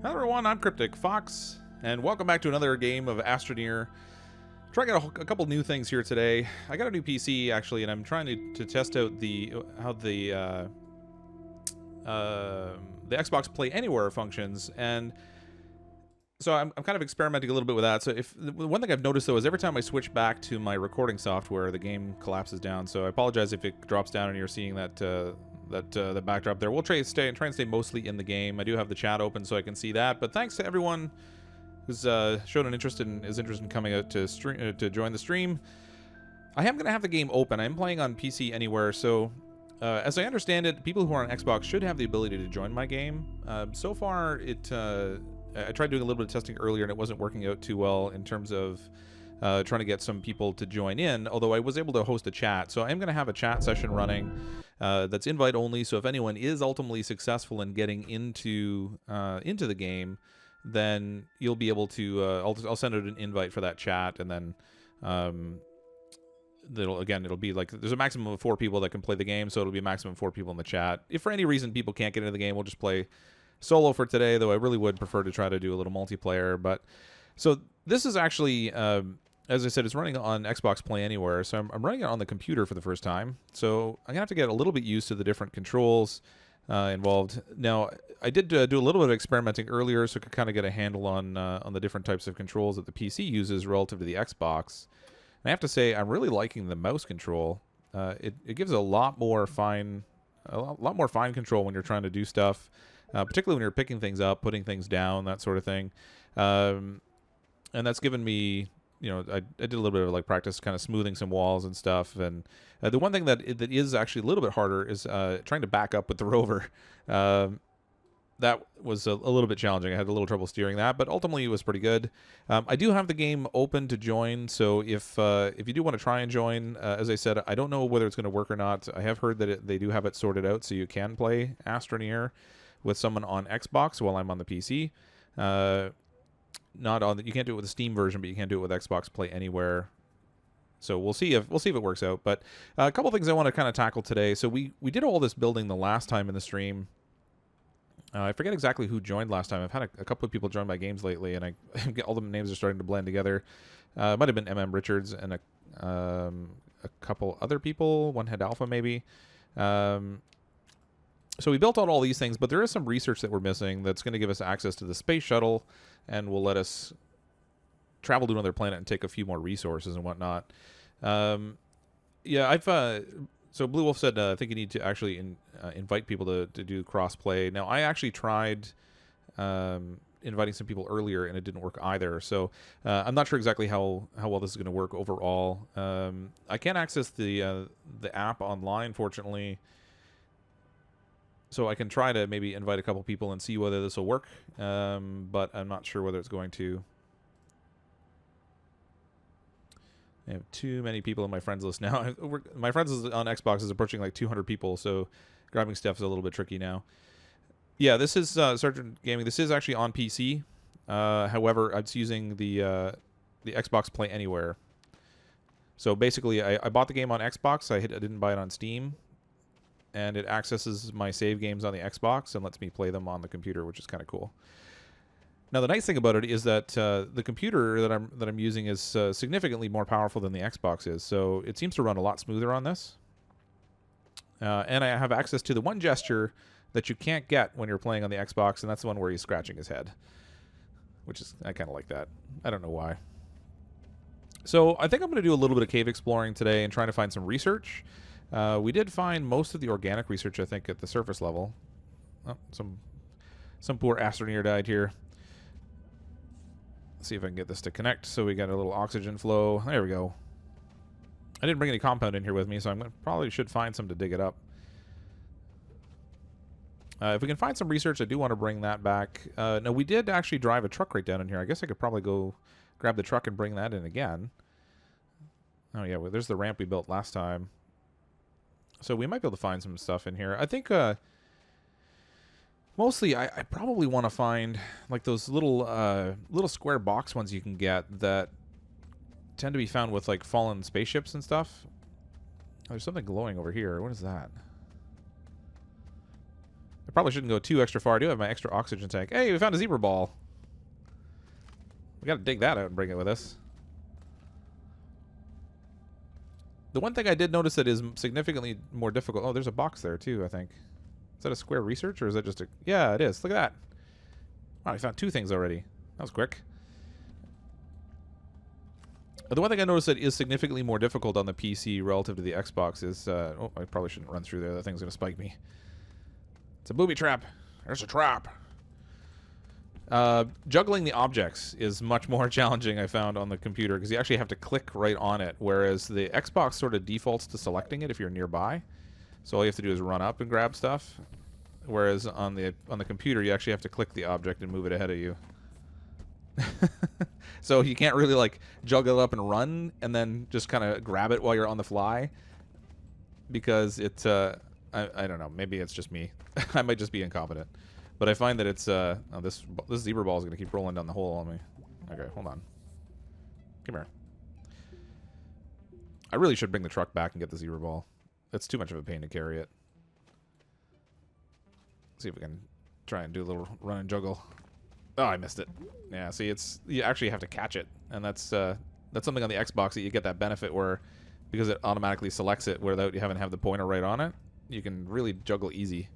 Hello everyone, I'm CrypticFox, and welcome back to another game of Astroneer. Trying out a couple new things here today. I got a new PC actually, and I'm trying to test out how the Xbox Play Anywhere functions, and so I'm kind of experimenting a little bit with that. So the one thing I've noticed though is every time I switch back to my recording software, the game collapses down. So I apologize if it drops down and you're seeing that the backdrop there. We'll try and stay mostly in the game. I do have the chat open so I can see that. But thanks to everyone who's shown an interest in coming out to to join the stream. I am going to have the game open. I'm playing on PC Anywhere, so as I understand it, people who are on Xbox should have the ability to join my game. So far, I tried doing a little bit of testing earlier, and it wasn't working out too well in terms of trying to get some people to join in, although I was able to host a chat. So I am going to have a chat session running that's invite only, so if anyone is ultimately successful in getting into the game, then you'll be able to, I'll send out an invite for that chat, and then it'll be like, there's a maximum of 4 people that can play the game, so it'll be a maximum of 4 people in the chat. If for any reason people can't get into the game, we'll just play solo for today, though I really would prefer to try to do a little multiplayer. But so this is actually, as I said, it's running on Xbox Play Anywhere, so I'm running it on the computer for the first time. So I'm gonna have to get a little bit used to the different controls involved. Now, I did do a little bit of experimenting earlier, so I could kind of get a handle on the different types of controls that the PC uses relative to the Xbox. And I have to say, I'm really liking the mouse control. It gives a lot more fine control when you're trying to do stuff. Particularly when you're picking things up, putting things down, that sort of thing. And that's given me, I did a little bit of like practice kind of smoothing some walls and stuff. And the one thing that is actually a little bit harder is trying to back up with the Rover. That was a little bit challenging. I had a little trouble steering that, but ultimately it was pretty good. I do have the game open to join, so if you do want to try and join, as I said, I don't know whether it's going to work or not. I have heard that they do have it sorted out, so you can play Astroneer with someone on Xbox while I'm on the PC. Not on you can't do it with the Steam version, but you can do it with Xbox Play Anywhere. So we'll see if it works out. But a couple things I want to kind of tackle today. So we did all this building the last time in the stream. I forget exactly who joined last time. I've had a couple of people join my games lately, and all the names are starting to blend together. It might have been MM Richards and a couple other people. One Head Alpha maybe. So we built out all these things, but there is some research that we're missing that's going to give us access to the space shuttle and will let us travel to another planet and take a few more resources and whatnot. So Blue Wolf said, I think you need to actually invite people to do cross-play. Now, I actually tried inviting some people earlier, and it didn't work either. So I'm not sure exactly how well this is going to work overall. I can't access the app online, fortunately. So I can try to maybe invite a couple people and see whether this will work, but I'm not sure whether it's going to. I have too many people in my friends list now. My friends list on Xbox is approaching like 200 people, so grabbing stuff is a little bit tricky now. Yeah, this is Sergeant Gaming. This is actually on PC. However, it's using the Xbox Play Anywhere. So basically, I bought the game on Xbox. I didn't buy it on Steam. And it accesses my save games on the Xbox and lets me play them on the computer, which is kind of cool. Now, the nice thing about it is that the computer that I'm using is significantly more powerful than the Xbox is, so it seems to run a lot smoother on this. And I have access to the one gesture that you can't get when you're playing on the Xbox, and that's the one where he's scratching his head, which is, I kind of like that. I don't know why. So I think I'm going to do a little bit of cave exploring today and trying to find some research. We did find most of the organic research, I think, at the surface level. Oh, some poor Astroneer died here. Let's see if I can get this to connect so we get a little oxygen flow. There we go. I didn't bring any compound in here with me, so probably should find some to dig it up. If we can find some research, I do want to bring that back. No, we did actually drive a truck right down in here. I guess I could probably go grab the truck and bring that in again. Oh, yeah, well, there's the ramp we built last time. So we might be able to find some stuff in here. I think mostly I probably want to find like those little square box ones you can get that tend to be found with like fallen spaceships and stuff. Oh, there's something glowing over here. What is that? I probably shouldn't go too extra far. I do have my extra oxygen tank. Hey, we found a zebra ball. We gotta dig that out and bring it with us. The one thing I did notice that is significantly more difficult... Oh, there's a box there, too, I think. Is that a square research, or is that just a... Yeah, it is. Look at that. Wow, we found 2 things already. That was quick. But the one thing I noticed that is significantly more difficult on the PC relative to the Xbox is... oh, I probably shouldn't run through there. That thing's going to spike me. It's a booby trap. There's a trap. Juggling the objects is much more challenging, I found, on the computer, because you actually have to click right on it, whereas the Xbox sort of defaults to selecting it if you're nearby. So all you have to do is run up and grab stuff, whereas on the computer you actually have to click the object and move it ahead of you. So you can't really like juggle it up and run and then just kind of grab it while you're on the fly, because it's I don't know, maybe it's just me. I might just be incompetent. But I find that it's, oh, this zebra ball is going to keep rolling down the hole on me. Okay, hold on. Come here. I really should bring the truck back and get the zebra ball. It's too much of a pain to carry it. See if we can try and do a little run and juggle. Oh, I missed it. Yeah, see, it's, you actually have to catch it. And that's something on the Xbox that you get that benefit where, because it automatically selects it without you having to have the pointer right on it, you can really juggle easy.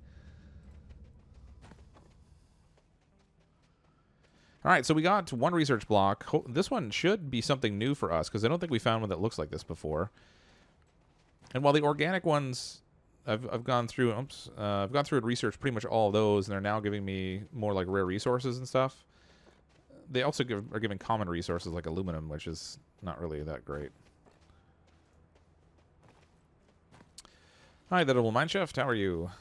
All right, so we got 1 research block. This one should be something new for us, because I don't think we found one that looks like this before. And while the organic ones, I've gone through, I've gone through and researched pretty much all of those, and they're now giving me more like rare resources and stuff. They also are giving common resources like aluminum, which is not really that great. Hi, the double mineshaft. How are you?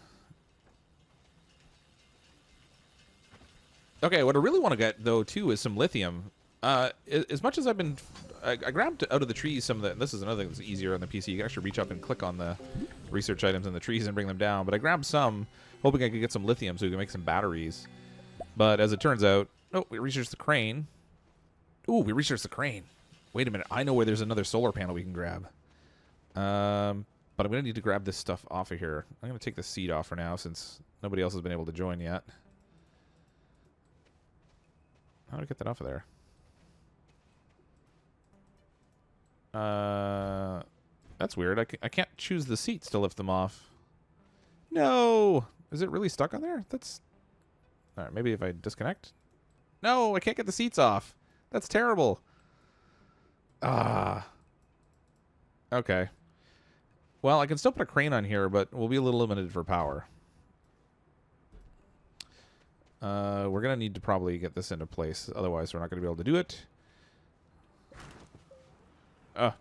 Okay, what I really want to get, though, too, is some lithium. As much as I've been... I grabbed out of the trees some of the... This is another thing that's easier on the PC. You can actually reach up and click on the research items in the trees and bring them down. But I grabbed some, hoping I could get some lithium so we can make some batteries. But as it turns out... Oh, we researched the crane. Ooh, we researched the crane. Wait a minute. I know where there's another solar panel we can grab. But I'm going to need to grab this stuff off of here. I'm going to take the seat off for now, since nobody else has been able to join yet. How do I get that off of there? That's weird. I can't choose the seats to lift them off. No! Is it really stuck on there? That's... Alright, maybe if I disconnect? No, I can't get the seats off. That's terrible. Ah. Okay. Well, I can still put a crane on here, but we'll be a little limited for power. We're going to need to probably get this into place. Otherwise, we're not going to be able to do it.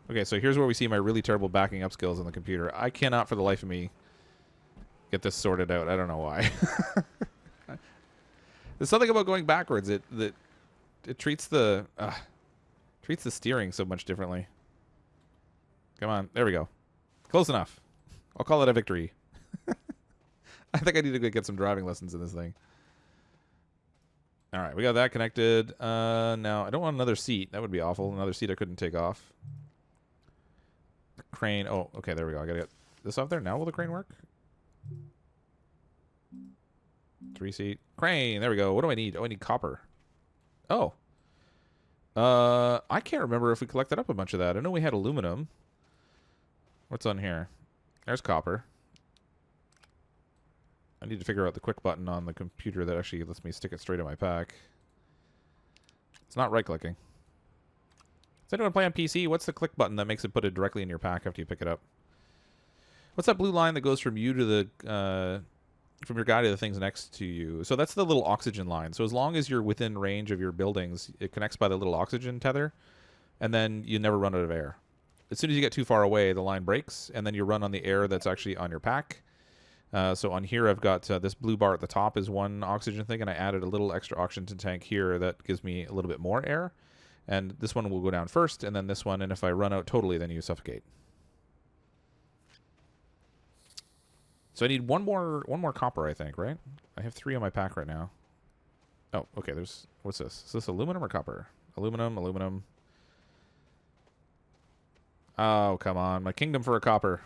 Okay, so here's where we see my really terrible backing up skills on the computer. I cannot, for the life of me, get this sorted out. I don't know why. There's something about going backwards. It treats the steering so much differently. Come on. There we go. Close enough. I'll call it a victory. I think I need to get some driving lessons in this thing. All right, we got that connected. Now, I don't want another seat. That would be awful. Another seat I couldn't take off. The crane. Oh, okay, there we go. I got to get this off there. Now will the crane work? 3-seat. Crane. There we go. What do I need? Oh, I need copper. Oh. I can't remember if we collected up a bunch of that. I know we had aluminum. What's on here? There's copper. I need to figure out the quick button on the computer that actually lets me stick it straight in my pack. It's not right-clicking. Does anyone play on PC? What's the click button that makes it put it directly in your pack after you pick it up? What's that blue line that goes from you to the... from your guy to the things next to you? So that's the little oxygen line. So as long as you're within range of your buildings, it connects by the little oxygen tether, and then you never run out of air. As soon as you get too far away, the line breaks, and then you run on the air that's actually on your pack. So on here, I've got this blue bar at the top is one oxygen thing, and I added a little extra oxygen tank here that gives me a little bit more air. And this one will go down first, and then this one, and if I run out totally, then you suffocate. So I need one more copper, I think, right? I have 3 on my pack right now. Oh, okay, there's... What's this? Is this aluminum or copper? Aluminum, aluminum. Oh, come on. My kingdom for a copper.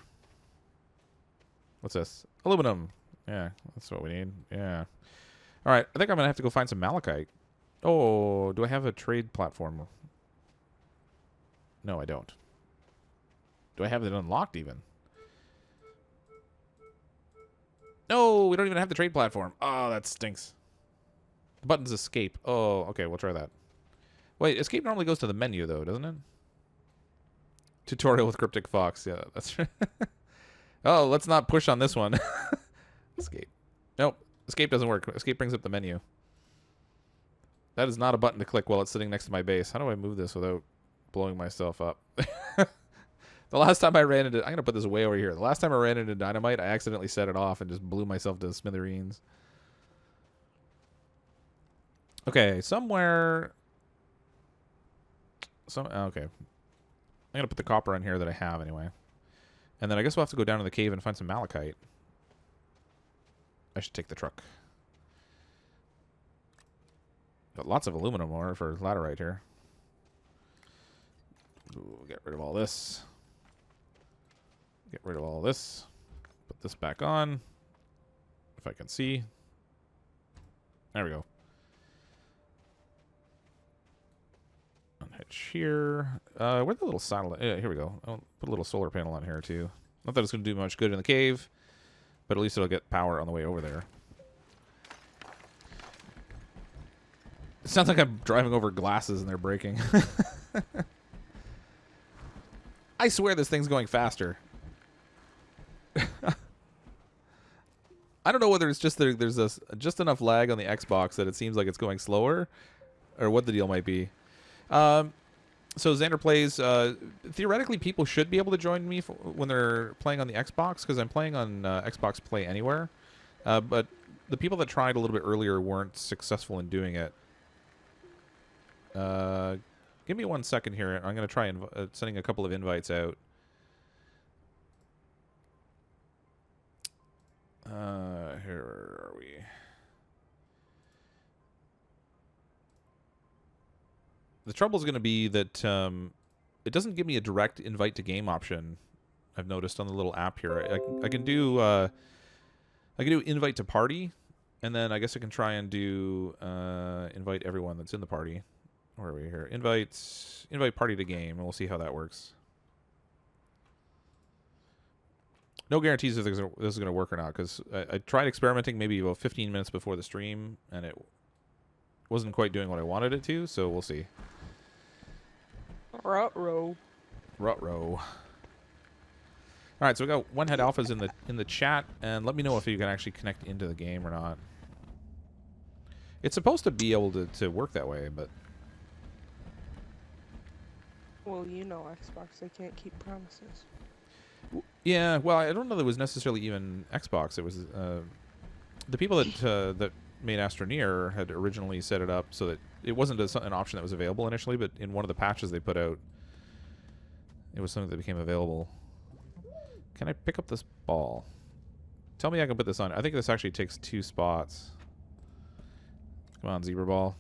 What's this? Aluminum. Yeah, that's what we need. Yeah. All right, I think I'm going to have to go find some malachite. Oh, do I have a trade platform? No, I don't. Do I have it unlocked even? No, we don't even have the trade platform. Oh, that stinks. The button's escape. Oh, okay, we'll try that. Wait, escape normally goes to the menu, though, doesn't it? Tutorial with CrypticFox. Yeah, that's right. Oh, let's not push on this one. Escape. Nope. Escape doesn't work. Escape brings up the menu. That is not a button to click while it's sitting next to my base. How do I move this without blowing myself up? The last time I ran into... I'm going to put this way over here. The last time I ran into dynamite, I accidentally set it off and just blew myself to smithereens. Okay, somewhere... Okay. I'm going to put the copper on here that I have anyway. And then I guess we'll have to go down to the cave and find some malachite. I should take the truck. Got lots of aluminum ore for laterite here. Ooh, get rid of all this. Get rid of all this. Put this back on. If I can see. There we go. Unhitch here. Where's the little satellite? Yeah, here we go. I'll put a little solar panel on here too. Not that it's going to do much good in the cave, but at least it'll get power on the way over there. It sounds like I'm driving over glasses and they're breaking. I swear this thing's going faster. I don't know whether it's just there's just enough lag on the Xbox that it seems like it's going slower, or what the deal might be. So Xander plays. Theoretically, people should be able to join me when they're playing on the Xbox, because I'm playing on Xbox Play Anywhere. But the people that tried a little bit earlier weren't successful in doing it. Give me 1 second here. I'm going to try sending a couple of invites out. Here are we? The trouble is going to be that it doesn't give me a direct invite to game option. I've noticed on the little app here. I can do invite to party, and then I guess I can try and do invite everyone that's in the party. Where are we here? Invite party to game, and we'll see how that works. No guarantees if this is going to work or not, because I tried experimenting maybe about 15 minutes before the stream, and it wasn't quite doing what I wanted it to, so we'll see. Ruh-roh. Ruh-roh. All right, so we got one head alphas in the chat, and let me know if you can actually connect into the game or not. It's supposed to be able to work that way, but... Well, you know Xbox, they can't keep promises. Yeah, well, I don't know that it was necessarily even Xbox. It was the people that made Astroneer had originally set it up so that it wasn't an option that was available initially, but in one of the patches they put out, it was something that became available. Can I pick up this ball? Tell me I can put this on. I think this actually takes 2 spots. Come on, zebra ball.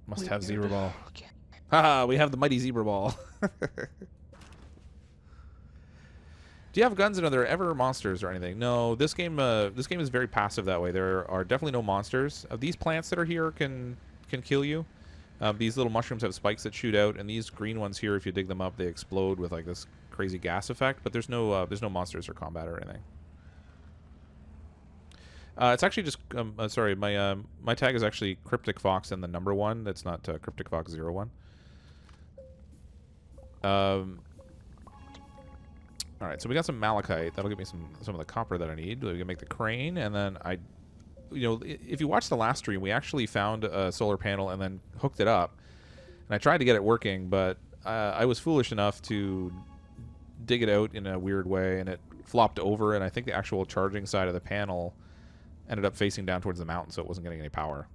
Must have zebra ball. Okay. Haha, we have the mighty zebra ball. Do you have guns and are there ever monsters or anything? No, this game is very passive that way. There are definitely no monsters. These plants that are here can kill you. These little mushrooms have spikes that shoot out, and these green ones here, if you dig them up, they explode with like this crazy gas effect. But there's no monsters or combat or anything. It's actually just sorry, my tag is actually CrypticFox and the number 1. That's not CrypticFox 01. All right, so we got some malachite. That'll give me some of the copper that I need. We can make the crane, and then if you watch the last stream, we actually found a solar panel and then hooked it up. And I tried to get it working, but I was foolish enough to dig it out in a weird way, and it flopped over, and I think the actual charging side of the panel ended up facing down towards the mountain, so it wasn't getting any power.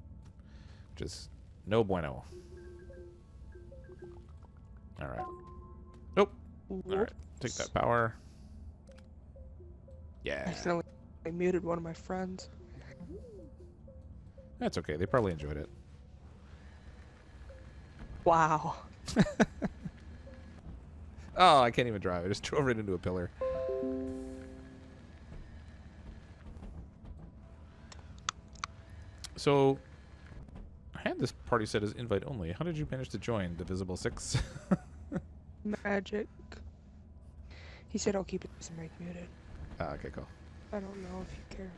Which is no bueno. All right. Nope. All right. Take that power. Yeah. I accidentally muted one of my friends. That's okay. They probably enjoyed it. Wow. Oh, I can't even drive. I just drove right into a pillar. So, I had this party set as invite only. How did you manage to join Divisible 6? Magic. He said I'll keep his mic muted. Okay, cool. I don't know if you care.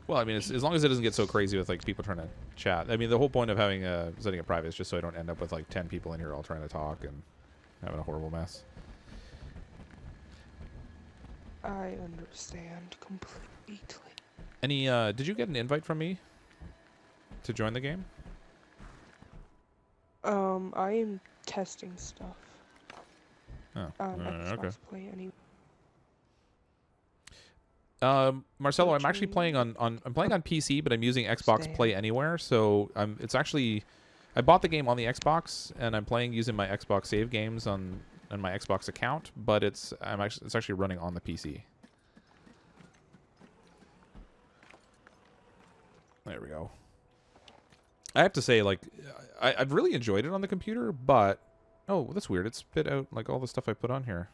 Well, I mean, as long as it doesn't get so crazy with like people trying to chat. I mean, the whole point of having setting it private is just so I don't end up with like 10 people in here all trying to talk and having a horrible mess. I understand completely. Any? Did you get an invite from me to join the game? I am testing stuff. Oh, Xbox okay. Play anyway. Marcelo, I'm actually playing on I'm playing on PC, but I'm using Xbox Play Anywhere. So it's actually, I bought the game on the Xbox, and I'm playing using my Xbox save games on my Xbox account. But it's actually running on the PC. There we go. I have to say, like, I've really enjoyed it on the computer, but oh, that's weird. It spit out like all the stuff I put on here.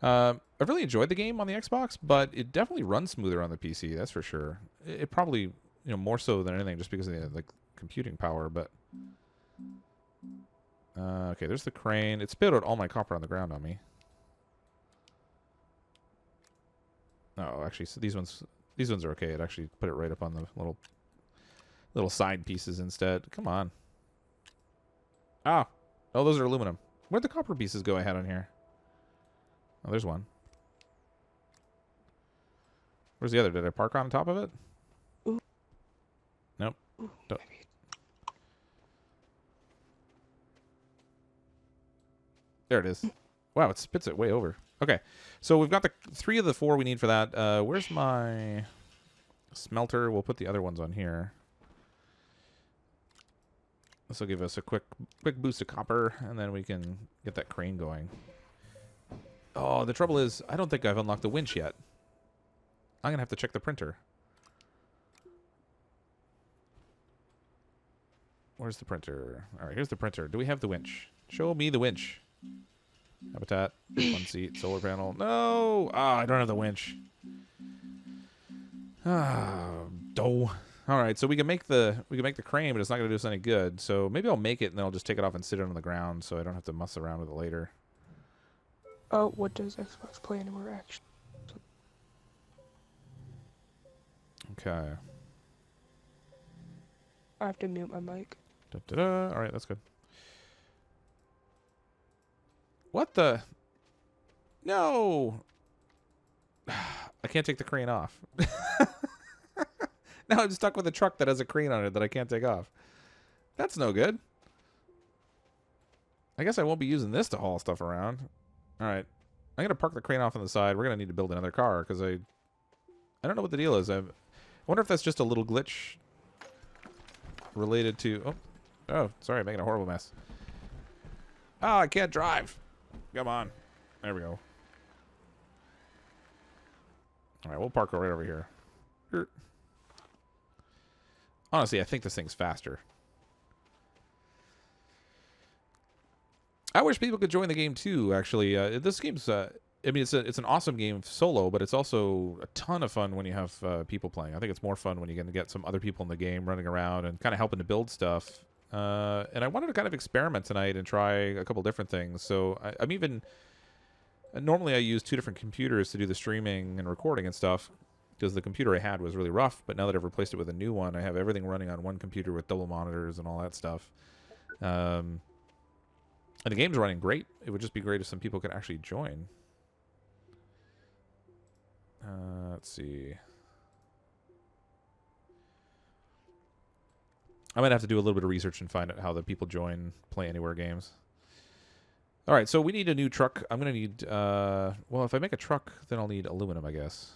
I've really enjoyed the game on the Xbox, but it definitely runs smoother on the PC. That's for sure. It probably, you know, more so than anything, just because of the like computing power. But okay, there's the crane. It spit out all my copper on the ground on me. Oh, actually, so these ones are okay. It actually put it right up on the little side pieces instead. Come on. Ah, oh, those are aluminum. Where'd the copper pieces go I had on here? Oh, there's one. Where's the other? Did I park on top of it? Ooh. Nope. Ooh, Don't. There it is. Wow, it spits it way over. Okay, so we've got the 3 of the 4 we need for that. Where's my smelter? We'll put the other ones on here. This will give us a quick boost of copper, and then we can get that crane going. Oh, the trouble is, I don't think I've unlocked the winch yet. I'm going to have to check the printer. Where's the printer? All right, here's the printer. Do we have the winch? Show me the winch. Habitat, 1 seat, solar panel. No! Ah, I don't have the winch. Ah, dough. All right, so we can make the crane, but it's not going to do us any good. So maybe I'll make it, and then I'll just take it off and sit it on the ground so I don't have to mess around with it later. Oh, what does Xbox Play Anywhere actually? Okay. I have to mute my mic. Da-da-da. All right, that's good. What the? No! I can't take the crane off. Now I'm stuck with a truck that has a crane on it that I can't take off. That's no good. I guess I won't be using this to haul stuff around. All right. I'm going to park the crane off on the side. We're going to need to build another car because I don't know what the deal is. I wonder if that's just a little glitch related to... Oh, sorry. I'm making a horrible mess. Oh, I can't drive. Come on. There we go. All right, we'll park right over here. Honestly, I think this thing's faster. I wish people could join the game too, actually. This game's... I mean, it's an awesome game solo, but it's also a ton of fun when you have people playing. I think it's more fun when you're going to get some other people in the game running around and kind of helping to build stuff. And I wanted to kind of experiment tonight and try a couple different things. So I'm even... Normally I use 2 different computers to do the streaming and recording and stuff because the computer I had was really rough, but now that I've replaced it with a new one, I have everything running on one computer with double monitors and all that stuff. And the game's running great. It would just be great if some people could actually join. Let's see. I might have to do a little bit of research and find out how the people join Play Anywhere games. All right, so we need a new truck. I'm going to need... well, if I make a truck, then I'll need aluminum, I guess.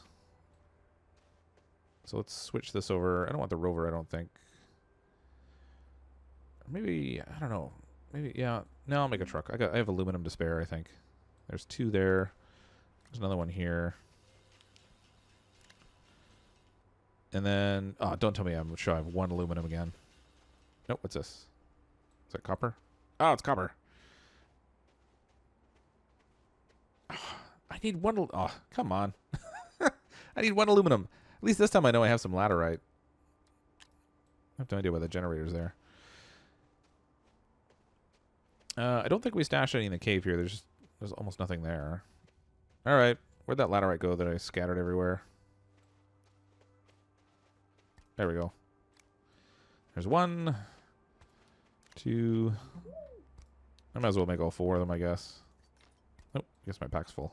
So let's switch this over. I don't want the Rover, I don't think. Maybe... I don't know. Maybe... Yeah. No, I'll make a truck. I have aluminum to spare, I think. There's 2 there. There's another one here. And then... Oh, don't tell me I'm sure I have 1 aluminum again. Nope, what's this? Is that copper? Oh, it's copper. I need 1... Oh, come on. I need 1 aluminum. least this time I know I have some laterite. I have no idea why the generator's there. I don't think we stashed any in the cave here. There's almost nothing there. All right. Where'd that laterite go that I scattered everywhere? There we go. There's 1, 2. I might as well make all 4 of them, I guess. Oh, I guess my pack's full.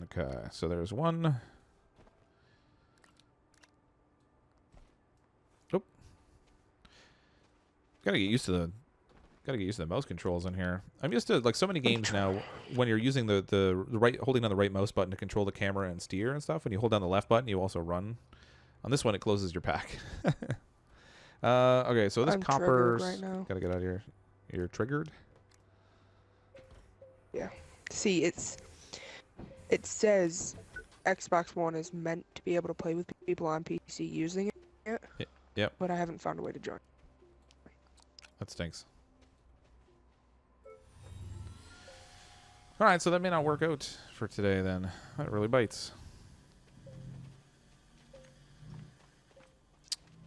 Okay, so there's 1. Oh. Gotta get used to the mouse controls in here. I'm used to, like, so many games now when you're using the right, holding down the right mouse button to control the camera and steer and stuff. When you hold down the left button, you also run. On this one, it closes your pack. Okay, so this copper's right now. gotta get out of here. You're triggered? Yeah. See, it says Xbox One is meant to be able to play with people on PC using it. Yep. But I haven't found a way to join. That stinks. Alright, so that may not work out for today then. That really bites.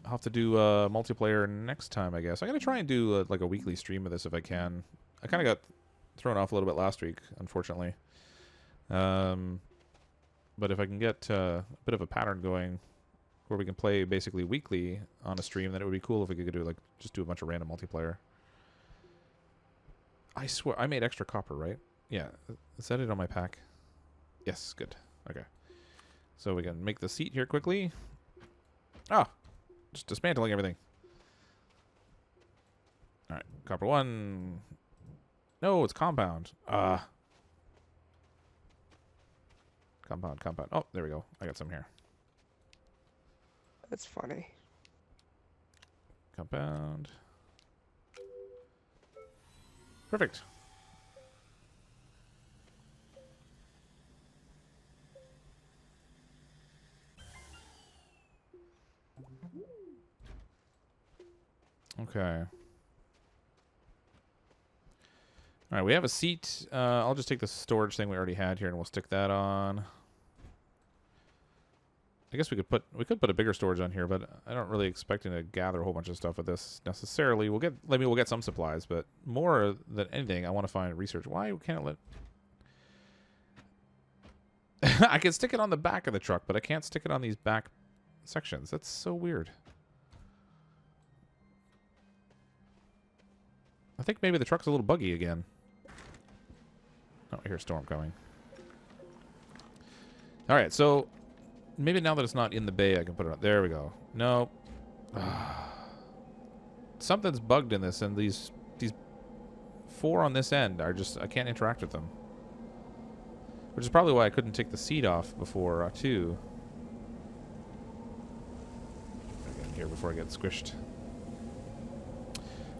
I'll have to do multiplayer next time, I guess. I'm going to try and do like a weekly stream of this if I can. I kind of got thrown off a little bit last week, unfortunately. But if I can get a bit of a pattern going where we can play basically weekly on a stream, then it would be cool if we could do, like, just do a bunch of random multiplayer. I swear, I made extra copper, right? Yeah. Is that it on my pack? Yes, good. Okay. So we can make the seat here quickly. Ah! Just dismantling everything. Alright, copper 1. No, it's compound. Compound. Oh, there we go. I got some here. That's funny. Compound. Perfect. Okay. All right, we have a seat. I'll just take the storage thing we already had here, and we'll stick that on. I guess we could put a bigger storage on here, but I don't really expect to gather a whole bunch of stuff with this necessarily. We'll get some supplies, but more than anything, I want to find research. Why can't it let? I can stick it on the back of the truck, but I can't stick it on these back sections. That's so weird. I think maybe the truck's a little buggy again. Oh, I hear a storm coming. All right, so maybe now that it's not in the bay, I can put it on. There we go. No. Something's bugged in this, and these 4 on this end are just, I can't interact with them. Which is probably why I couldn't take the seat off before, too. Get in here before I get squished.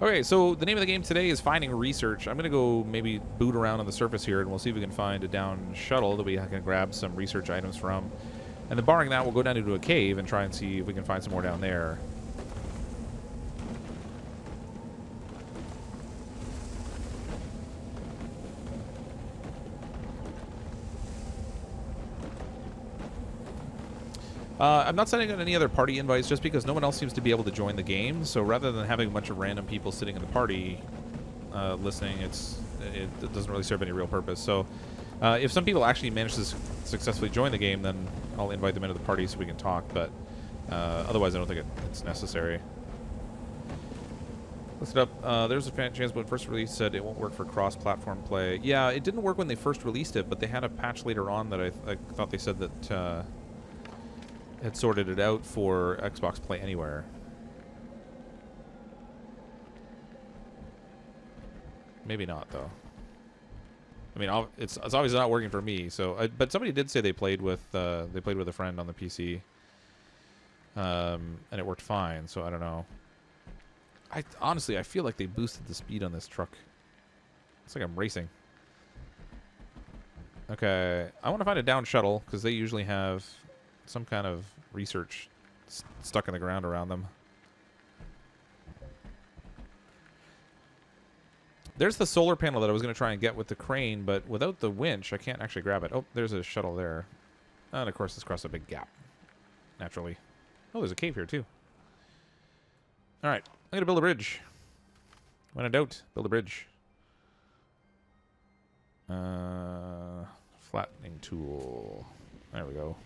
Okay, so the name of the game today is Finding Research. I'm going to go maybe boot around on the surface here, and we'll see if we can find a down shuttle that we can grab some research items from. And then barring that, we'll go down into a cave and try and see if we can find some more down there. I'm not sending out any other party invites just because no one else seems to be able to join the game. So rather than having a bunch of random people sitting in the party listening, it doesn't really serve any real purpose. So if some people actually manage to successfully join the game, then I'll invite them into the party so we can talk. But otherwise, I don't think it's necessary. Looked it up. There's a chance when first release said it won't work for cross-platform play. Yeah, it didn't work when they first released it, but they had a patch later on that I thought they said that had sorted it out for Xbox Play Anywhere. Maybe not, though. I mean, it's obviously not working for me. So, but somebody did say they played with a friend on the PC, and it worked fine. So I don't know. Honestly, I feel like they boosted the speed on this truck. It's like I'm racing. Okay, I want to find a down shuttle because they usually have some kind of research stuck in the ground around them. There's the solar panel that I was going to try and get with the crane, but without the winch, I can't actually grab it. Oh, there's a shuttle there. And, of course, it's across a big gap. Naturally. Oh, there's a cave here, too. All right. I'm going to build a bridge. When in doubt, build a bridge. Flattening tool. There we go.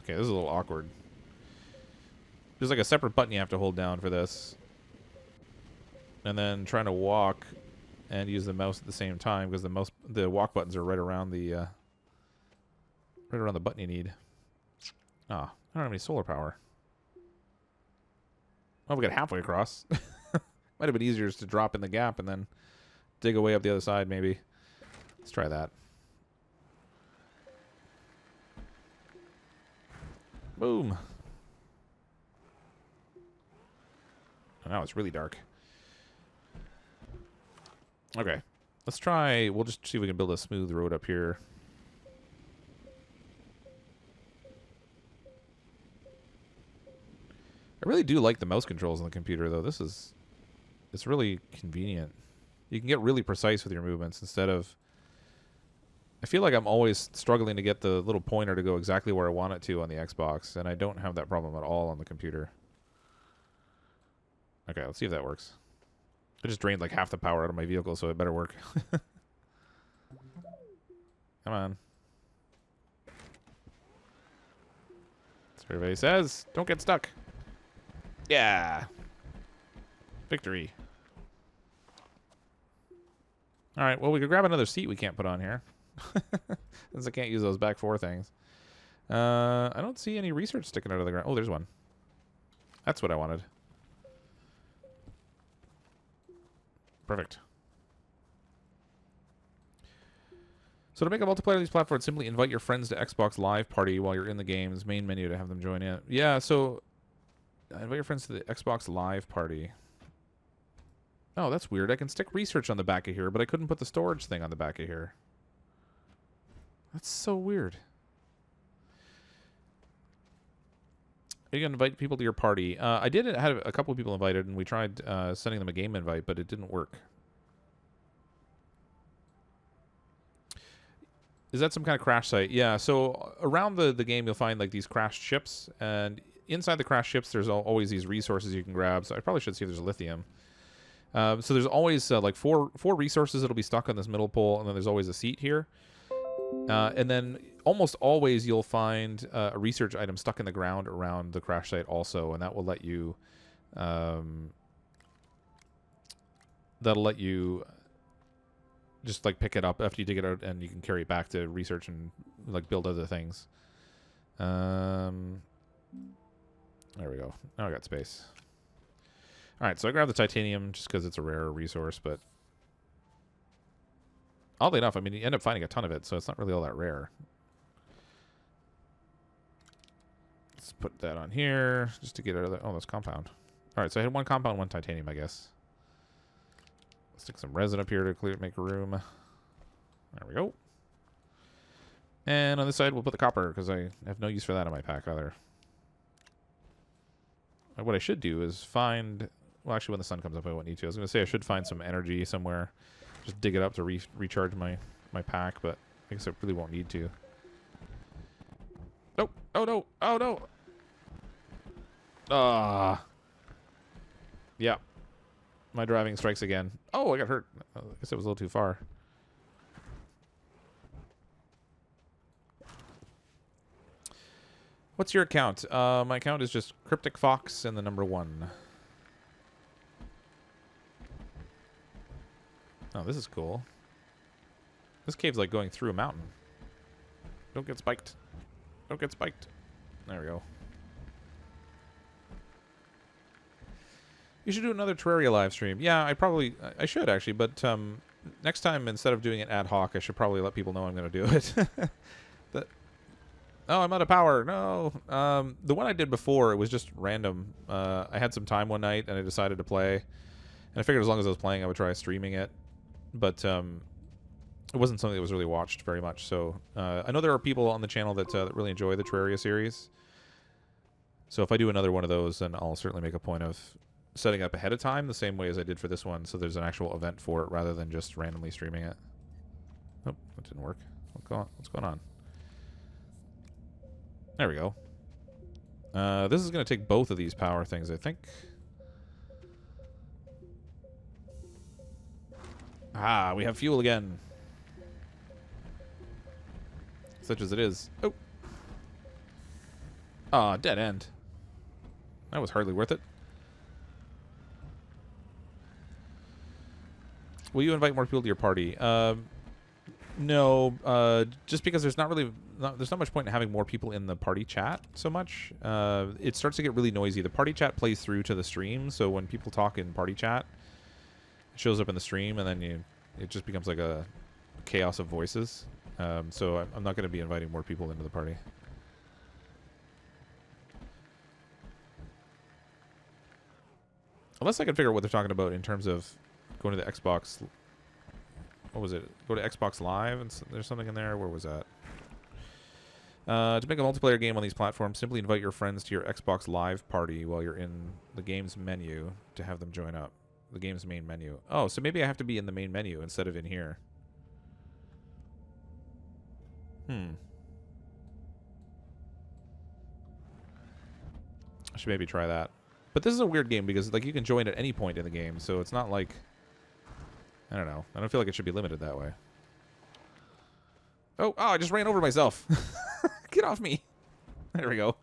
Okay, this is a little awkward. There's like a separate button you have to hold down for this. And then trying to walk and use the mouse at the same time because the walk buttons are right around the button you need. Ah, I don't have any solar power. Well, we got halfway across. Might have been easier just to drop in the gap and then dig away up the other side, maybe. Let's try that. Boom. Oh, now it's really dark. Okay. Let's try... We'll just see if we can build a smooth road up here. I really do like the mouse controls on the computer, though. It's really convenient. You can get really precise with your movements instead of... I feel like I'm always struggling to get the little pointer to go exactly where I want it to on the Xbox, and I don't have that problem at all on the computer. Okay, let's see if that works. I just drained like half the power out of my vehicle, so it better work. Come on. That's what everybody says. Don't get stuck. Yeah. Victory. All right, well, we could grab another seat we can't put on here. Since I can't use those back four things. I don't see any research sticking out of the ground. Oh, there's one. That's what I wanted. Perfect. So to make a multiplayer of these platforms, simply invite your friends to Xbox Live Party while you're in the game's main menu to have them join in. Yeah, so invite your friends to the Xbox Live Party. Oh, that's weird. I can stick research on the back of here, but I couldn't put the storage thing on the back of here. That's so weird. You can invite people to your party. I did have a couple of people invited, and we tried sending them a game invite, but it didn't work. Is that some kind of crash site? Yeah, so around the game, you'll find like these crashed ships, and inside the crashed ships, there's always these resources you can grab. So I probably should see if there's lithium. So there's always like four resources that'll be stuck on this middle pole, and then there's always a seat here. And then almost always you'll find a research item stuck in the ground around the crash site also, and that will let you just like pick it up after you dig it out, and you can carry it back to research and like build other things. There we go. Now I got space. All right, so I grabbed the titanium just because it's a rare resource, but oddly enough, I mean, you end up finding a ton of it, so it's not really all that rare. Let's put that on here just to get out of the... Oh, that's compound. All right, so I had one compound, one titanium, I guess. Let's stick some resin up here to make room. There we go. And on this side, we'll put the copper, because I have no use for that in my pack either. What I should do is find... Well, actually, when the sun comes up, I won't need to. I was going to say I should find some energy somewhere. Just dig it up to recharge my pack, but I guess I really won't need to. Oh, oh no, oh no. Ah. Yeah. My driving strikes again. Oh, I got hurt. I guess it was a little too far. What's your account? My account is just CrypticFox and the number 1. Oh, this is cool. This cave's like going through a mountain. Don't get spiked. Don't get spiked. There we go. You should do another Terraria live stream. Yeah, I should actually, but next time, instead of doing it ad hoc, I should probably let people know I'm going to do it. Oh, I'm out of power. No. The one I did before, it was just random. I had some time one night, and I decided to play. And I figured as long as I was playing, I would try streaming it. But it wasn't something that was really watched very much. So I know there are people on the channel that really enjoy the Terraria series. So if I do another one of those, then I'll certainly make a point of setting up ahead of time the same way as I did for this one, so there's an actual event for it rather than just randomly streaming it. Oh, that didn't work. What's going on? There we go. This is going to take both of these power things, I think. Ah, we have fuel again. Such as it is. Oh. Ah, dead end. That was hardly worth it. Will you invite more people to your party? No, just because there's not much point in having more people in the party chat so much. It starts to get really noisy. The party chat plays through to the stream, so when people talk in party chat, it shows up in the stream, and then it just becomes like a chaos of voices. So I'm not going to be inviting more people into the party. Unless I can figure out what they're talking about in terms of going to the Xbox. What was it? Go to Xbox Live, and there's something in there. Where was that? To make a multiplayer game on these platforms, simply invite your friends to your Xbox Live party while you're in the game's menu to have them join up. The game's main menu. Oh, so maybe I have to be in the main menu instead of in here. I should maybe try that. But this is a weird game because like you can join at any point in the game, so it's not like, I don't know. I don't feel like it should be limited that way. Oh, I just ran over myself. Get off me. There we go.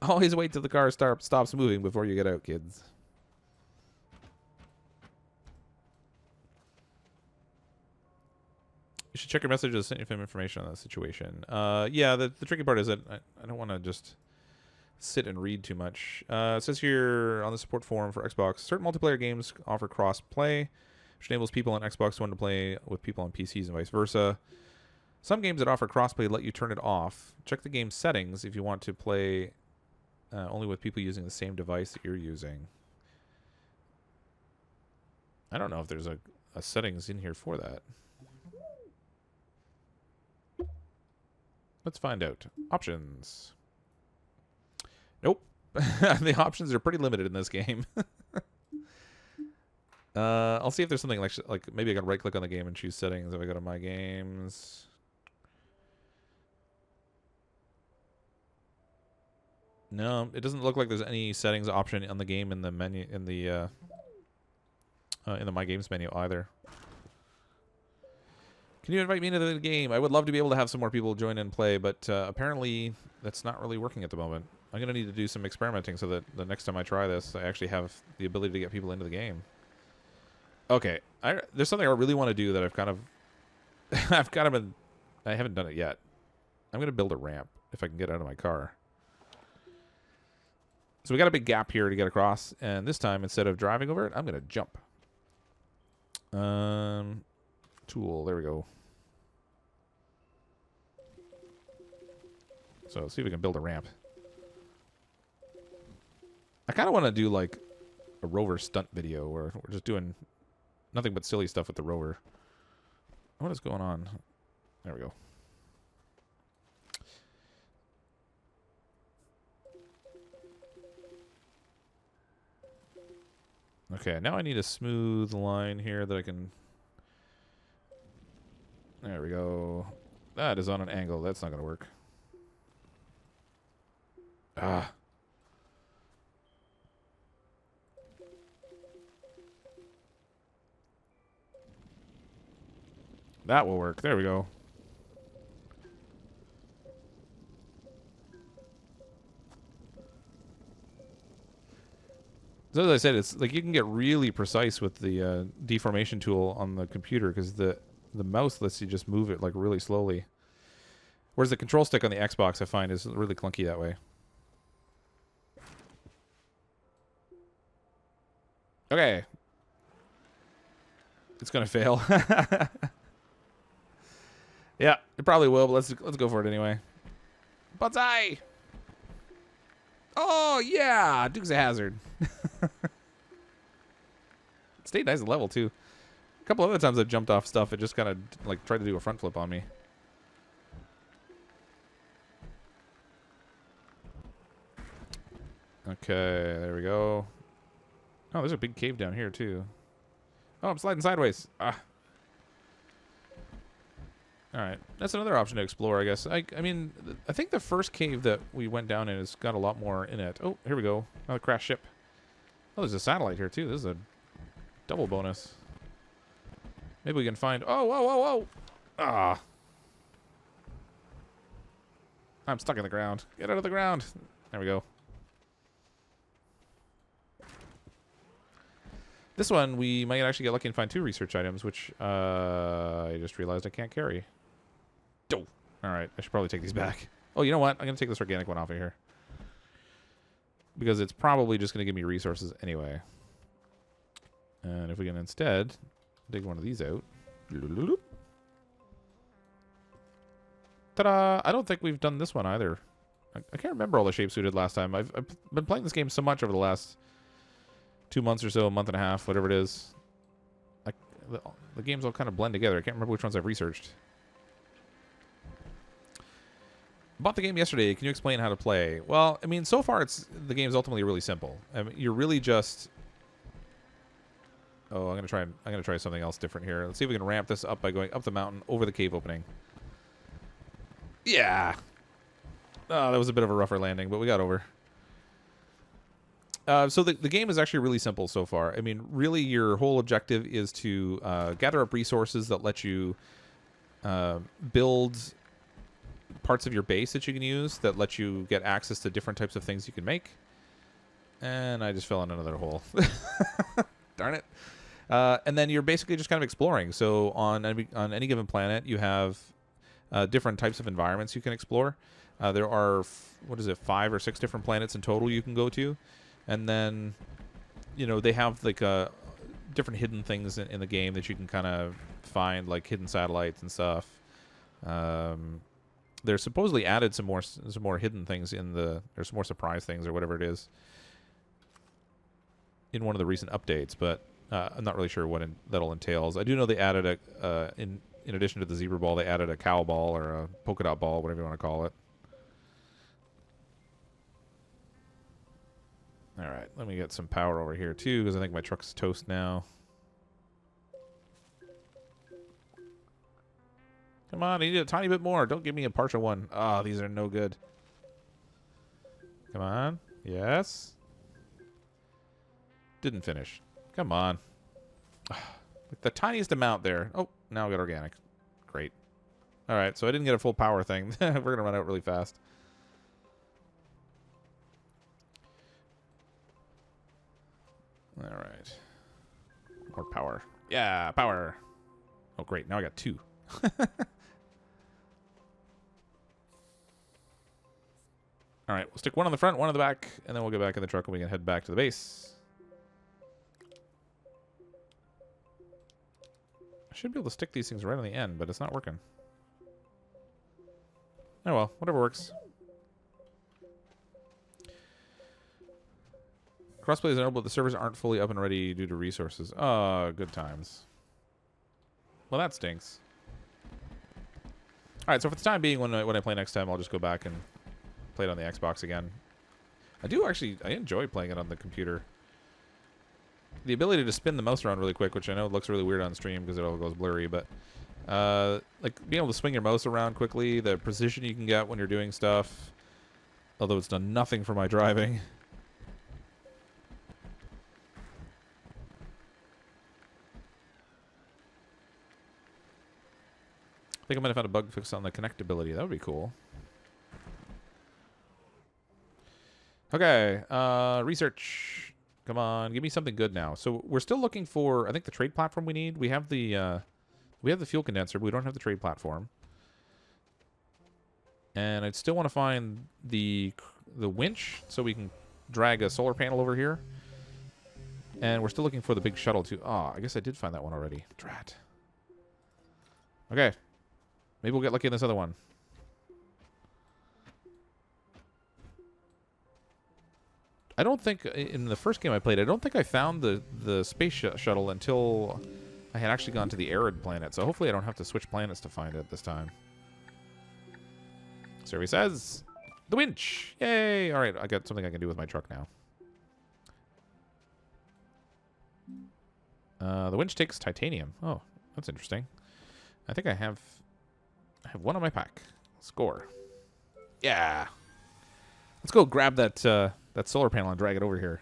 Always wait till the car stops moving before you get out, kids. You should check your messages, send you some information on that situation. Yeah, the tricky part is that I don't want to just sit and read too much. It says here on the support forum for Xbox, certain multiplayer games offer cross-play, which enables people on Xbox One to play with people on PCs and vice versa. Some games that offer crossplay let you turn it off. Check the game settings if you want to play only with people using the same device that you're using. I don't know if there's a settings in here for that. Let's find out. Options. Nope. The options are pretty limited in this game. I'll see if there's something like maybe I can right click on the game and choose settings if I go to my games. No, it doesn't look like there's any settings option on the game in the menu in the my games menu either. Can you invite me into the game? I would love to be able to have some more people join and play, but apparently that's not really working at the moment. I'm going to need to do some experimenting so that the next time I try this, I actually have the ability to get people into the game. Okay, there's something I really want to do that I've kind of I haven't done it yet. I'm going to build a ramp if I can get out of my car. So we got a big gap here to get across, and this time instead of driving over it, I'm going to jump. Tool, there we go. So let's see if we can build a ramp. I kind of want to do like a Rover stunt video where we're just doing nothing but silly stuff with the Rover. What is going on? There we go. Okay, now I need a smooth line here that I can... There we go. That is on an angle. That's not going to work. Ah. That will work. There we go. So as I said, it's like you can get really precise with the deformation tool on the computer because the mouse lets you just move it like really slowly. Whereas the control stick on the Xbox I find is really clunky that way. Okay. It's gonna fail. Yeah, it probably will, but let's go for it anyway. Banzai! Oh yeah, Dukes of Hazzard. It stayed nice and level too. A couple other times I've jumped off stuff, it just kind of like tried to do a front flip on me. Okay, there we go. Oh, there's a big cave down here, too. Oh, I'm sliding sideways. Ah. All right. That's another option to explore, I guess. I mean, I think the first cave that we went down in has got a lot more in it. Oh, here we go. Another crashed ship. Oh, there's a satellite here, too. This is a double bonus. Maybe we can find... Oh, whoa, whoa, whoa! Ah. I'm stuck in the ground. Get out of the ground. There we go. This one, we might actually get lucky and find 2 research items, which I just realized I can't carry. Oh. All right, I should probably take these back. Oh, you know what? I'm going to take this organic one off of here. Because it's probably just going to give me resources anyway. And if we can instead dig one of these out. Ta-da! I don't think we've done this one either. I can't remember all the shapes we did last time. I've been playing this game so much over the last 2 months or so, a month and a half, whatever it is. The games all kind of blend together. I can't remember which ones I've researched. Bought the game yesterday. Can you explain how to play? Well, I mean, so far the game's ultimately really simple. I mean, you're really just... Oh, I'm gonna try something else different here. Let's see if we can ramp this up by going up the mountain over the cave opening. Yeah. Oh, that was a bit of a rougher landing, but we got over. So the game is actually really simple so far. I mean, really, your whole objective is to gather up resources that let you build parts of your base that you can use, that let you get access to different types of things you can make. And I just fell in another hole. Darn it. And then you're basically just kind of exploring. So on any given planet, you have different types of environments you can explore. There are, 5 or 6 different planets in total you can go to. And then, you know, they have like different hidden things in the game that you can kind of find, like hidden satellites and stuff. They're supposedly added some more hidden things there's some more surprise things or whatever it is in one of the recent updates, but I'm not really sure what that'll entails. I do know they added in addition to the zebra ball, they added a cow ball or a polka dot ball, whatever you want to call it. All right, let me get some power over here too, because I think my truck's toast now. Come on, I need a tiny bit more. Don't give me a partial one. Ah, these are no good. Come on. Yes. Didn't finish. Come on. The tiniest amount there. Oh, now I got organic. Great. All right, so I didn't get a full power thing. We're going to run out really fast. All right. More power. Yeah, power. Oh, great. Now I got 2. All right, we'll stick one on the front, one on the back, and then we'll get back in the truck and we can head back to the base. I should be able to stick these things right on the end, but it's not working. Oh well, whatever works. Crossplay is enabled, but the servers aren't fully up and ready due to resources. Oh, good times. Well, that stinks. All right, so for the time being, when I play next time, I'll just go back and play it on the Xbox again. I enjoy playing it on the computer. The ability to spin the mouse around really quick, which I know looks really weird on stream because it all goes blurry, but like being able to swing your mouse around quickly, the precision you can get when you're doing stuff, although it's done nothing for my driving. I think I might have found a bug fix on the connectability. That would be cool. Okay, research. Come on, give me something good now. So we're still looking for, I think, the trade platform we need. We have the fuel condenser, but we don't have the trade platform. And I'd still want to find the winch so we can drag a solar panel over here. And we're still looking for the big shuttle too. Oh, I guess I did find that one already. Drat. Okay. Maybe we'll get lucky in this other one. I don't think, in the first game I played, I don't think I found the space shuttle until I had actually gone to the arid planet. So hopefully I don't have to switch planets to find it this time. Survey says. The winch! Yay! All right, I got something I can do with my truck now. The winch takes titanium. Oh, that's interesting. I think I have one on my pack. Score. Yeah. Let's go grab that that solar panel and drag it over here.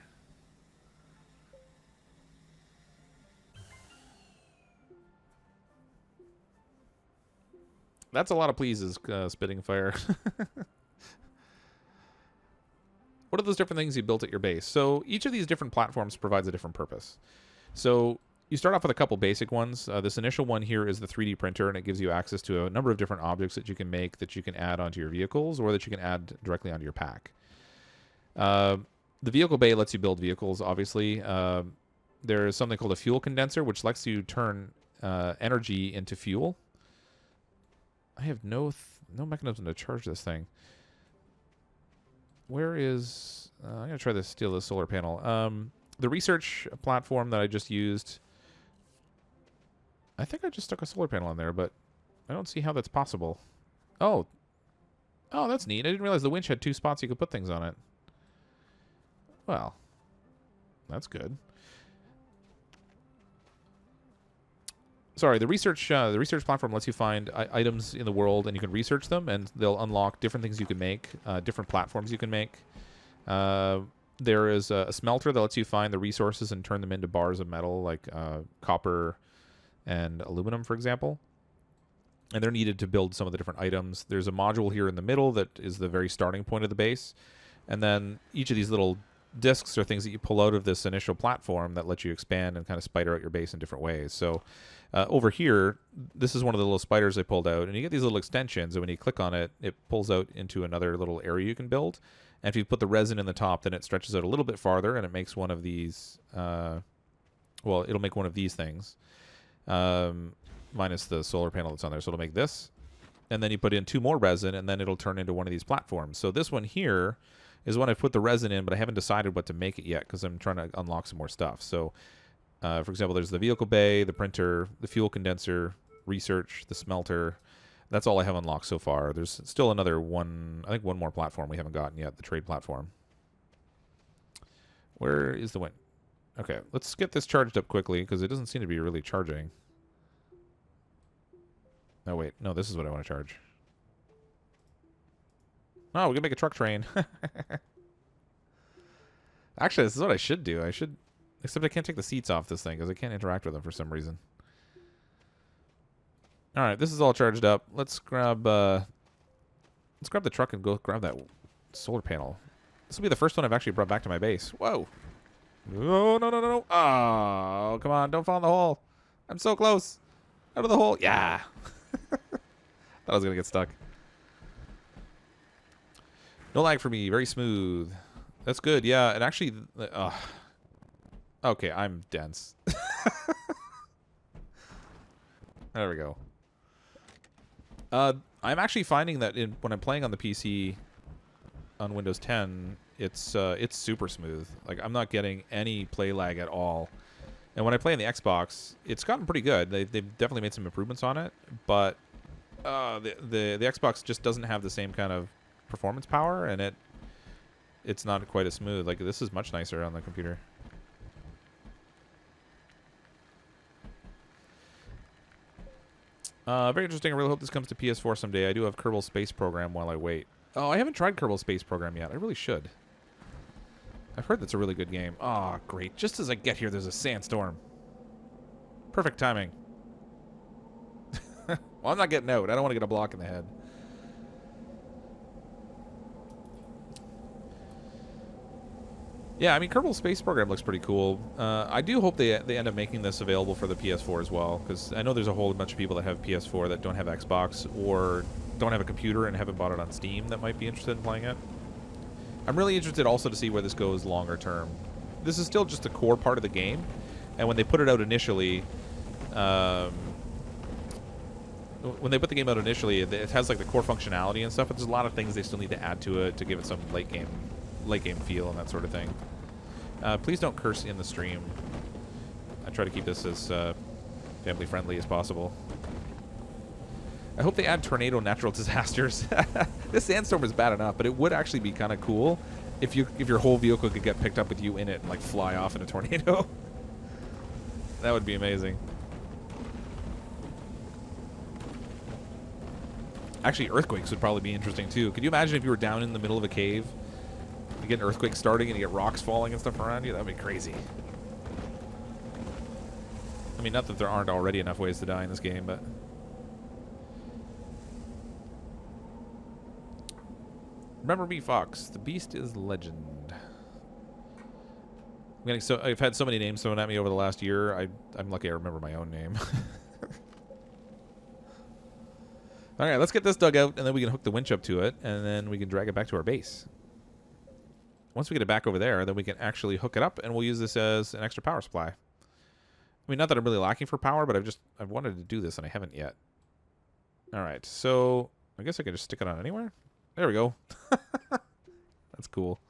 That's a lot of pleases, spitting fire. What are those different things you built at your base? So each of these different platforms provides a different purpose. So you start off with a couple basic ones. This initial one here is the 3D printer, and it gives you access to a number of different objects that you can make, that you can add onto your vehicles, or that you can add directly onto your pack. The vehicle bay lets you build vehicles, obviously. There is something called a fuel condenser, which lets you turn energy into fuel. I have no mechanism to charge this thing. Where is... I'm going to try to steal this solar panel. The research platform that I just used... I think I just stuck a solar panel on there, but I don't see how that's possible. Oh. Oh, that's neat. I didn't realize the winch had 2 spots you could put things on it. Well, that's good. Sorry, the research platform lets you find items in the world, and you can research them, and they'll unlock different things you can make, different platforms you can make. There is a smelter that lets you find the resources and turn them into bars of metal, like copper and aluminum, for example. And they're needed to build some of the different items. There's a module here in the middle that is the very starting point of the base. And then each of these little discs are things that you pull out of this initial platform that let you expand and kind of spider out your base in different ways. So over here, this is one of the little spiders I pulled out, and you get these little extensions, and when you click on it, it pulls out into another little area you can build. And if you put the resin in the top, then it stretches out a little bit farther, and it makes one of these, well, it'll make one of these things, minus the solar panel that's on there. So it'll make this, and then you put in 2 more resin, and then it'll turn into one of these platforms. So this one here is when I put the resin in, but I haven't decided what to make it yet because I'm trying to unlock some more stuff. So, for example, there's the vehicle bay, the printer, the fuel condenser, research, the smelter. That's all I have unlocked so far. There's still another one, I think one more platform we haven't gotten yet, the trade platform. Where is the wind? Okay, let's get this charged up quickly because it doesn't seem to be really charging. Oh, wait. No, this is what I want to charge. Oh, we can make a truck train. Actually, this is what I should do. I should... Except I can't take the seats off this thing because I can't interact with them for some reason. Alright, this is all charged up. Let's grab the truck and go grab that solar panel. This will be the first one I've actually brought back to my base. Whoa. Oh, no, no, no, no. Oh, come on. Don't fall in the hole. I'm so close. Out of the hole. Yeah. Thought I was going to get stuck. No lag for me. Very smooth. That's good. Yeah, and actually... okay, I'm dense. There we go. I'm actually finding that when I'm playing on the PC on Windows 10, it's super smooth. Like, I'm not getting any play lag at all. And when I play on the Xbox, it's gotten pretty good. They've definitely made some improvements on it, but the Xbox just doesn't have the same kind of performance power, and it's not quite as smooth. Like, this is much nicer on the computer. Very interesting. I really hope this comes to PS4 someday. I do have Kerbal Space Program while I wait. Oh, I haven't tried Kerbal Space Program yet. I really should. I've heard that's a really good game. Oh, great. Just as I get here, there's a sandstorm. Perfect timing. Well, I'm not getting out. I don't want to get a block in the head. Yeah, I mean, Kerbal Space Program looks pretty cool. I do hope they end up making this available for the PS4 as well, because I know there's a whole bunch of people that have PS4 that don't have Xbox or don't have a computer and haven't bought it on Steam that might be interested in playing it. I'm really interested also to see where this goes longer term. This is still just a core part of the game, and when they put it out initially, it has like the core functionality and stuff, but there's a lot of things they still need to add to it to give it some late game feel and that sort of thing. Please don't curse in the stream. I try to keep this as family friendly as possible. I hope they add tornado natural disasters. This sandstorm is bad enough, but it would actually be kind of cool if your whole vehicle could get picked up with you in it and like fly off in a tornado. That would be amazing. Actually, earthquakes would probably be interesting too. Could you imagine if you were down in the middle of a cave, you get an earthquake starting and you get rocks falling and stuff around you? That would be crazy. I mean, not that there aren't already enough ways to die in this game, but... Remember me, Fox. The beast is legend. I've had so many names thrown at me over the last year. I'm lucky I remember my own name. All right, let's get this dug out, and then we can hook the winch up to it, and then we can drag it back to our base. Once we get it back over there, then we can actually hook it up, and we'll use this as an extra power supply. I mean, not that I'm really lacking for power, but I've wanted to do this, and I haven't yet. All right, so I guess I can just stick it on anywhere. There we go. That's cool.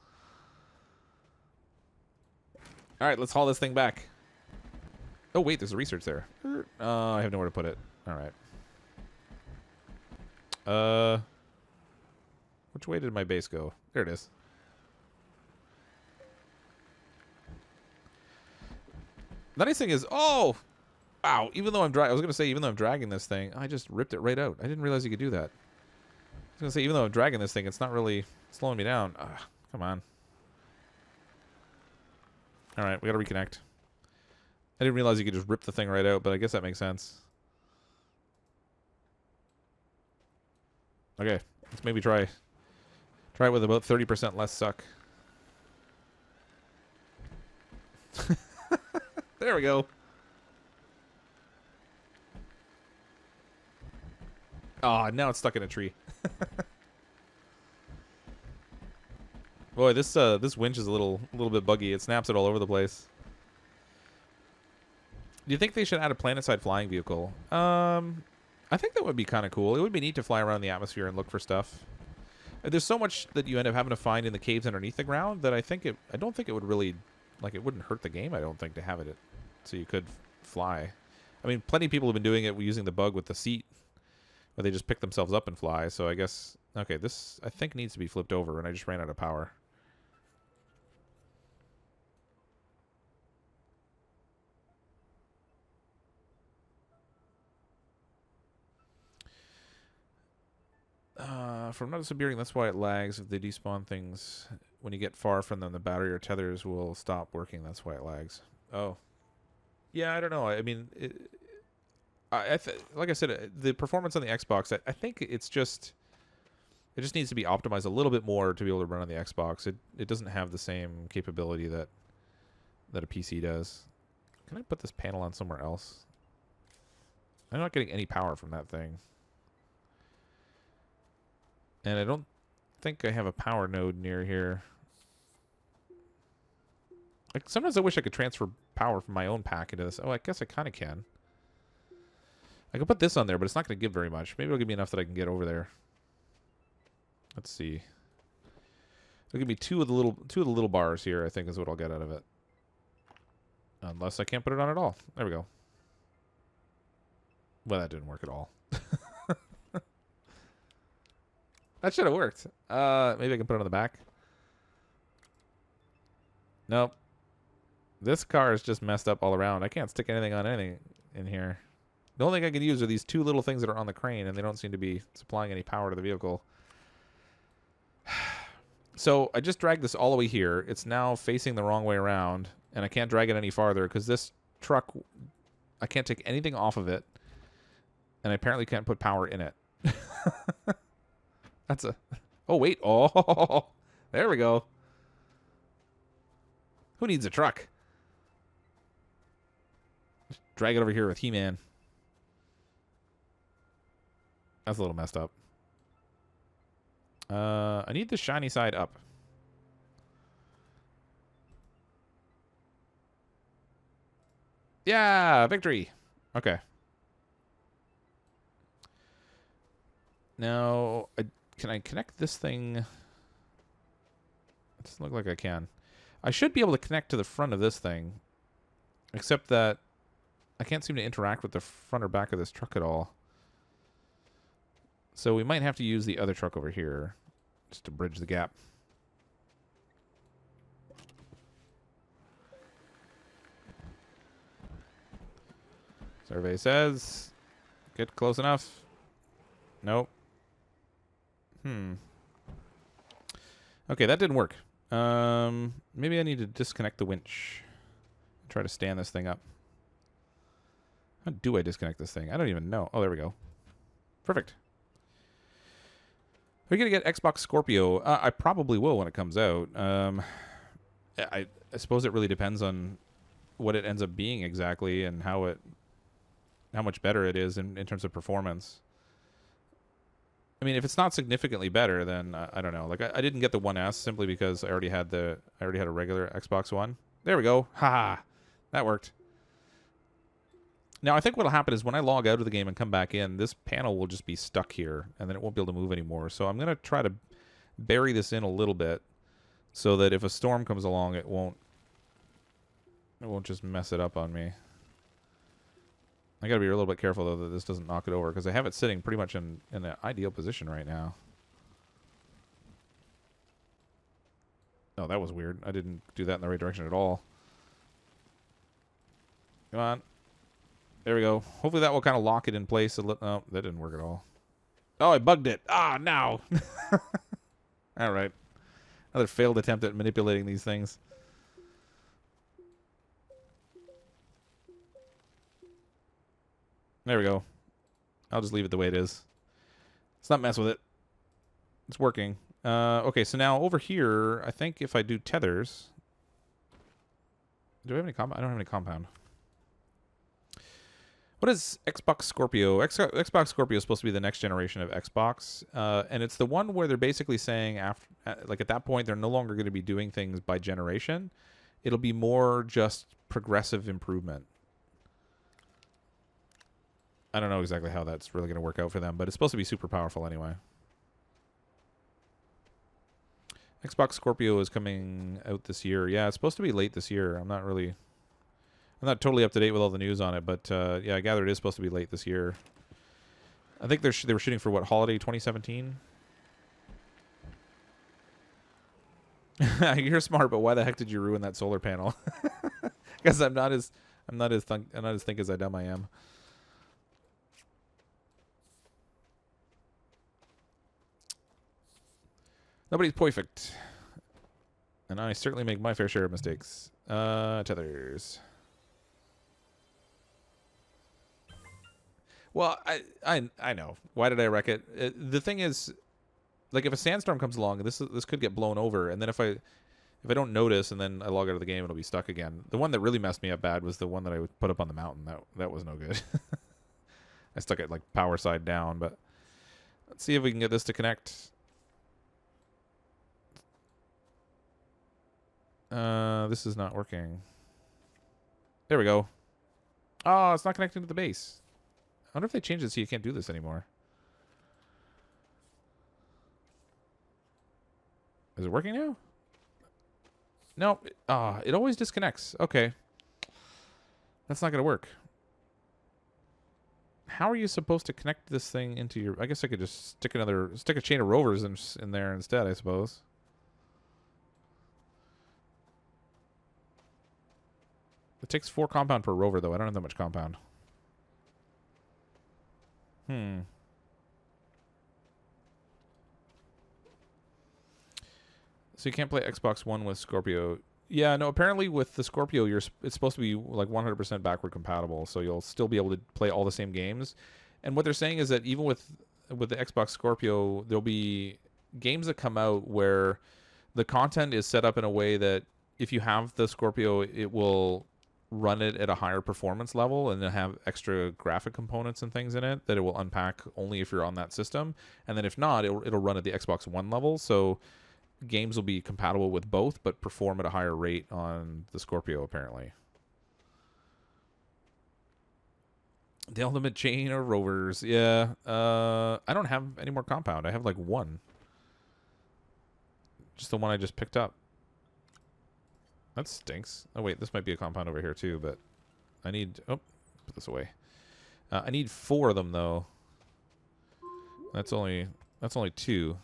All right, let's haul this thing back. Oh, wait, there's a research there. I have nowhere to put it. All right. Which way did my base go? There it is. The nice thing is, oh, wow! Even though I was gonna say, even though I'm dragging this thing, I just ripped it right out. I didn't realize you could do that. I was gonna say, even though I'm dragging this thing, it's not really slowing me down. Come on. All right, we gotta reconnect. I didn't realize you could just rip the thing right out, but I guess that makes sense. Okay, let's maybe try it with about 30% less suck. There we go. Oh, now it's stuck in a tree. Boy, this winch is a little bit buggy. It snaps it all over the place. Do you think they should add a planet-side flying vehicle? I think that would be kind of cool. It would be neat to fly around the atmosphere and look for stuff. There's so much that you end up having to find in the caves underneath the ground that I don't think it would really, like, it wouldn't hurt the game, I don't think, to have it so you could fly. I mean, plenty of people have been doing it using the bug with the seat, where they just pick themselves up and fly. So I guess, okay, this I think needs to be flipped over, and I just ran out of power. From not disappearing, that's why it lags. If they despawn things when you get far from them, the battery or tethers will stop working. That's why it lags. Oh, yeah, I don't know. I mean, like I said, the performance on the Xbox, I think it just needs to be optimized a little bit more to be able to run on the Xbox. It doesn't have the same capability that a PC does. Can I put this panel on somewhere else? I'm not getting any power from that thing. And I don't think I have a power node near here. Like, sometimes I wish I could transfer power from my own pack into this. Oh, I guess I kind of can. I can put this on there, but it's not going to give very much. Maybe it'll give me enough that I can get over there. Let's see. It'll give me two of the little bars here, I think, is what I'll get out of it. Unless I can't put it on at all. There we go. Well, that didn't work at all. That should have worked. Maybe I can put it on the back. Nope. This car is just messed up all around. I can't stick anything on anything in here. The only thing I can use are these two little things that are on the crane, and they don't seem to be supplying any power to the vehicle. So I just dragged this all the way here. It's now facing the wrong way around, and I can't drag it any farther because this truck, I can't take anything off of it, and I apparently can't put power in it. That's a... Oh, wait. Oh, there we go. Who needs a truck? Just drag it over here with He-Man. That's a little messed up. I need the shiny side up. Yeah, victory. Okay. Now, can I connect this thing? It doesn't look like I can. I should be able to connect to the front of this thing, except that I can't seem to interact with the front or back of this truck at all. So we might have to use the other truck over here just to bridge the gap. Survey says, get close enough. Nope. Okay, that didn't work. Maybe I need to disconnect the winch. Try to stand this thing up. How do I disconnect this thing? I don't even know. Oh, there we go. Perfect. Are you going to get Xbox Scorpio? I probably will when it comes out. I suppose it really depends on what it ends up being exactly and how much better it is in terms of performance. I mean, if it's not significantly better, then I don't know. Like I didn't get the 1S simply because I already had a regular Xbox One. There we go. Ha! That worked. Now, I think what'll happen is when I log out of the game and come back in, this panel will just be stuck here, and then it won't be able to move anymore. So I'm going to try to bury this in a little bit so that if a storm comes along, it won't just mess it up on me. I got to be a little bit careful, though, that this doesn't knock it over, because I have it sitting pretty much in an ideal position right now. Oh, that was weird. I didn't do that in the right direction at all. Come on. There we go. Hopefully that will kind of lock it in place. Oh, that didn't work at all. Oh, I bugged it. Ah, no. All right. Another failed attempt at manipulating these things. There we go. I'll just leave it the way it is. Let's not mess with it. It's working. Okay, so now over here, I think if I do tethers... Do I have any compound? I don't have any compound. What is Xbox Scorpio? Xbox Scorpio is supposed to be the next generation of Xbox, and it's the one where they're basically saying at that point they're no longer going to be doing things by generation. It'll be more just progressive improvement. I don't know exactly how that's really going to work out for them, but it's supposed to be super powerful anyway. Xbox Scorpio is coming out this year. Yeah, it's supposed to be late this year. I'm not totally up to date with all the news on it, but yeah, I gather it is supposed to be late this year. I think they were shooting for what, holiday 2017? You're smart, but why the heck did you ruin that solar panel? Because I'm not as think as I dumb I am. Nobody's perfect, and I certainly make my fair share of mistakes. Tethers. Well, I know. Why did I wreck it? The thing is, like, if a sandstorm comes along, this could get blown over, and then if I don't notice, and then I log out of the game, it'll be stuck again. The one that really messed me up bad was the one that I put up on the mountain. That was no good. I stuck it like power side down, but let's see if we can get this to connect. This is not working. There we go. Oh, it's not connecting to the base. I wonder if they changed it so you can't do this anymore. Is it working now? No. It always disconnects. Okay. That's not going to work. How are you supposed to connect this thing into your... I guess I could just stick a chain of rovers in there instead, I suppose. It takes 4 compound per rover, though. I don't have that much compound. So you can't play Xbox One with Scorpio. Yeah, no, apparently with the Scorpio, it's supposed to be like 100% backward compatible, so you'll still be able to play all the same games. And what they're saying is that even with the Xbox Scorpio, there'll be games that come out where the content is set up in a way that if you have the Scorpio, it will run it at a higher performance level and then have extra graphic components and things in it that it will unpack only if you're on that system. And then if not, it'll run at the Xbox One level. So games will be compatible with both, but perform at a higher rate on the Scorpio, apparently. The ultimate chain of rovers. Yeah. I don't have any more compound. I have like 1. Just the one I just picked up. That stinks. Oh, wait. This might be a compound over here, too, but I need... Oh, put this away. I need 4 of them, though. That's only 2.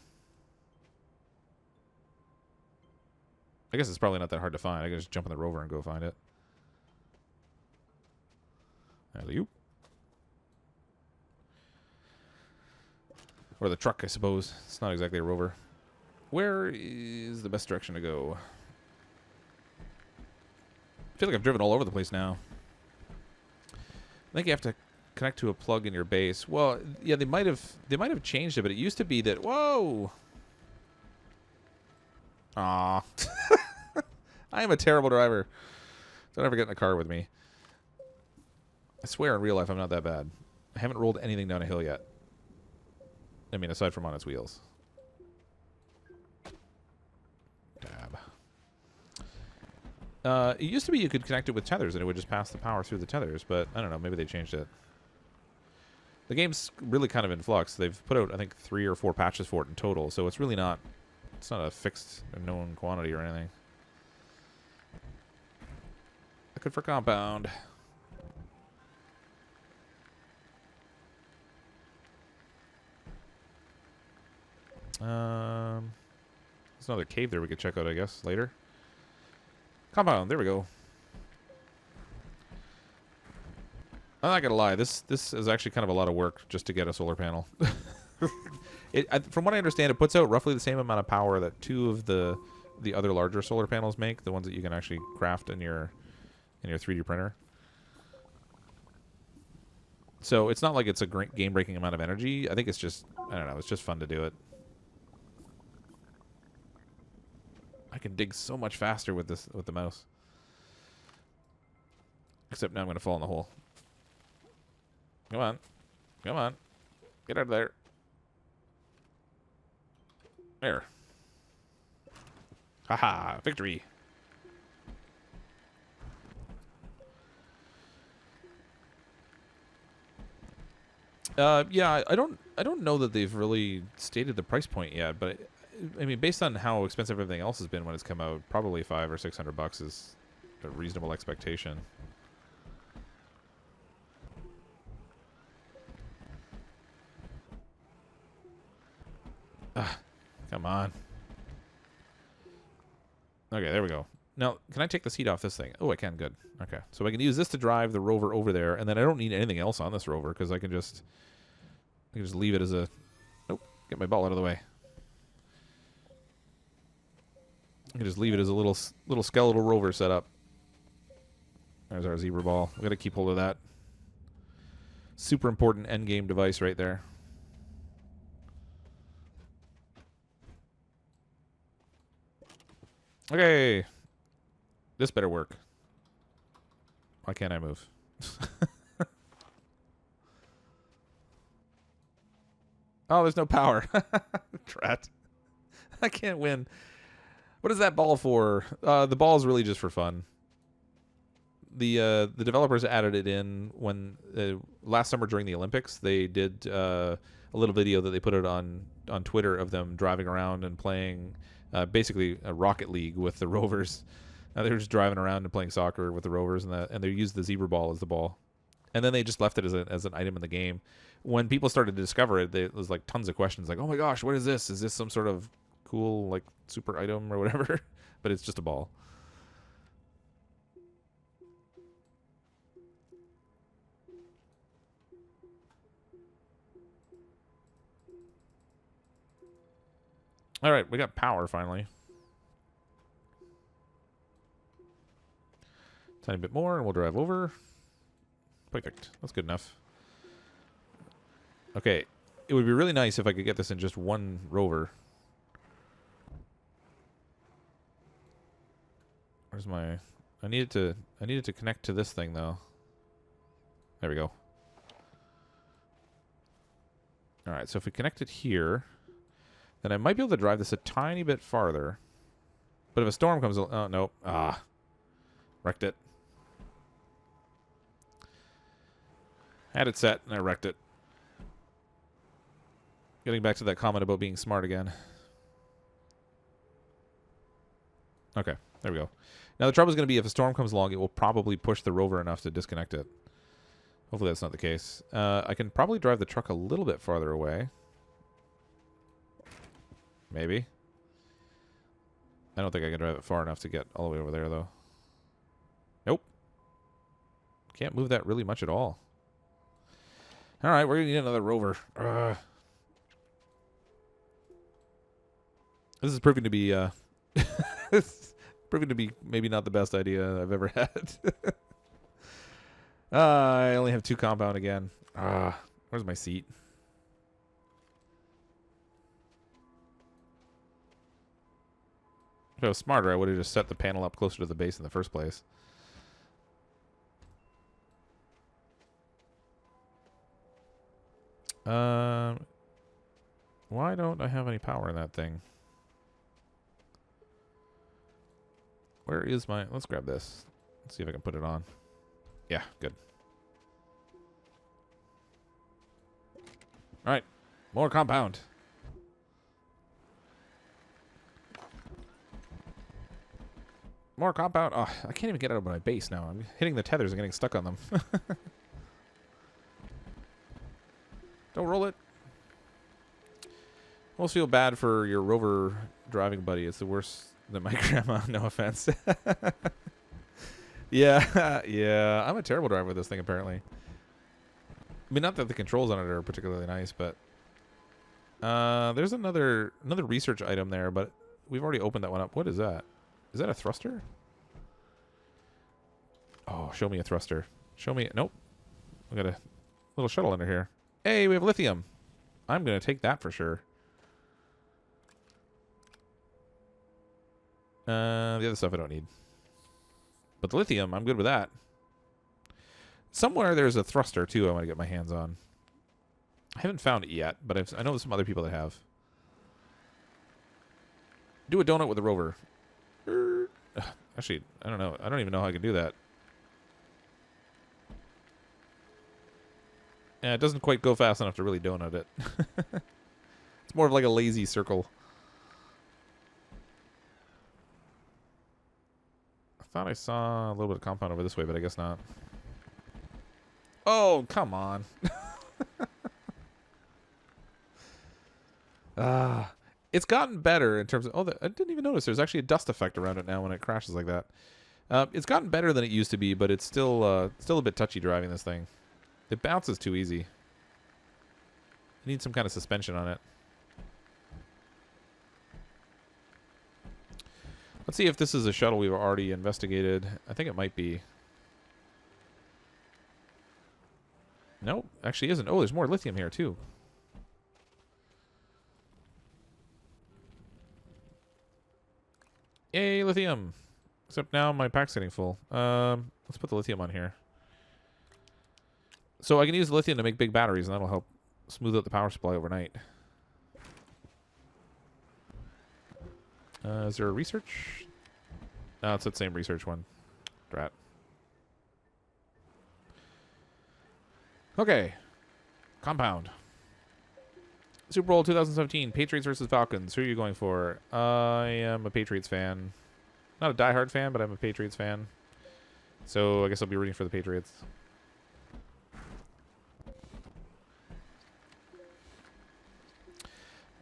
I guess it's probably not that hard to find. I can just jump in the rover and go find it. Alley-oop. Or the truck, I suppose. It's not exactly a rover. Where is the best direction to go? I feel like I've driven all over the place now. I think you have to connect to a plug in your base. Well, yeah, they might have changed it, but it used to be that. Whoa. Aw. I am a terrible driver. Don't ever get in the car with me. I swear in real life I'm not that bad. I haven't rolled anything down a hill yet. I mean, aside from on its wheels. Dab. It used to be you could connect it with tethers and it would just pass the power through the tethers, but I don't know. Maybe they changed it. The game's really kind of in flux. They've put out, I think, 3 or 4 patches for it in total, so it's really not... It's not a fixed or known quantity or anything. Looking for compound. There's another cave there we could check out, I guess, later. Compound, there we go. I'm not gonna lie, this is actually kind of a lot of work just to get a solar panel. From what I understand, it puts out roughly the same amount of power that 2 of the other larger solar panels make, the ones that you can actually craft in your 3D printer. So it's not like it's a great game-breaking amount of energy. I think it's just, I don't know, it's just fun to do it. I can dig so much faster with the mouse. Except now I'm going to fall in the hole. Come on. Come on. Get out of there. There. Haha, victory. Yeah, I don't know that they've really stated the price point yet, but I mean, based on how expensive everything else has been when it's come out, probably $500 or $600 is a reasonable expectation. Come on. Okay, there we go. Now, can I take the seat off this thing? Oh, I can. Good. Okay, so I can use this to drive the rover over there, and then I don't need anything else on this rover because I can just leave it as a. Nope. Get my ball out of the way. I can just leave it as a little skeletal rover setup. There's our zebra ball. We got to keep hold of that. Super important end game device right there. Okay. This better work. Why can't I move? Oh, there's no power. Drat. I can't win. What is that ball for? The ball is really just for fun. The developers added it in when last summer during the Olympics. They did a little video that they put out on Twitter of them driving around and playing basically a Rocket League with the Rovers. They were just driving around and playing soccer with the Rovers, and they used the zebra ball as the ball. And then they just left it as an item in the game. When people started to discover it, there was like tons of questions like, oh my gosh, what is this? Is this some sort of cool like super item or whatever? But it's just a ball. All right, we got power finally. Tiny bit more, and we'll drive over. Perfect. That's good enough. Okay, it would be really nice if I could get this in just one rover. Where's my? I needed to connect to this thing though. There we go. All right, so if we connect it here, then I might be able to drive this a tiny bit farther. But if a storm comes, oh no, wrecked it. Had it set and I wrecked it. Getting back to that comment about being smart again. Okay, there we go. Now the trouble is going to be if a storm comes along, it will probably push the rover enough to disconnect it. Hopefully that's not the case. I can probably drive the truck a little bit farther away. Maybe. I don't think I can drive it far enough to get all the way over there, though. Nope. Can't move that really much at all. All right, we're going to need another rover. This is proving to be maybe not the best idea I've ever had. I only have 2 compound again. Where's my seat? If I was smarter, I would have just set the panel up closer to the base in the first place. Why don't I have any power in that thing? Where is my... Let's grab this. Let's see if I can put it on. Yeah, good. All right. More compound. More compound. Oh, I can't even get out of my base now. I'm hitting the tethers and getting stuck on them. Don't roll it. Almost feel bad for your rover driving buddy. It's the worst than my grandma. No offense. Yeah, yeah. I'm a terrible driver with this thing, apparently. I mean, not that the controls on it are particularly nice, but there's another research item there, but we've already opened that one up. What is that? Is that a thruster? Oh, show me a thruster. Show me. Nope. We got a little shuttle under here. Hey, we have lithium. I'm going to take that for sure. The other stuff I don't need. But the lithium, I'm good with that. Somewhere there's a thruster, too, I want to get my hands on. I haven't found it yet, but I know some other people that have. Do a donut with a rover. Actually, I don't know. I don't even know how I can do that. Yeah, it doesn't quite go fast enough to really donut it. It's more of like a lazy circle. I thought I saw a little bit of compound over this way, but I guess not. Oh, come on. It's gotten better in terms of... Oh, I didn't even notice there's actually a dust effect around it now when it crashes like that. It's gotten better than it used to be, but it's still a bit touchy driving this thing. It bounces too easy. I need some kind of suspension on it. Let's see if this is a shuttle we've already investigated. I think it might be. Nope, actually isn't. Oh, there's more lithium here, too. Yay, lithium. Except now my pack's getting full. Let's put the lithium on here. So I can use the lithium to make big batteries, and that'll help smooth out the power supply overnight. Is there a research? No, it's that same research one. Drat. Okay. Compound. Super Bowl 2017, Patriots versus Falcons. Who are you going for? I am a Patriots fan. Not a diehard fan, but I'm a Patriots fan. So I guess I'll be rooting for the Patriots.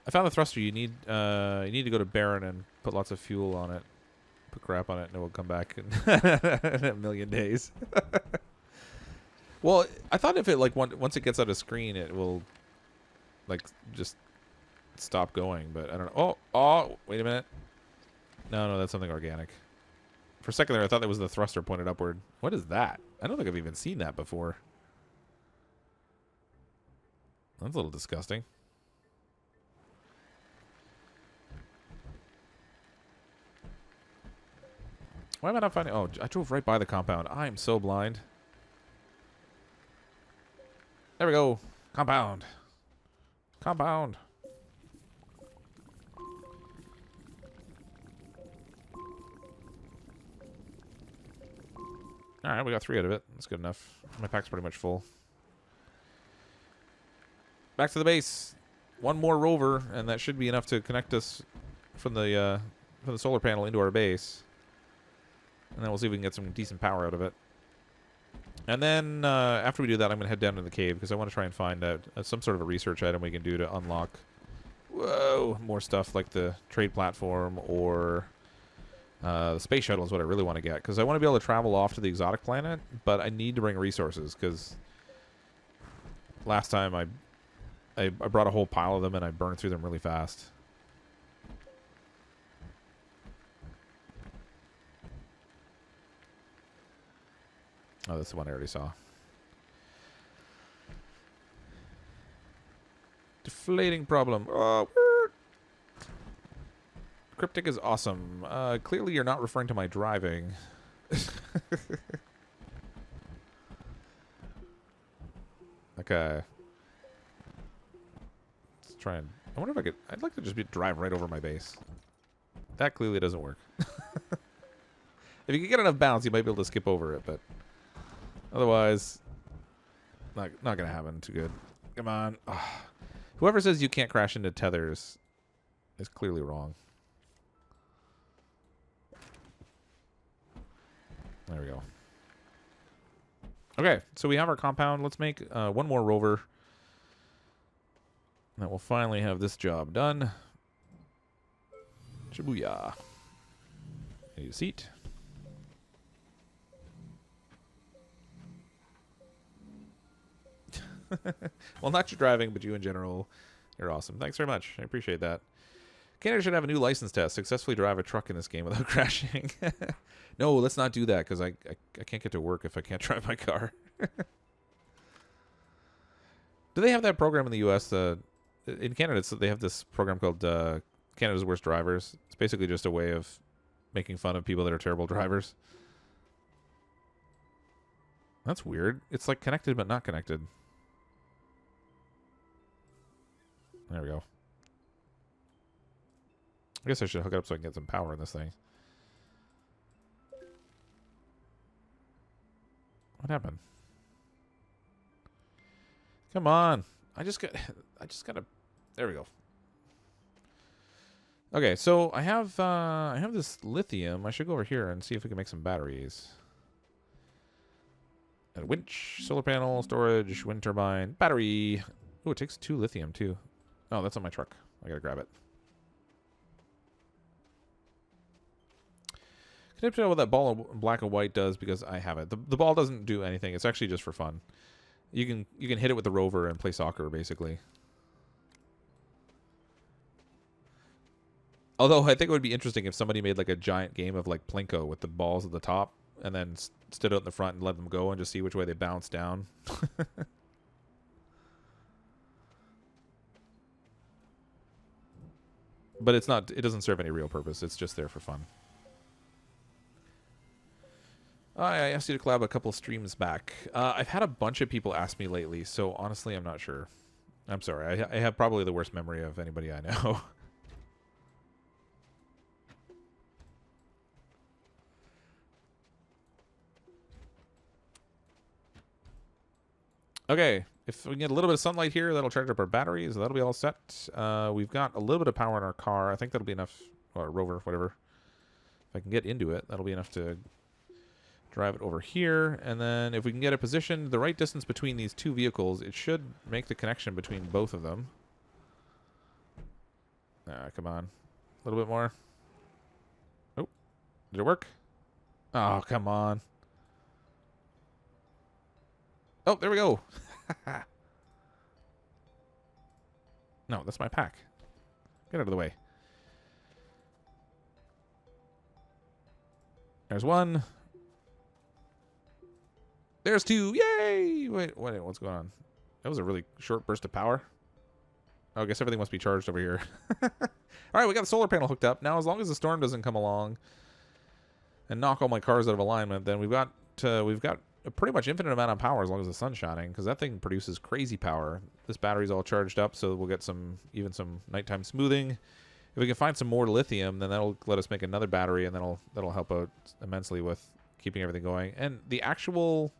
I found the thruster. You need to go to Barren and put lots of fuel on it. Put crap on it, and it will come back in, in a million days. Well, I thought if it once it gets out of screen, it will just stop going. But I don't know. Oh, wait a minute. No, that's something organic. For a second there, I thought that was the thruster pointed upward. What is that? I don't think I've even seen that before. That's a little disgusting. Why am I not finding... Oh, I drove right by the compound. I'm so blind. There we go. Compound. Compound. Alright, we got 3 out of it. That's good enough. My pack's pretty much full. Back to the base. 1 more rover, and that should be enough to connect us from the solar panel into our base. And then we'll see if we can get some decent power out of it. And then after we do that, I'm going to head down to the cave because I want to try and find out some sort of a research item we can do to unlock. Whoa! whoa, more stuff like the trade platform or the space shuttle is what I really want to get, because I want to be able to travel off to the exotic planet, but I need to bring resources, because last time I brought a whole pile of them and I burned through them really fast. Oh, that's the one I already saw. Deflating problem. Oh, Cryptic is awesome. Clearly you're not referring to my driving. Okay. Let's try and... I wonder if I could... I'd like to just drive right over my base. That clearly doesn't work. If you can get enough bounce, you might be able to skip over it, but... Otherwise... Not gonna happen too good. Come on. Ugh. Whoever says you can't crash into tethers is clearly wrong. There we go. Okay, so we have our compound. Let's make one more rover. That will finally have this job done. Shibuya. Need a seat. Well, not you driving, but you in general. You're awesome. Thanks very much. I appreciate that. Canada should have a new license test. Successfully drive a truck in this game without crashing. No, let's not do that, because I can't get to work if I can't drive my car. Do they have that program in the U.S.? In Canada, they have this program called Canada's Worst Drivers. It's basically just a way of making fun of people that are terrible drivers. That's weird. It's like connected but not connected. There we go. I guess I should hook it up so I can get some power in this thing. What happened? Come on. I just gotta... There we go. Okay, so I have this lithium. I should go over here and see if we can make some batteries. A winch, solar panel, storage, wind turbine, battery. Oh, it takes 2 lithium too. Oh, that's on my truck. I gotta grab it. Can I tell what that ball of black and white does, because I have it. The ball doesn't do anything. It's actually just for fun. You can hit it with the rover and play soccer, basically. Although I think it would be interesting if somebody made like a giant game of like Plinko with the balls at the top and then stood out in the front and let them go and just see which way they bounce down. But it's not. It doesn't serve any real purpose. It's just there for fun. I asked you to collab a couple streams back. I've had a bunch of people ask me lately, so honestly, I'm not sure. I'm sorry. I have probably the worst memory of anybody I know. Okay, if we can get a little bit of sunlight here, that'll charge up our batteries. That'll be all set. We've got a little bit of power in our car. I think that'll be enough, or Rover, whatever. If I can get into it, that'll be enough to drive it over here. And then if we can get it positioned the right distance between these two vehicles, it should make the connection between both of them. Come on. A little bit more. Oh, did it work? Oh, come on. Oh, there we go. No, that's my pack. Get out of the way. There's one. There's 2. Yay! Wait, what's going on? That was a really short burst of power. Oh, I guess everything must be charged over here. All right, we got the solar panel hooked up. Now, as long as the storm doesn't come along and knock all my cars out of alignment, then we've got a pretty much infinite amount of power as long as the sun's shining, because that thing produces crazy power. This battery's all charged up, so we'll get even some nighttime smoothing. If we can find some more lithium, then that'll let us make another battery, and that'll help out immensely with keeping everything going. And the actual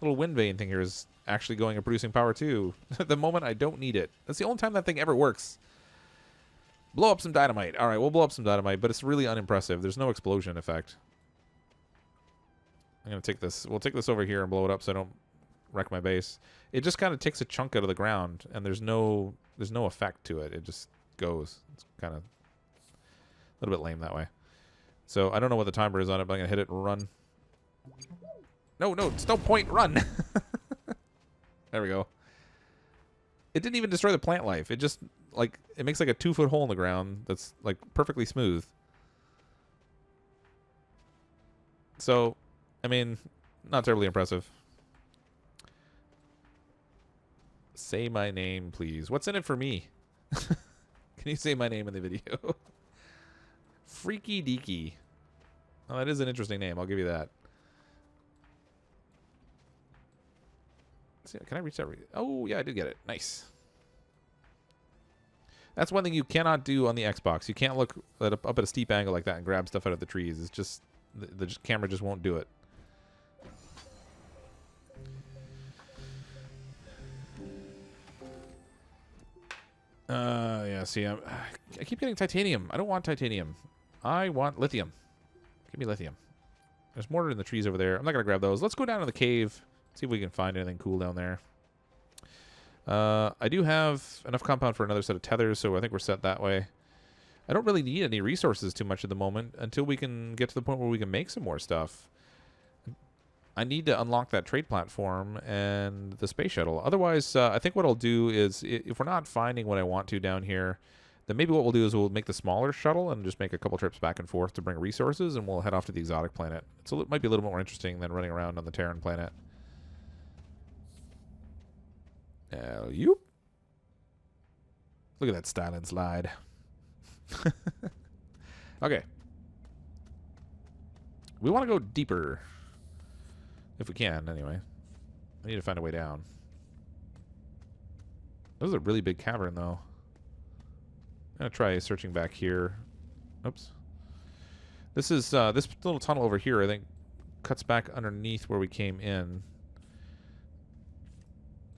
little wind vane thing here is actually going and producing power too. At the moment, I don't need it. That's the only time that thing ever works. Blow up some dynamite. All right, we'll blow up some dynamite, but it's really unimpressive. There's no explosion effect. I'm going to take this. We'll take this over here and blow it up so I don't wreck my base. It just kind of takes a chunk out of the ground, and there's no effect to it. It just goes. It's kind of a little bit lame that way. So I don't know what the timer is on it, but I'm going to hit it and run. No, it's no point. Run. There we go. It didn't even destroy the plant life. It just, like, it makes like a 2-foot hole in the ground that's, like, perfectly smooth. So, I mean, not terribly impressive. Say my name, please. What's in it for me? Can you say my name in the video? Freaky Deaky. Oh, that is an interesting name. I'll give you that. Let's see, can I reach that? Oh, yeah, I did get it. Nice. That's one thing you cannot do on the Xbox. You can't look up at a steep angle like that and grab stuff out of the trees. It's just... The camera just won't do it. Yeah, see, I keep getting titanium. I don't want titanium. I want lithium. Give me lithium. There's mortar in the trees over there. I'm not going to grab those. Let's go down to the cave. See if we can find anything cool down there. I do have enough compound for another set of tethers, so I think we're set that way. I don't really need any resources too much at the moment until we can get to the point where we can make some more stuff. I need to unlock that trade platform and the space shuttle. Otherwise, I think what I'll do is, if we're not finding what I want to down here, then maybe what we'll do is we'll make the smaller shuttle and just make a couple trips back and forth to bring resources, and we'll head off to the exotic planet. So it might be a little bit more interesting than running around on the Terran planet. Look at that styling slide. Okay. We want to go deeper. If we can, anyway. I need to find a way down. This is a really big cavern, though. I'm going to try searching back here. Oops. This is, this little tunnel over here, I think, cuts back underneath where we came in.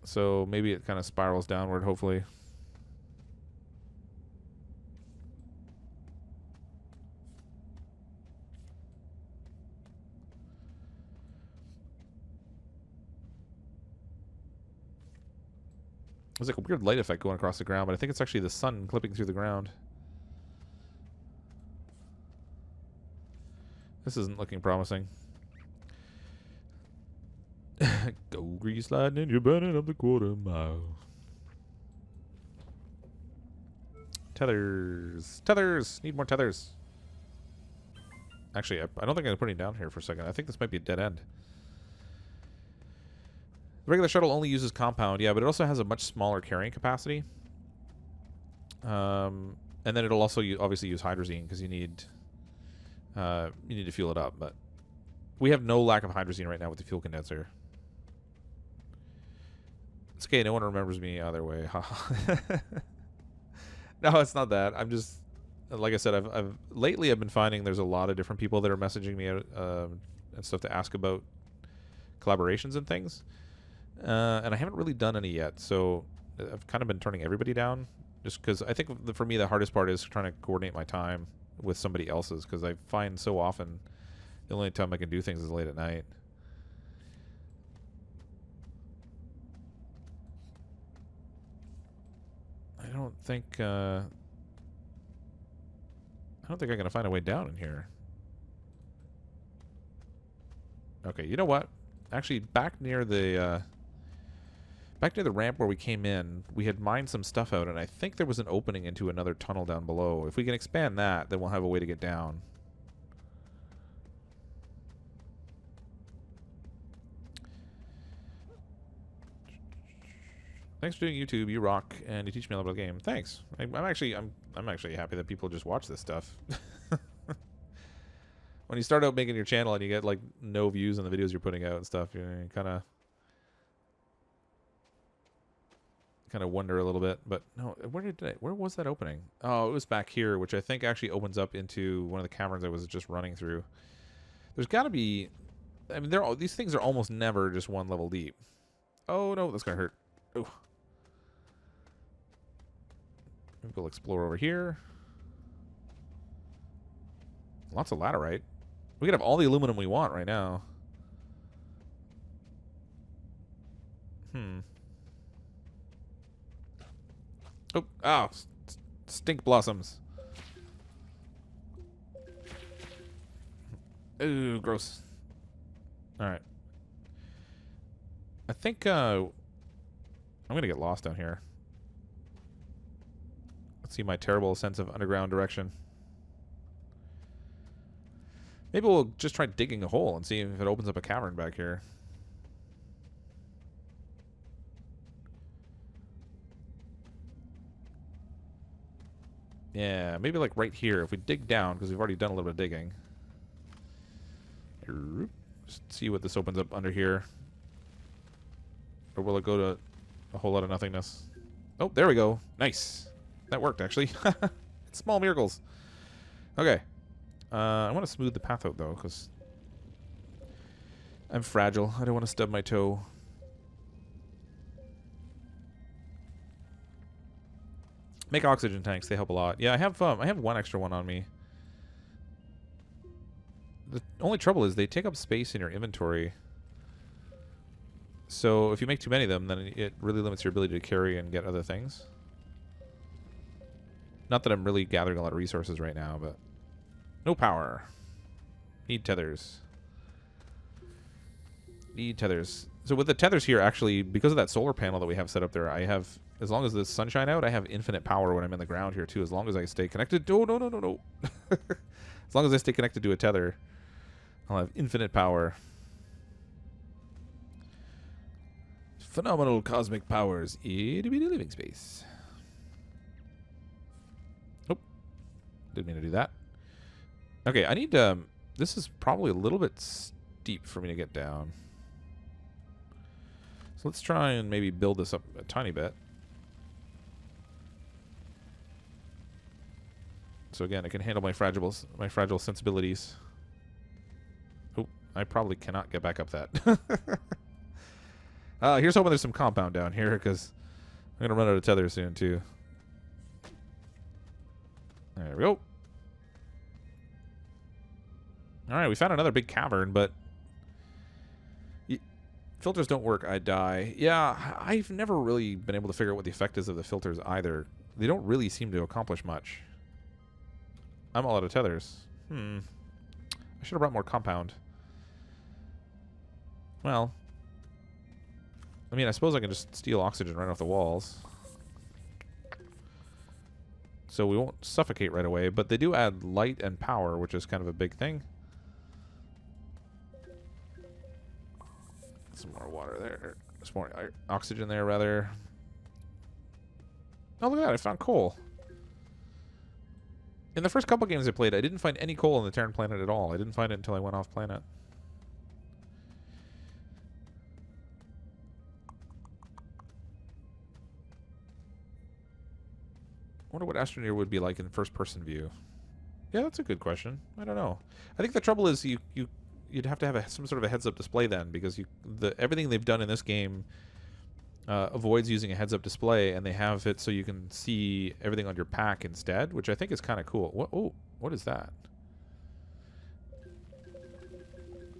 So maybe it kind of spirals downward, hopefully. There's like a weird light effect going across the ground, but I think it's actually the sun clipping through the ground. This isn't looking promising. Go grease sliding and you're burning up the quarter mile. Tethers. Tethers! Need more tethers. Actually, I don't think I'm putting it down here for a second. I think this might be a dead end. The regular shuttle only uses compound, yeah, but it also has a much smaller carrying capacity. And then it'll also obviously use hydrazine because you need to fuel it up. But we have no lack of hydrazine right now with the fuel condenser. It's okay, no one remembers me either way. No, it's not that. I'm just, like I said, lately I've been finding there's a lot of different people that are messaging me and stuff to ask about collaborations and things. And I haven't really done any yet, so I've kind of been turning everybody down, just because I think for me the hardest part is trying to coordinate my time with somebody else's, because I find so often the only time I can do things is late at night. I don't think I'm gonna find a way down in here. Okay, you know what? Actually, back near the ramp where we came in, we had mined some stuff out, and I think there was an opening into another tunnel down below. If we can expand that, then we'll have a way to get down. Thanks for doing YouTube. You rock, and you teach me a lot about the game. Thanks. I'm actually happy that people just watch this stuff. When you start out making your channel and you get like no views on the videos you're putting out and stuff, you kind of wonder a little bit. But no, where was that opening? Oh, it was back here, which I think actually opens up into one of the caverns I was just running through. There's got to be, I mean, these things are almost never just one level deep. Oh no, that's gonna hurt. Oh. Maybe we'll explore over here. Lots of laterite. We could have all the aluminum we want right now. Oh, Stink blossoms. Ooh, gross. Alright. I think, I'm gonna get lost down here. Let's see my terrible sense of underground direction. Maybe we'll just try digging a hole and see if it opens up a cavern back here. Yeah, maybe like right here. If we dig down, because we've already done a little bit of digging. Just see what this opens up under here. Or will it go to a whole lot of nothingness? Oh, there we go. Nice. That worked, actually. It's small miracles. Okay. I want to smooth the path out, though, because I'm fragile. I don't want to stub my toe. Make oxygen tanks. They help a lot. Yeah, I have one extra one on me. The only trouble is they take up space in your inventory. So if you make too many of them, then it really limits your ability to carry and get other things. Not that I'm really gathering a lot of resources right now, but no power. Need tethers. Need tethers. So with the tethers here, actually, because of that solar panel that we have set up there, I have, as long as the sunshine out, I have infinite power when I'm in the ground here too, as long as I stay connected. Oh, no, no, no, no. As long as I stay connected to a tether, I'll have infinite power. Phenomenal cosmic powers. Itty bitty living space. Oh. Didn't mean to do that. Okay, I need, this is probably a little bit steep for me to get down. So let's try and maybe build this up a tiny bit. So again, I can handle my fragile sensibilities. Oh, I probably cannot get back up that. Here's hoping there's some compound down here, because I'm gonna run out of tether soon too. There we go. All right, we found another big cavern, but filters don't work. I die. Yeah, I've never really been able to figure out what the effect is of the filters either. They don't really seem to accomplish much. I'm all out of tethers. I should have brought more compound. Well, I mean, I suppose I can just steal oxygen right off the walls. So we won't suffocate right away, but they do add light and power, which is kind of a big thing. Some more water there. Some more oxygen there, rather. Oh, look at that. I found coal. In the first couple games I played, I didn't find any coal on the Terran planet at all. I didn't find it until I went off planet. I wonder what Astroneer would be like in first-person view. Yeah, that's a good question. I don't know. I think the trouble is you'd have to have some sort of a heads-up display then, because everything they've done in this game avoids using a heads-up display, and they have it so you can see everything on your pack instead, which I think is kind of cool. What is that?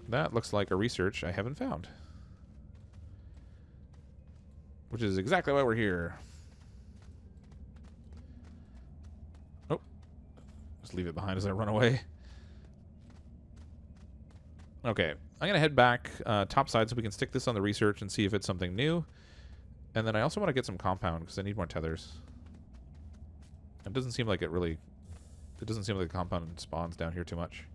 That looks like a research I haven't found, which is exactly why we're here. Oh, just leave it behind as I run away. Okay, I'm going to head back topside so we can stick this on the research and see if it's something new. And then I also want to get some compound because I need more tethers. It doesn't seem like the compound spawns down here too much.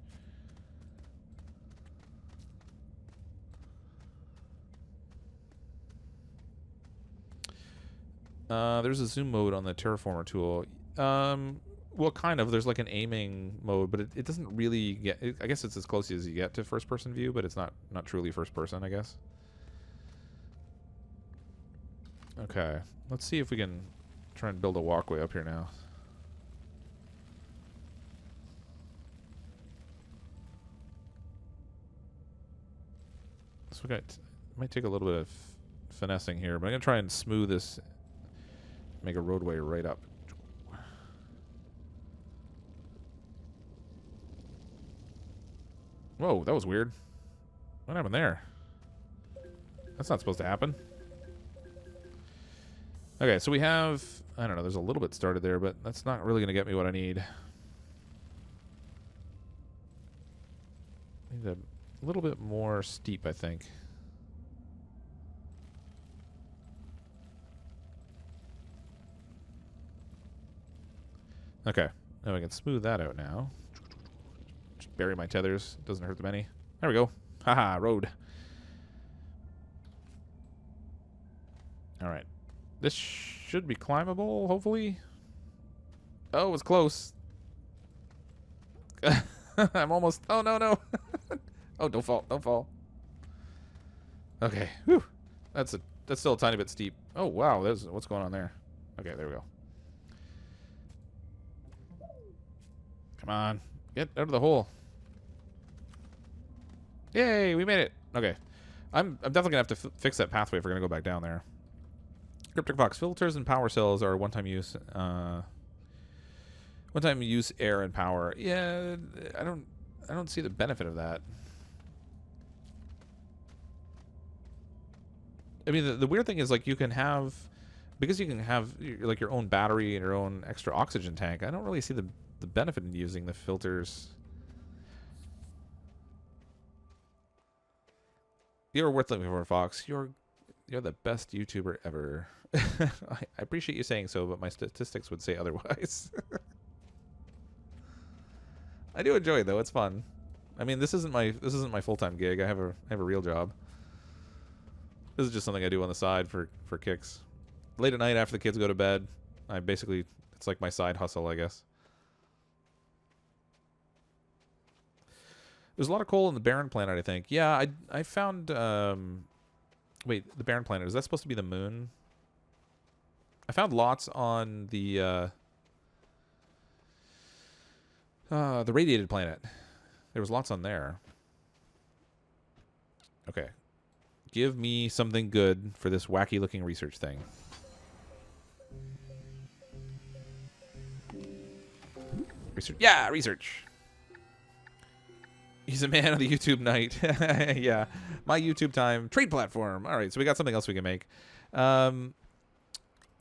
There's a zoom mode on the terraformer tool. Well, kind of. There's like an aiming mode, but it doesn't really get... I guess it's as close as you get to first-person view, but it's not truly first-person, I guess. Okay. Let's see if we can try and build a walkway up here now. So it might take a little bit of finessing here, but I'm going to try and smooth this, make a roadway right up. Whoa, that was weird. What happened there? That's not supposed to happen. Okay, so we have I don't know. There's a little bit started there, but that's not really going to get me what I need. Need a little bit more steep, I think. Okay. Now I can smooth that out now. Just bury my tethers. Doesn't hurt them any. There we go. Haha, road. Alright. This should be climbable, hopefully. Oh, it was close. I'm almost... Oh, no, no. Oh, don't fall. Don't fall. Okay. Whew. That's still a tiny bit steep. Oh, wow. What's going on there? Okay, there we go. Come on. Get out of the hole. Yay, we made it. Okay. I'm definitely going to have to fix that pathway if we're going to go back down there. CrypticFox, filters and power cells are one-time use. One-time use air and power. Yeah, I don't see the benefit of that. I mean, the weird thing is, like, you can have... Because you can have, like, your own battery and your own extra oxygen tank, I don't really see the benefit in using the filters. You're worth living for, Fox. You're the best YouTuber ever. I appreciate you saying so, but my statistics would say otherwise. I do enjoy it though; it's fun. I mean, this isn't my full-time gig. I have a real job. This is just something I do on the side for kicks. Late at night after the kids go to bed, it's like my side hustle, I guess. There's a lot of coal in the barren planet, I think. Yeah, I found... wait, the barren planet. Is that supposed to be the moon? I found lots on the radiated planet. There was lots on there. Okay. Give me something good for this wacky-looking research thing. Research. Yeah, research. He's a man of the YouTube night. Yeah. My YouTube time. Trade platform. All right, so we got something else we can make.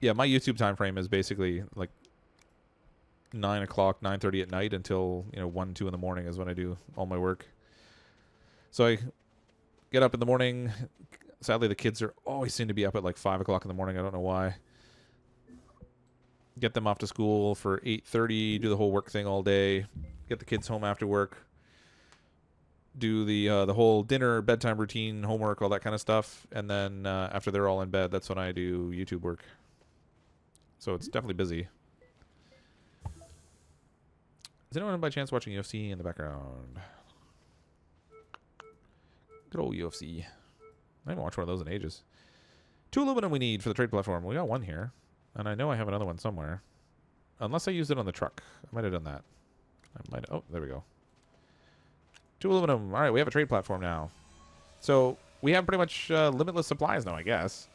Yeah, my YouTube time frame is basically like 9 o'clock, 9:30 at night until, 1, 2 in the morning is when I do all my work. So I get up in the morning. Sadly, the kids always seem to be up at like 5 o'clock in the morning. I don't know why. Get them off to school for 8:30. Do the whole work thing all day. Get the kids home after work. Do the whole dinner, bedtime routine, homework, all that kind of stuff. And then after they're all in bed, that's when I do YouTube work. So it's definitely busy. Is anyone by chance watching UFC in the background? Good old UFC. I haven't watched one of those in ages. 2 aluminum we need for the trade platform. We got 1 here. And I know I have another one somewhere. Unless I used it on the truck. I might have done that. Oh, there we go. 2 aluminum. All right, we have a trade platform now. So we have pretty much limitless supplies now, I guess.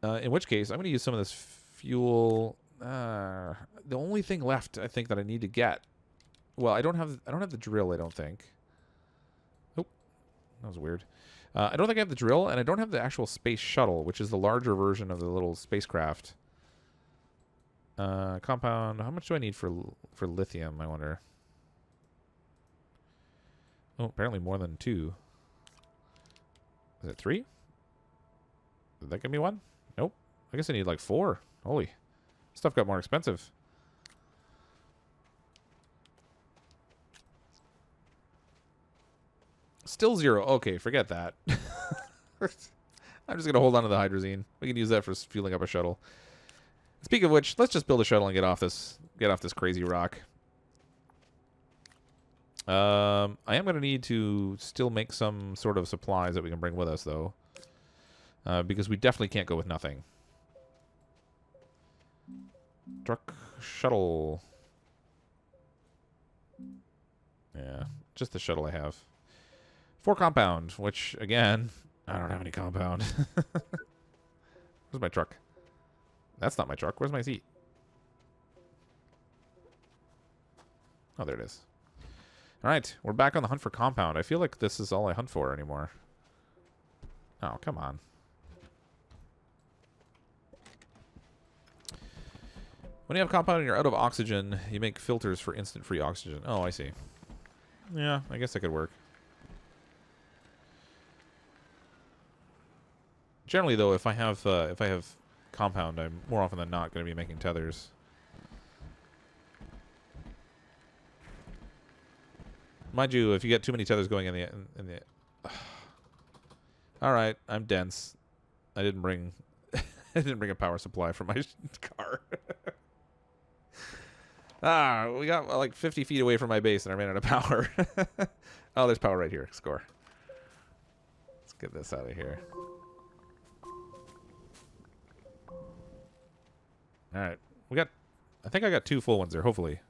In which case, I'm going to use some of this fuel. The only thing left, I think, that I need to get. Well, I don't have the drill, I don't think. Oh, that was weird. I don't think I have the drill, and I don't have the actual space shuttle, which is the larger version of the little spacecraft. Compound. How much do I need for lithium, I wonder? Oh, apparently more than 2. Is it 3? Did that give me 1? Nope. I guess I need like 4. Holy. Stuff got more expensive. Still 0. Okay, forget that. I'm just going to hold on to the hydrazine. We can use that for fueling up a shuttle. Speaking of which, let's just build a shuttle and get off this crazy rock. I am going to need to still make some sort of supplies that we can bring with us, though. Because we definitely can't go with nothing. Truck, shuttle. Yeah, just the shuttle I have. 4 compound, which, again, I don't have any compound. Where's my truck? That's not my truck. Where's my seat? Oh, there it is. All right, we're back on the hunt for compound. I feel like this is all I hunt for anymore. Oh, come on. When you have compound and you're out of oxygen, you make filters for instant free oxygen. Oh, I see. Yeah, I guess that could work. Generally, though, if I have compound, I'm more often than not going to be making tethers. Mind you, if you get too many tethers going in the all right, I'm dense. I didn't bring I didn't bring a power supply for my car. We got like 50 feet away from my base and I ran out of power. Oh, there's power right here. Score. Let's get this out of here. All right. I think I got 2 full ones there, hopefully.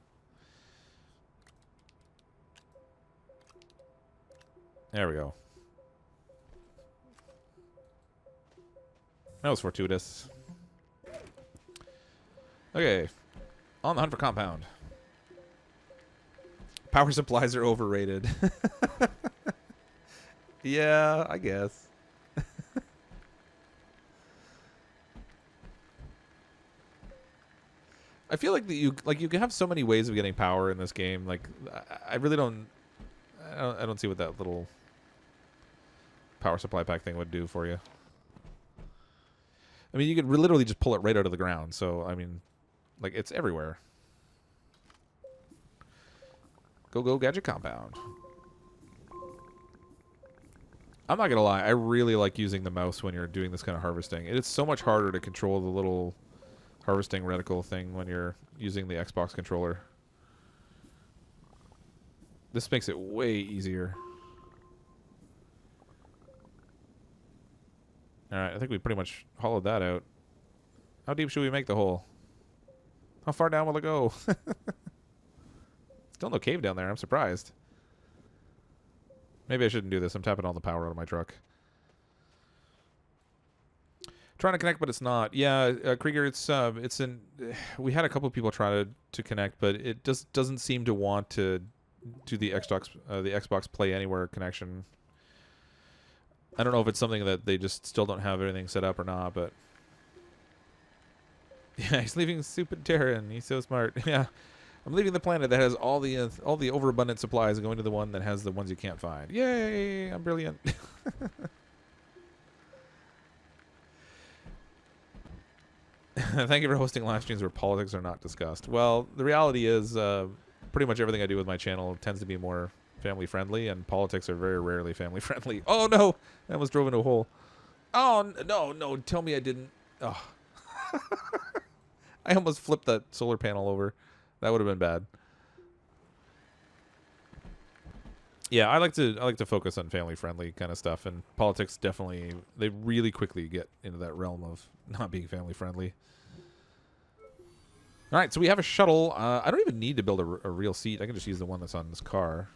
There we go. That was fortuitous. Okay. On the hunt for compound. Power supplies are overrated. Yeah, I guess. I feel like you can have so many ways of getting power in this game. Like, I really don't. I don't see what that little power supply pack thing would do for you. I mean, you could literally just pull it right out of the ground. So, I mean, like, it's everywhere. Go gadget compound. I'm not gonna lie, I really like using the mouse when you're doing this kind of harvesting. It's so much harder to control the little harvesting reticle thing when you're using the Xbox controller. This makes it way easier. Alright, I think we pretty much hollowed that out. How deep should we make the hole? How far down will it go? Still no cave down there, I'm surprised. Maybe I shouldn't do this. I'm tapping all the power out of my truck. Trying to connect, but it's not. Yeah, Krieger, it's in. We had a couple of people try to connect, but it just doesn't seem to want to do the Xbox Play Anywhere connection. I don't know if it's something that they just still don't have everything set up or not, but yeah, he's leaving stupid Terran. He's so smart. Yeah. I'm leaving the planet that has all the overabundant supplies and going to the one that has the ones you can't find. Yay! I'm brilliant. Thank you for hosting live streams where politics are not discussed. Well, the reality is pretty much everything I do with my channel tends to be more family friendly, and politics are very rarely family friendly. Oh no! I almost drove into a hole. Oh no! Tell me I didn't. Oh. I almost flipped that solar panel over. That would have been bad. Yeah, I like to focus on family friendly kind of stuff, and politics definitely, they really quickly get into that realm of not being family friendly. All right, so we have a shuttle. I don't even need to build a real seat. I can just use the one that's on this car.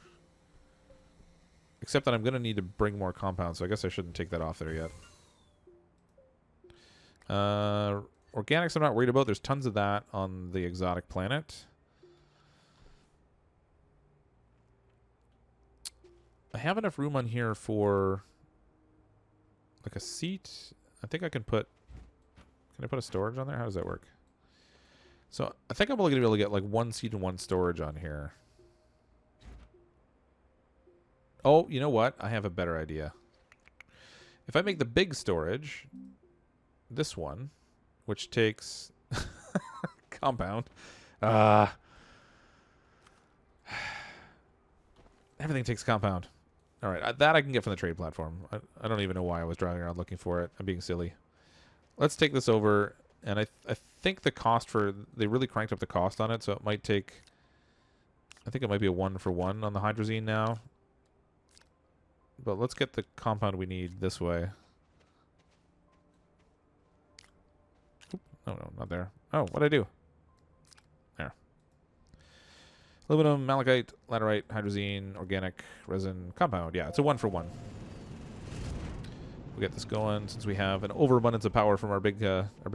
Except that I'm going to need to bring more compounds, so I guess I shouldn't take that off there yet. Organics I'm not worried about. There's tons of that on the exotic planet. I have enough room on here for like a seat. I think I can put... Can I put a storage on there? How does that work? So I think I'm only going to be able to get like 1 seat and 1 storage on here. Oh, you know what? I have a better idea. If I make the big storage, this one, which takes compound. Everything takes compound. All right, that I can get from the trade platform. I don't even know why I was driving around looking for it. I'm being silly. Let's take this over, and I think the cost for... They really cranked up the cost on it, so it might take... I think it might be a 1-for-1 on the hydrazine now. But let's get the compound we need this way. Oop, no, not there. Oh, what'd I do? There. Aluminum, malachite, laterite, hydrazine, organic, resin, compound. Yeah, it's a 1-for-1. We'll get this going since we have an overabundance of power from our big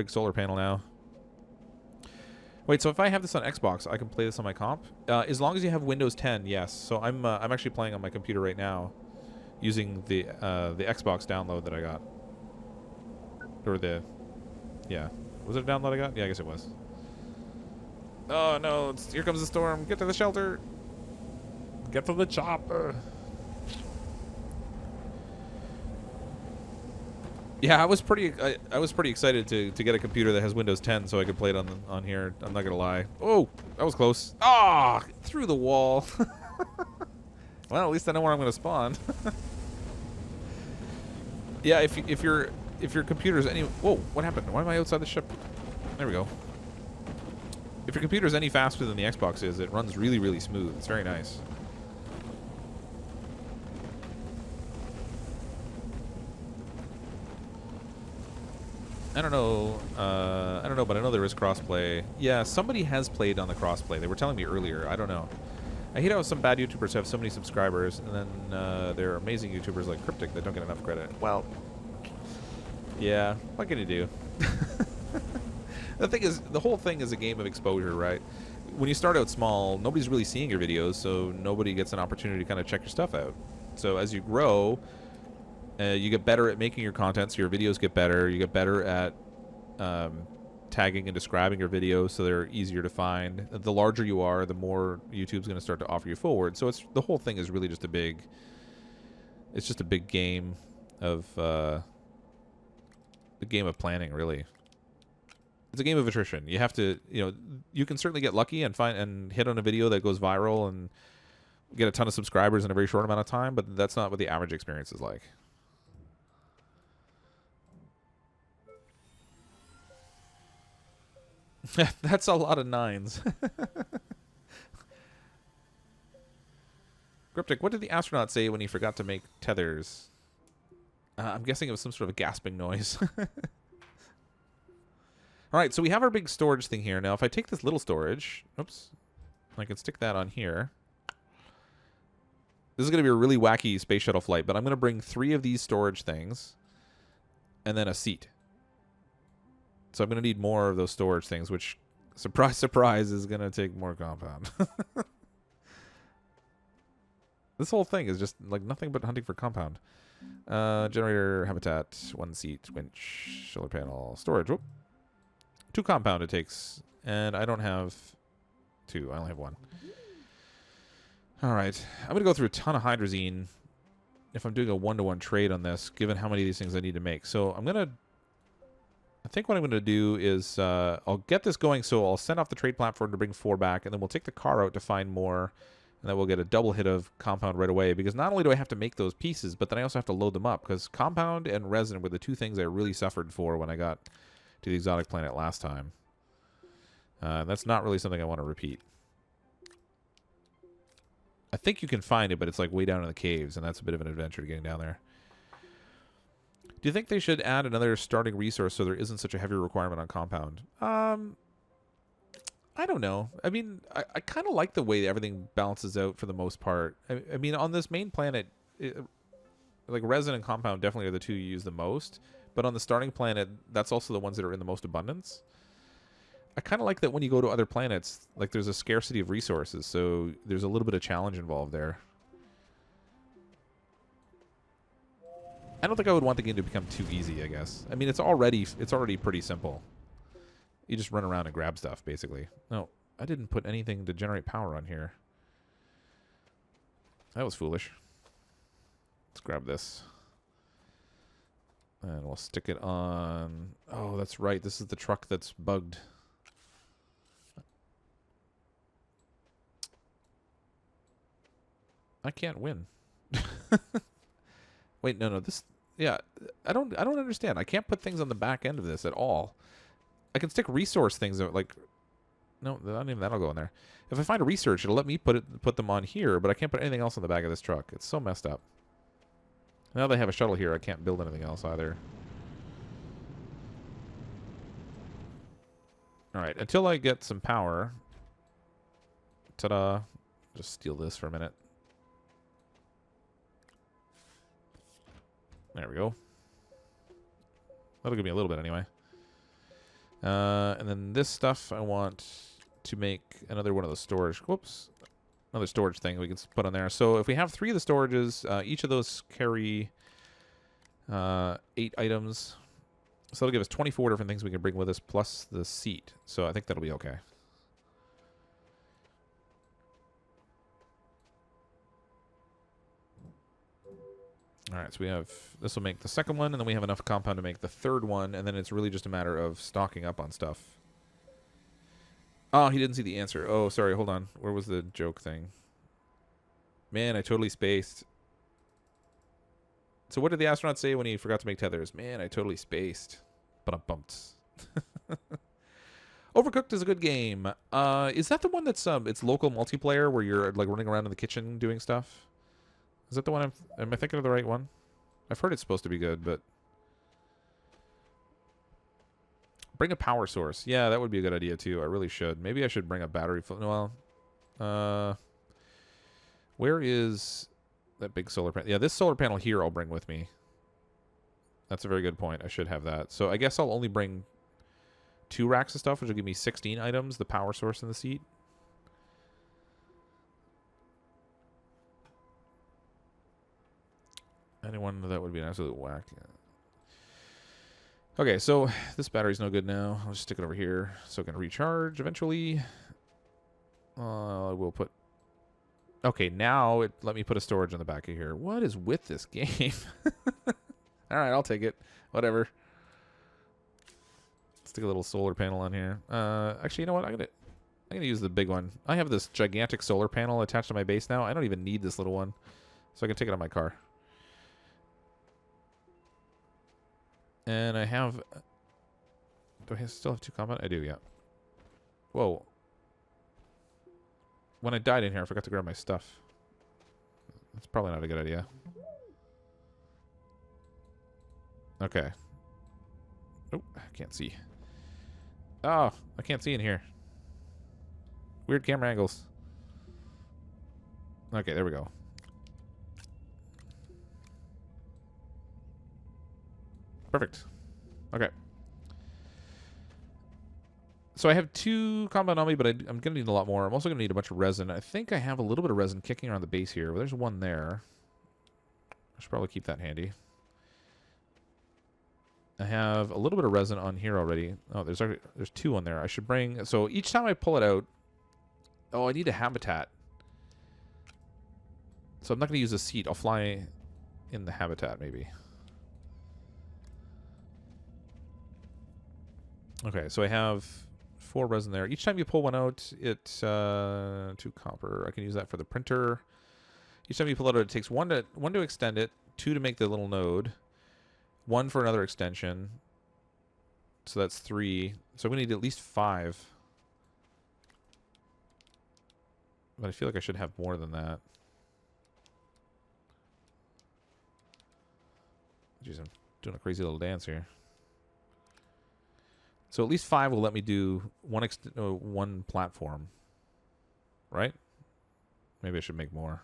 solar panel now. Wait, so if I have this on Xbox, I can play this on my comp? As long as you have Windows 10, yes. So I'm actually playing on my computer right now using the Xbox download that I got. Or the... Yeah. Was it a download I got? Yeah, I guess it was. Oh no, here comes the storm. Get to the shelter. Get to the chopper. Yeah, I was pretty excited to get a computer that has Windows 10 so I could play it on here. I'm not gonna lie. Oh, that was close. Ah, through the wall. Well, at least I know where I'm gonna spawn. Yeah, if your computer's any whoa, what happened? Why am I outside the ship? There we go. If your computer's any faster than the Xbox is, it runs really, really smooth. It's very nice. I don't know, but I know there is crossplay. Yeah, somebody has played on the crossplay. They were telling me earlier. I don't know. I hate how some bad YouTubers have so many subscribers, and then there are amazing YouTubers like Cryptic that don't get enough credit. Well, yeah, what can you do? The thing is, the whole thing is a game of exposure, right? When you start out small, nobody's really seeing your videos, so nobody gets an opportunity to kind of check your stuff out. So as you grow, you get better at making your content, so your videos get better. You get better at tagging and describing your videos, so they're easier to find. The larger you are, the more YouTube's going to start to offer you forward. So it's the whole thing is really just a big. It's just a big game of the game of planning, really. It's a game of attrition. You have to, you can certainly get lucky and find and hit on a video that goes viral and get a ton of subscribers in a very short amount of time, but that's not what the average experience is like. That's a lot of 9s. Cryptic, what did the astronaut say when he forgot to make tethers? I'm guessing it was some sort of gasping noise. All right, so we have our big storage thing here. Now, if I take this little storage, oops, I can stick that on here. This is going to be a really wacky space shuttle flight, but I'm going to bring 3 of these storage things and then a seat. So I'm going to need more of those storage things, which, surprise, surprise, is going to take more compound. This whole thing is just like nothing but hunting for compound. Generator, habitat, 1 seat, winch, solar panel, storage. Whoop. 2 compound it takes, and I don't have 2. I only have 1. All right. I'm going to go through a ton of hydrazine if I'm doing a 1-to-1 trade on this, given how many of these things I need to make. So I think what I'm going to do is I'll get this going, so I'll send off the trade platform to bring 4 back, and then we'll take the car out to find more, and then we'll get a double hit of compound right away, because not only do I have to make those pieces, but then I also have to load them up, because compound and resin were the 2 things I really suffered for when I got to the exotic planet last time. That's not really something I want to repeat. I think you can find it, but it's like way down in the caves, and that's a bit of an adventure getting down there. Do you think they should add another starting resource so there isn't such a heavy requirement on compound? I don't know. I mean, I kind of like the way everything balances out for the most part. I mean, on this main planet, like resin and compound definitely are the 2 you use the most. But on the starting planet, that's also the ones that are in the most abundance. I kind of like that when you go to other planets, like there's a scarcity of resources, so there's a little bit of challenge involved there. I don't think I would want the game to become too easy, I guess. I mean, it's already pretty simple. You just run around and grab stuff, basically. No, I didn't put anything to generate power on here. That was foolish. Let's grab this. And we'll stick it on... Oh, that's right. This is the truck that's bugged. I can't win. Wait, no. This... Yeah, I don't understand. I can't put things on the back end of this at all. I can stick resource things like... No, not even that'll go in there. If I find a research, it'll let me put them on here, but I can't put anything else on the back of this truck. It's so messed up. Now they have a shuttle here, I can't build anything else either. Alright, until I get some power. Ta-da. Just steal this for a minute. There we go. That'll give me a little bit anyway. And then this stuff I want to make another one of the storage. Whoops. Another storage thing we can put on there. So if we have 3 of the storages, each of those carry 8 items. So that'll give us 24 different things we can bring with us, plus the seat. So I think that'll be okay. All right, so we have, this will make the second one, and then we have enough compound to make the third one, and then it's really just a matter of stocking up on stuff. Oh, he didn't see the answer. Oh, sorry, hold on. Where was the joke thing? Man, I totally spaced. So what did the astronaut say when he forgot to make tethers? Man, I totally spaced. But I'm bumped. Overcooked is a good game. Is that the one that's it's local multiplayer where you're like running around in the kitchen doing stuff? Is that the one am I thinking of the right one? I've heard it's supposed to be good, but bring a power source. Yeah, that would be a good idea too. I really should. Maybe I should bring a battery. Well, where is that big solar panel? Yeah, this solar panel here I'll bring with me. That's a very good point. I should have that. So I guess I'll only bring 2 racks of stuff, which will give me 16 items, the power source and the seat. Anyone that would be an absolute whack. Yeah. Okay, so this battery's no good now. I'll just stick it over here so it can recharge eventually. We'll put... Okay, now let me put a storage on the back of here. What is with this game? All right, I'll take it. Whatever. Stick a little solar panel on here. Actually, you know what? I'm gonna use the big one. I have this gigantic solar panel attached to my base now. I don't even need this little one, so I can take it on my car. And I have... Do I still have 2 compound? I do, yeah. Whoa. When I died in here, I forgot to grab my stuff. That's probably not a good idea. Okay. Oh, I can't see. Oh, I can't see in here. Weird camera angles. Okay, there we go. Perfect. Okay. So I have 2 compound on me, but I'm going to need a lot more. I'm also going to need a bunch of resin. I think I have a little bit of resin kicking around the base here. Well, there's one there. I should probably keep that handy. I have a little bit of resin on here already. Oh, there's 2 on there. I should bring... So each time I pull it out... Oh, I need a habitat. So I'm not going to use a seat. I'll fly in the habitat, maybe. Okay, so I have 4 resin there. Each time you pull one out, it's 2 copper. I can use that for the printer. Each time you pull it out, it takes 1 to extend it, 2 to make the little node, 1 for another extension. So that's 3. So we need at least 5. But I feel like I should have more than that. Jeez, I'm doing a crazy little dance here. So at least 5 will let me do one platform. Right? Maybe I should make more.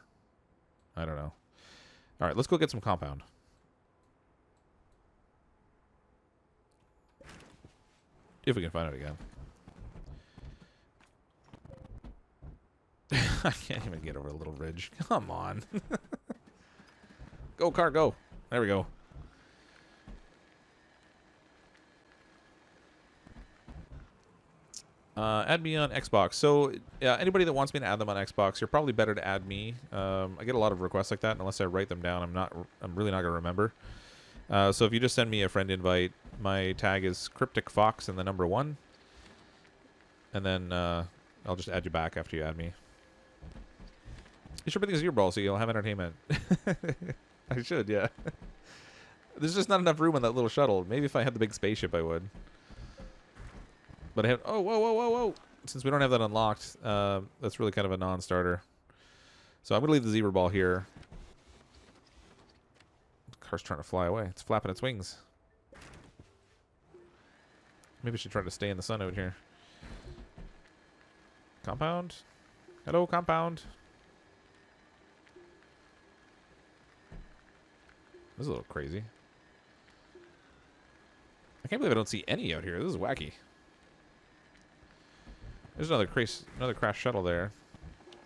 I don't know. All right, let's go get some compound. If we can find it again. I can't even get over a little ridge. Come on. Go, car, go. There we go. Add me on Xbox. So, anybody that wants me to add them on Xbox, you're probably better to add me. I get a lot of requests like that, and unless I write them down, I'm really not gonna remember. So if you just send me a friend invite, my tag is CrypticFox and the number 1, and then I'll just add you back after you add me. You should bring these earballs so you'll have entertainment. I should, yeah. There's just not enough room on that little shuttle. Maybe if I had the big spaceship, I would. But I have... Oh, whoa, whoa, whoa, whoa. Since we don't have that unlocked, that's really kind of a non-starter. So I'm going to leave the zebra ball here. The car's trying to fly away. It's flapping its wings. Maybe I should try to stay in the sun out here. Compound? Hello, compound. This is a little crazy. I can't believe I don't see any out here. This is wacky. There's another crash shuttle there.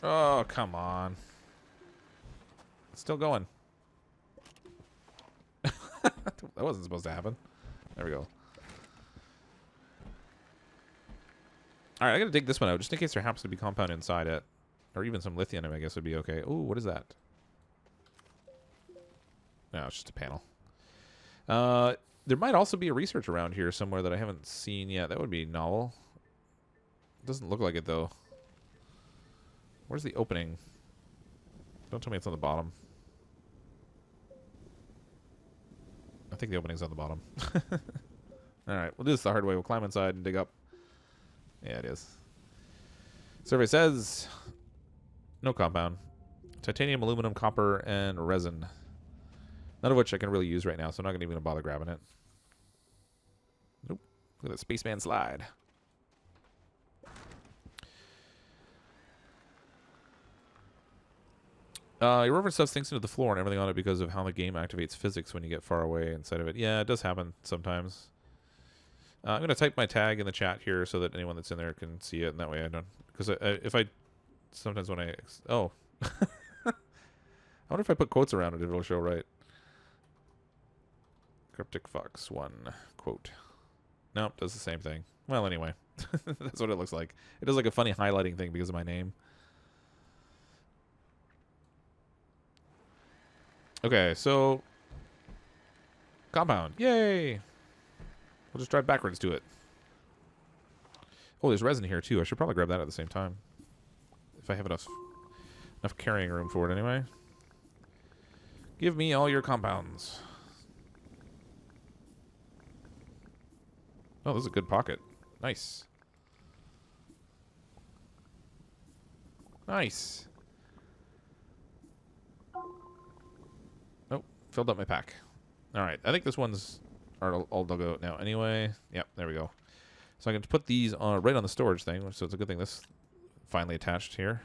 Oh, come on. It's still going. That wasn't supposed to happen. There we go. Alright, I gotta dig this one out, just in case there happens to be compound inside it. Or even some lithium, I guess, would be okay. Ooh, what is that? No, it's just a panel. There might also be a research around here somewhere that I haven't seen yet. That would be novel. Doesn't look like it, though. Where's the opening? Don't tell me it's on the bottom. I think the opening's on the bottom. Alright, we'll do this the hard way. We'll climb inside and dig up. Yeah, it is. Survey says no compound. Titanium, aluminum, copper, and resin. None of which I can really use right now, so I'm not even going to bother grabbing it. Nope. Look at that spaceman slide. Your rover stuff sinks into the floor and everything on it because of how the game activates physics when you get far away inside of it. Yeah, it does happen sometimes. I'm going to type my tag in the chat here so that anyone that's in there can see it, and that way I don't... Because if I... Sometimes when I... Oh. I wonder if I put quotes around it, it'll show right. CrypticFox One quote. Nope, does the same thing. Well, anyway. That's what it looks like. It does like a funny highlighting thing because of my name. Okay, so... Compound. Yay! We'll just drive backwards to it. Oh, there's resin here, too. I should probably grab that at the same time. If I have enough carrying room for it, anyway. Give me all your compounds. Oh, this is a good pocket. Nice. Nice. Oh, filled up my pack. Alright, I think this one's all dug out now anyway. Yep, there we go. So I can put these on right on the storage thing, so it's a good thing this finally attached here.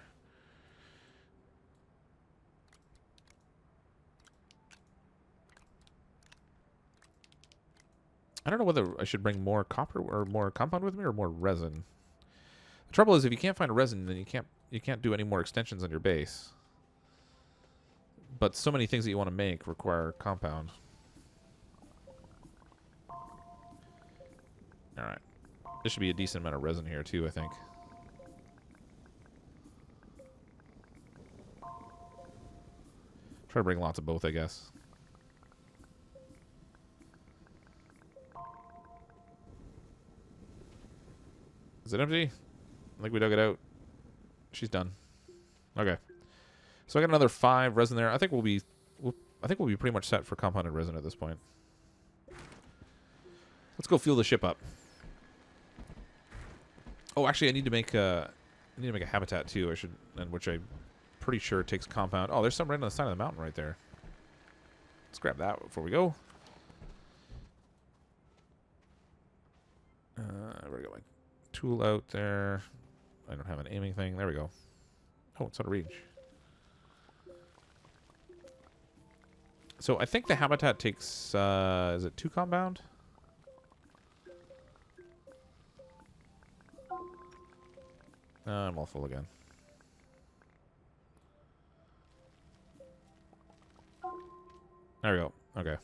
I don't know whether I should bring more copper or more compound with me or more resin. The trouble is if you can't find resin, then you can't do any more extensions on your base. But so many things that you want to make require compound. Alright. There should be a decent amount of resin here too, I think. Try to bring lots of both, I guess. Is it empty? I think we dug it out. She's done. Okay. So I got another 5 resin there. I think we'll be pretty much set for compounded resin at this point. Let's go fuel the ship up. Oh, actually, I need to make a habitat too. Which I'm pretty sure takes compound. Oh, there's some right on the side of the mountain right there. Let's grab that before we go. Where go? Tool out there. I don't have an aiming thing. There we go. Oh, it's out of reach. So I think the habitat takes, is it 2 compound? I'm all full again. There we go. Okay.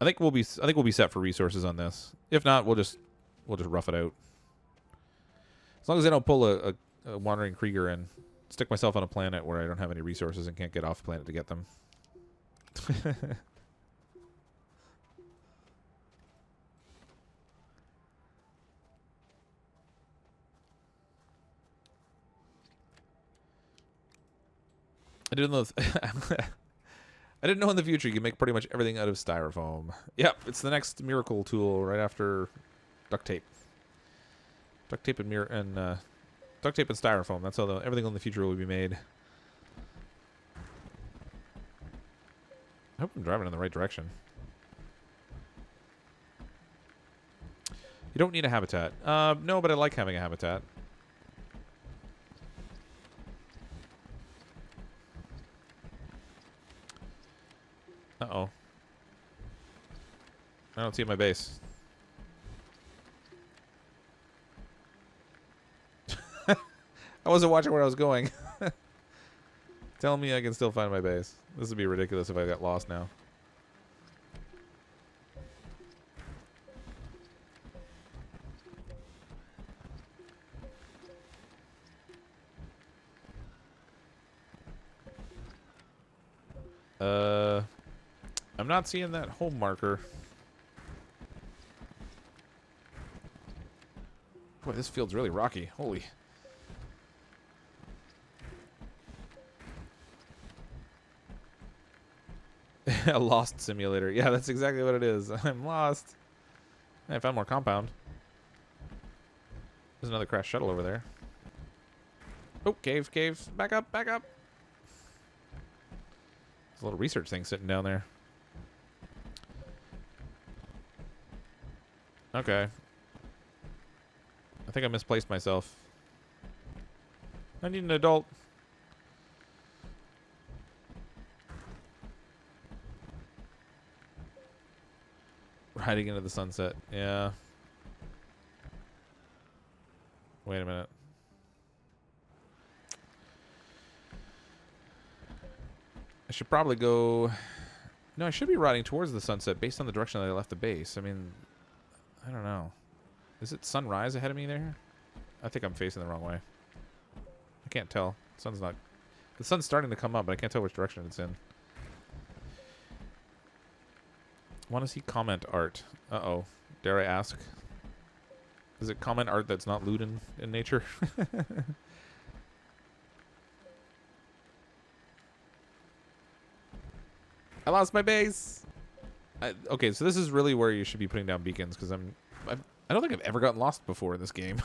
I think we'll be set for resources on this. If not, we'll just rough it out. As long as I don't pull a wandering Krieger and stick myself on a planet where I don't have any resources and can't get off the planet to get them. I didn't know. I didn't know in the future you can make pretty much everything out of styrofoam. Yep, it's the next miracle tool right after duct tape. Duct tape and duct tape and styrofoam. That's how everything in the future will be made. I hope I'm driving in the right direction. You don't need a habitat. No, but I like having a habitat. Uh-oh. I don't see my base. I wasn't watching where I was going. Tell me I can still find my base. This would be ridiculous if I got lost now. I'm not seeing that home marker. Boy, this field's really rocky. Holy. A lost simulator. Yeah, that's exactly what it is. I'm lost. I found more compound. There's another crashed shuttle over there. Oh, cave, cave. Back up, back up. There's a little research thing sitting down there. Okay. I think I misplaced myself. I need an adult. Riding into the sunset. Yeah. Wait a minute. I should probably go... No, I should be riding towards the sunset based on the direction that I left the base. I mean, I don't know. Is it sunrise ahead of me there? I think I'm facing the wrong way. I can't tell. The sun's starting to come up, but I can't tell which direction it's in. Want to see comment art. Uh-oh. Dare I ask? Is it comment art that's not lewd in nature? I lost my base. Okay, so this is really where you should be putting down beacons, because I don't think I've ever gotten lost before in this game.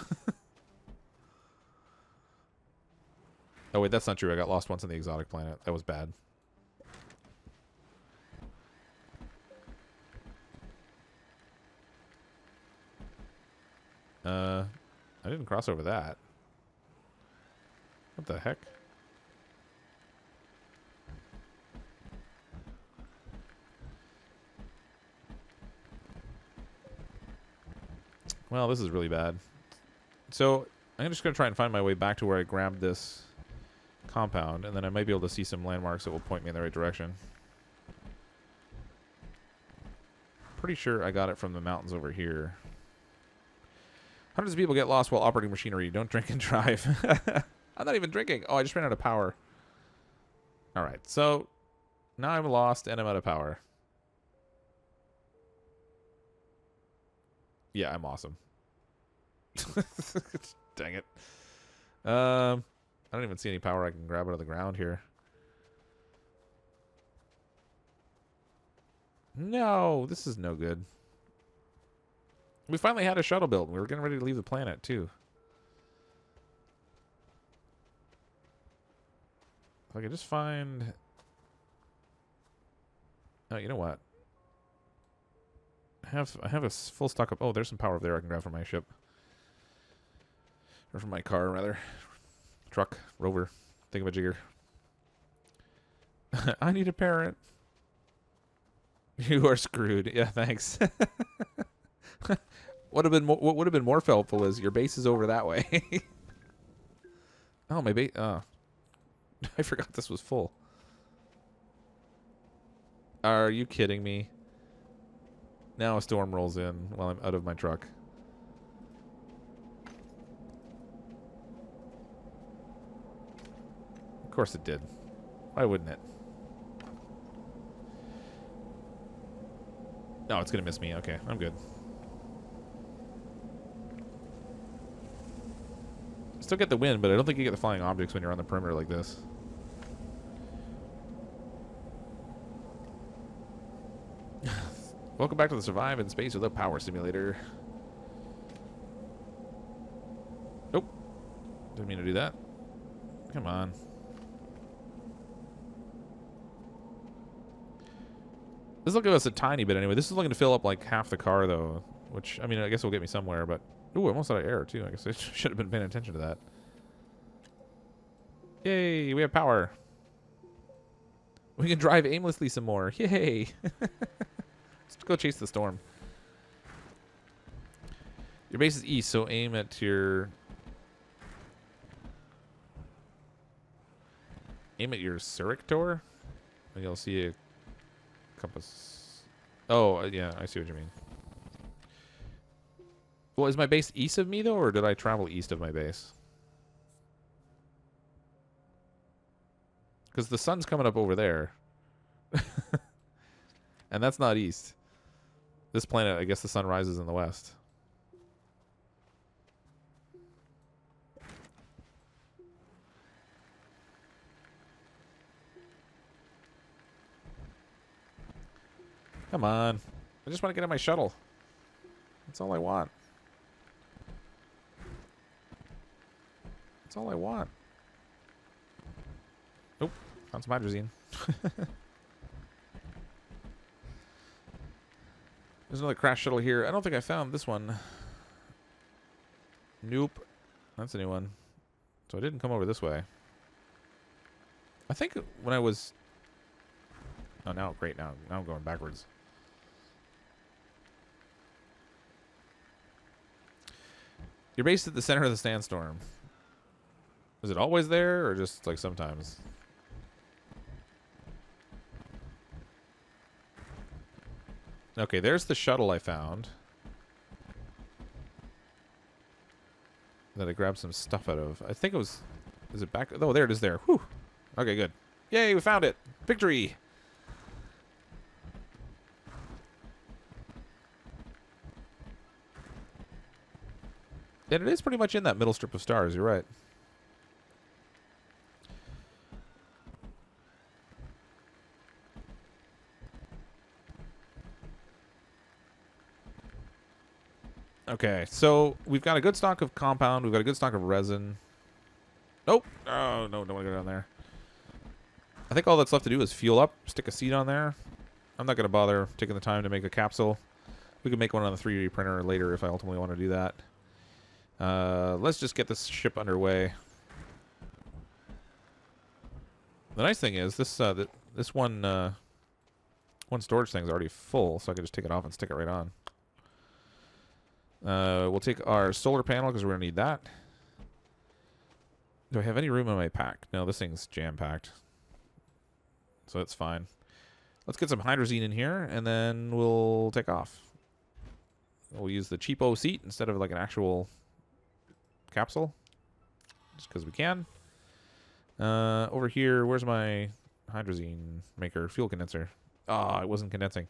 Oh wait, that's not true. I got lost once on the exotic planet. That was bad. I didn't cross over that. What the heck? Well, this is really bad. So, I'm just going to try and find my way back to where I grabbed this compound, and then I might be able to see some landmarks that will point me in the right direction. Pretty sure I got it from the mountains over here. Hundreds of people get lost while operating machinery. Don't drink and drive. I'm not even drinking. Oh, I just ran out of power. Alright, so now I'm lost and I'm out of power. Yeah, I'm awesome. Dang it. I don't even see any power I can grab out of the ground here. No, this is no good. We finally had a shuttle built. We were getting ready to leave the planet, too. If I could just find... Oh, you know what? I have a full stock of... Oh, there's some power up there I can grab from my ship. Or from my car, rather. Truck. Rover. Thingamajigger. I need a parent. You are screwed. Yeah, thanks. What would have been more helpful is your base is over that way. Oh, my base. Oh. I forgot this was full. Are you kidding me? Now a storm rolls in while I'm out of my truck. Of course it did. Why wouldn't it? No, it's going to miss me. Okay, I'm good. Still get the wind, but I don't think you get the flying objects when you're on the perimeter like this. Welcome back to the Survive in Space Without Power simulator. Nope. Didn't mean to do that. Come on. This will give us a tiny bit anyway. This is looking to fill up like half the car though, which, I mean, I guess will get me somewhere, but... Ooh, almost out of air too. I guess I should have been paying attention to that. Yay, we have power. We can drive aimlessly some more. Yay. Let's go chase the storm. Your base is east, so aim at your... Aim at your Surictor, and you'll see a compass. Oh, yeah, I see what you mean. Well, is my base east of me, though, or did I travel east of my base? Because the sun's coming up over there. And that's not east. This planet, I guess the sun rises in the west. Come on. I just want to get in my shuttle. That's all I want. That's all I want. Oh, found some hydrazine. There's another crash shuttle here. I don't think I found this one. Nope. That's a new one. So I didn't come over this way. I think when I was... Oh, now, great. Now I'm going backwards. You're based at the center of the sandstorm. Is it always there, or just like sometimes? Okay, there's the shuttle I found. That I grabbed some stuff out of. I think it was... Is it back? Oh, there it is there. Whew. Okay, good. Yay, we found it. Victory! And it is pretty much in that middle strip of stars, you're right. Okay, so we've got a good stock of compound. We've got a good stock of resin. Nope. Oh, no, don't want to go down there. I think all that's left to do is fuel up, stick a seed on there. I'm not going to bother taking the time to make a capsule. We can make one on the 3D printer later if I ultimately want to do that. Let's just get this ship underway. The nice thing is this this one storage thing's already full, so I can just take it off and stick it right on. We'll take our solar panel because we're gonna need that. Do I have any room in my pack? No, this thing's jam-packed, so that's fine. Let's get some hydrazine in here, and then we'll take off. We'll use the cheapo seat instead of like an actual capsule, just because we can. Over here, where's my hydrazine maker? Fuel condenser. Ah, it wasn't condensing.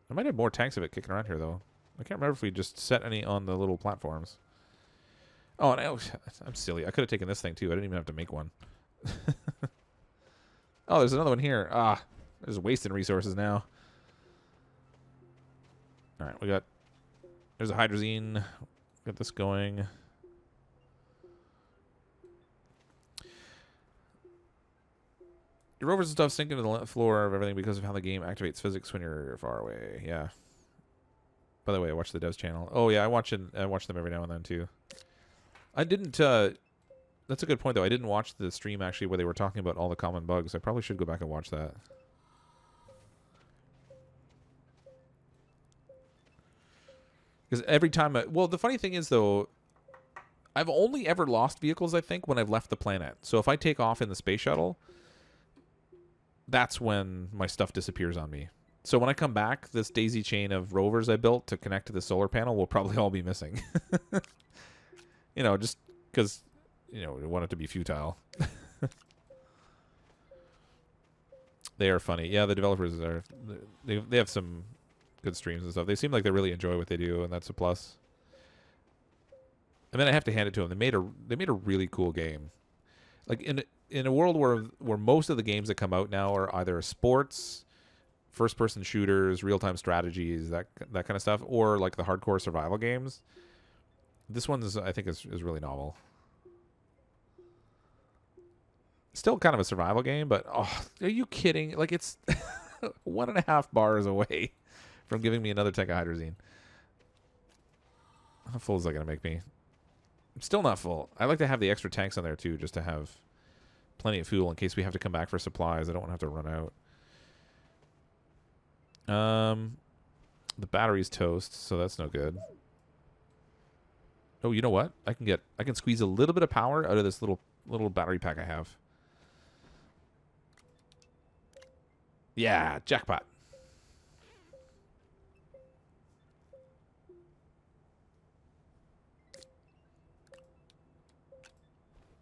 I might have more tanks of it kicking around here, though. I can't remember if we just set any on the little platforms. Oh, and I'm silly. I could have taken this thing, too. I didn't even have to make one. Oh, there's another one here. Ah, there's wasting resources now. All right, we got... There's a hydrazine. Get this going. Your rovers and stuff sink into the floor of everything because of how the game activates physics when you're far away. Yeah. By the way, I watch the devs channel. Oh yeah, I watch them every now and then too. I didn't. That's a good point though. I didn't watch the stream actually where they were talking about all the common bugs. I probably should go back and watch that. Because every time, well, the funny thing is though, I've only ever lost vehicles I think when I've left the planet. So if I take off in the space shuttle, that's when my stuff disappears on me. So when I come back, this daisy chain of rovers I built to connect to the solar panel will probably all be missing. You know, just because, you know, we want it to be futile. They are funny. Yeah, the developers are... They have some good streams and stuff. They seem like they really enjoy what they do, and that's a plus. And then I have to hand it to them. They made a really cool game. Like in a world where most of the games that come out now are either sports, first-person shooters, real-time strategies, that kind of stuff, or like the hardcore survival games. This one I think is really novel. Still kind of a survival game, but oh, are you kidding? Like it's 1.5 bars away from giving me another tank of hydrazine. How full is that going to make me? I'm still not full. I like to have the extra tanks on there too, just to have plenty of fuel in case we have to come back for supplies. I don't want to have to run out. The battery's toast, so that's no good. Oh, you know what? I can squeeze a little bit of power out of this little battery pack I have. Yeah, jackpot.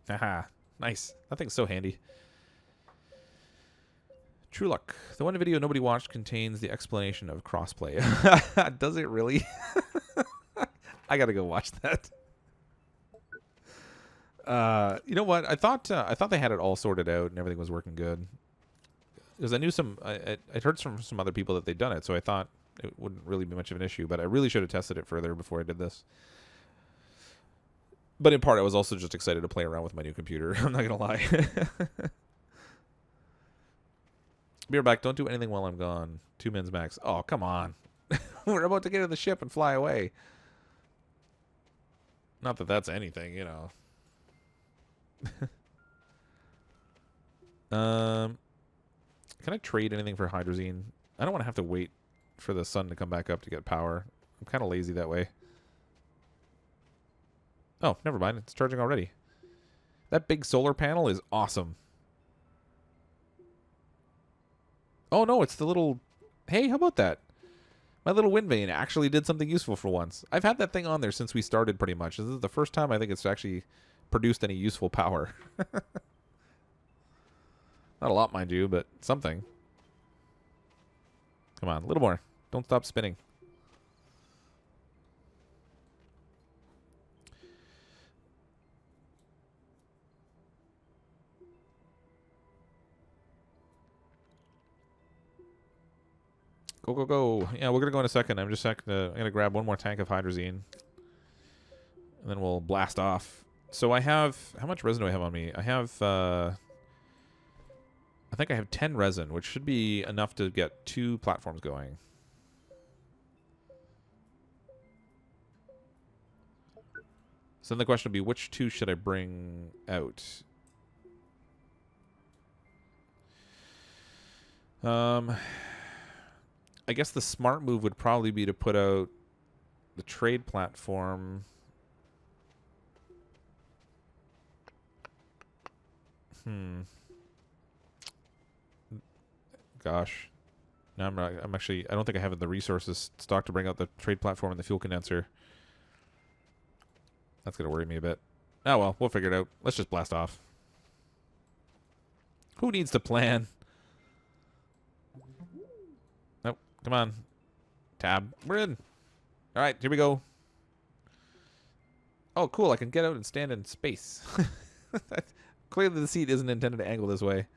Haha, nice. That thing's so handy. True luck. The one video nobody watched contains the explanation of crossplay. Does it really? I gotta go watch that. You know what? I thought they had it all sorted out and everything was working good. Because I knew I'd heard from some other people that they'd done it, so I thought it wouldn't really be much of an issue. But I really should have tested it further before I did this. But in part, I was also just excited to play around with my new computer. I'm not gonna lie. Be right back. Don't do anything while I'm gone. 2 mins max. Oh, come on. We're about to get in the ship and fly away. Not that that's anything, you know. Can I trade anything for hydrazine? I don't want to have to wait for the sun to come back up to get power. I'm kind of lazy that way. Oh, never mind. It's charging already. That big solar panel is awesome. Oh, no, it's the little... Hey, how about that? My little wind vane actually did something useful for once. I've had that thing on there since we started pretty much. This is the first time I think it's actually produced any useful power. Not a lot, mind you, but something. Come on, a little more. Don't stop spinning. Go, go, go. Yeah, we're going to go in a second. I'm going to grab one more tank of hydrazine. And then we'll blast off. So I have... How much resin do I have on me? I have... I think I have 10 resin, which should be enough to get 2 platforms going. So then the question would be, which 2 should I bring out? I guess the smart move would probably be to put out the trade platform. Gosh. No, I'm actually... I don't think I have the resources stocked to bring out the trade platform and the fuel condenser. That's going to worry me a bit. Oh, well. We'll figure it out. Let's just blast off. Who needs to plan? Nope. Come on. Tab. We're in. All right. Here we go. Oh, cool. I can get out and stand in space. Clearly the seat isn't intended to angle this way.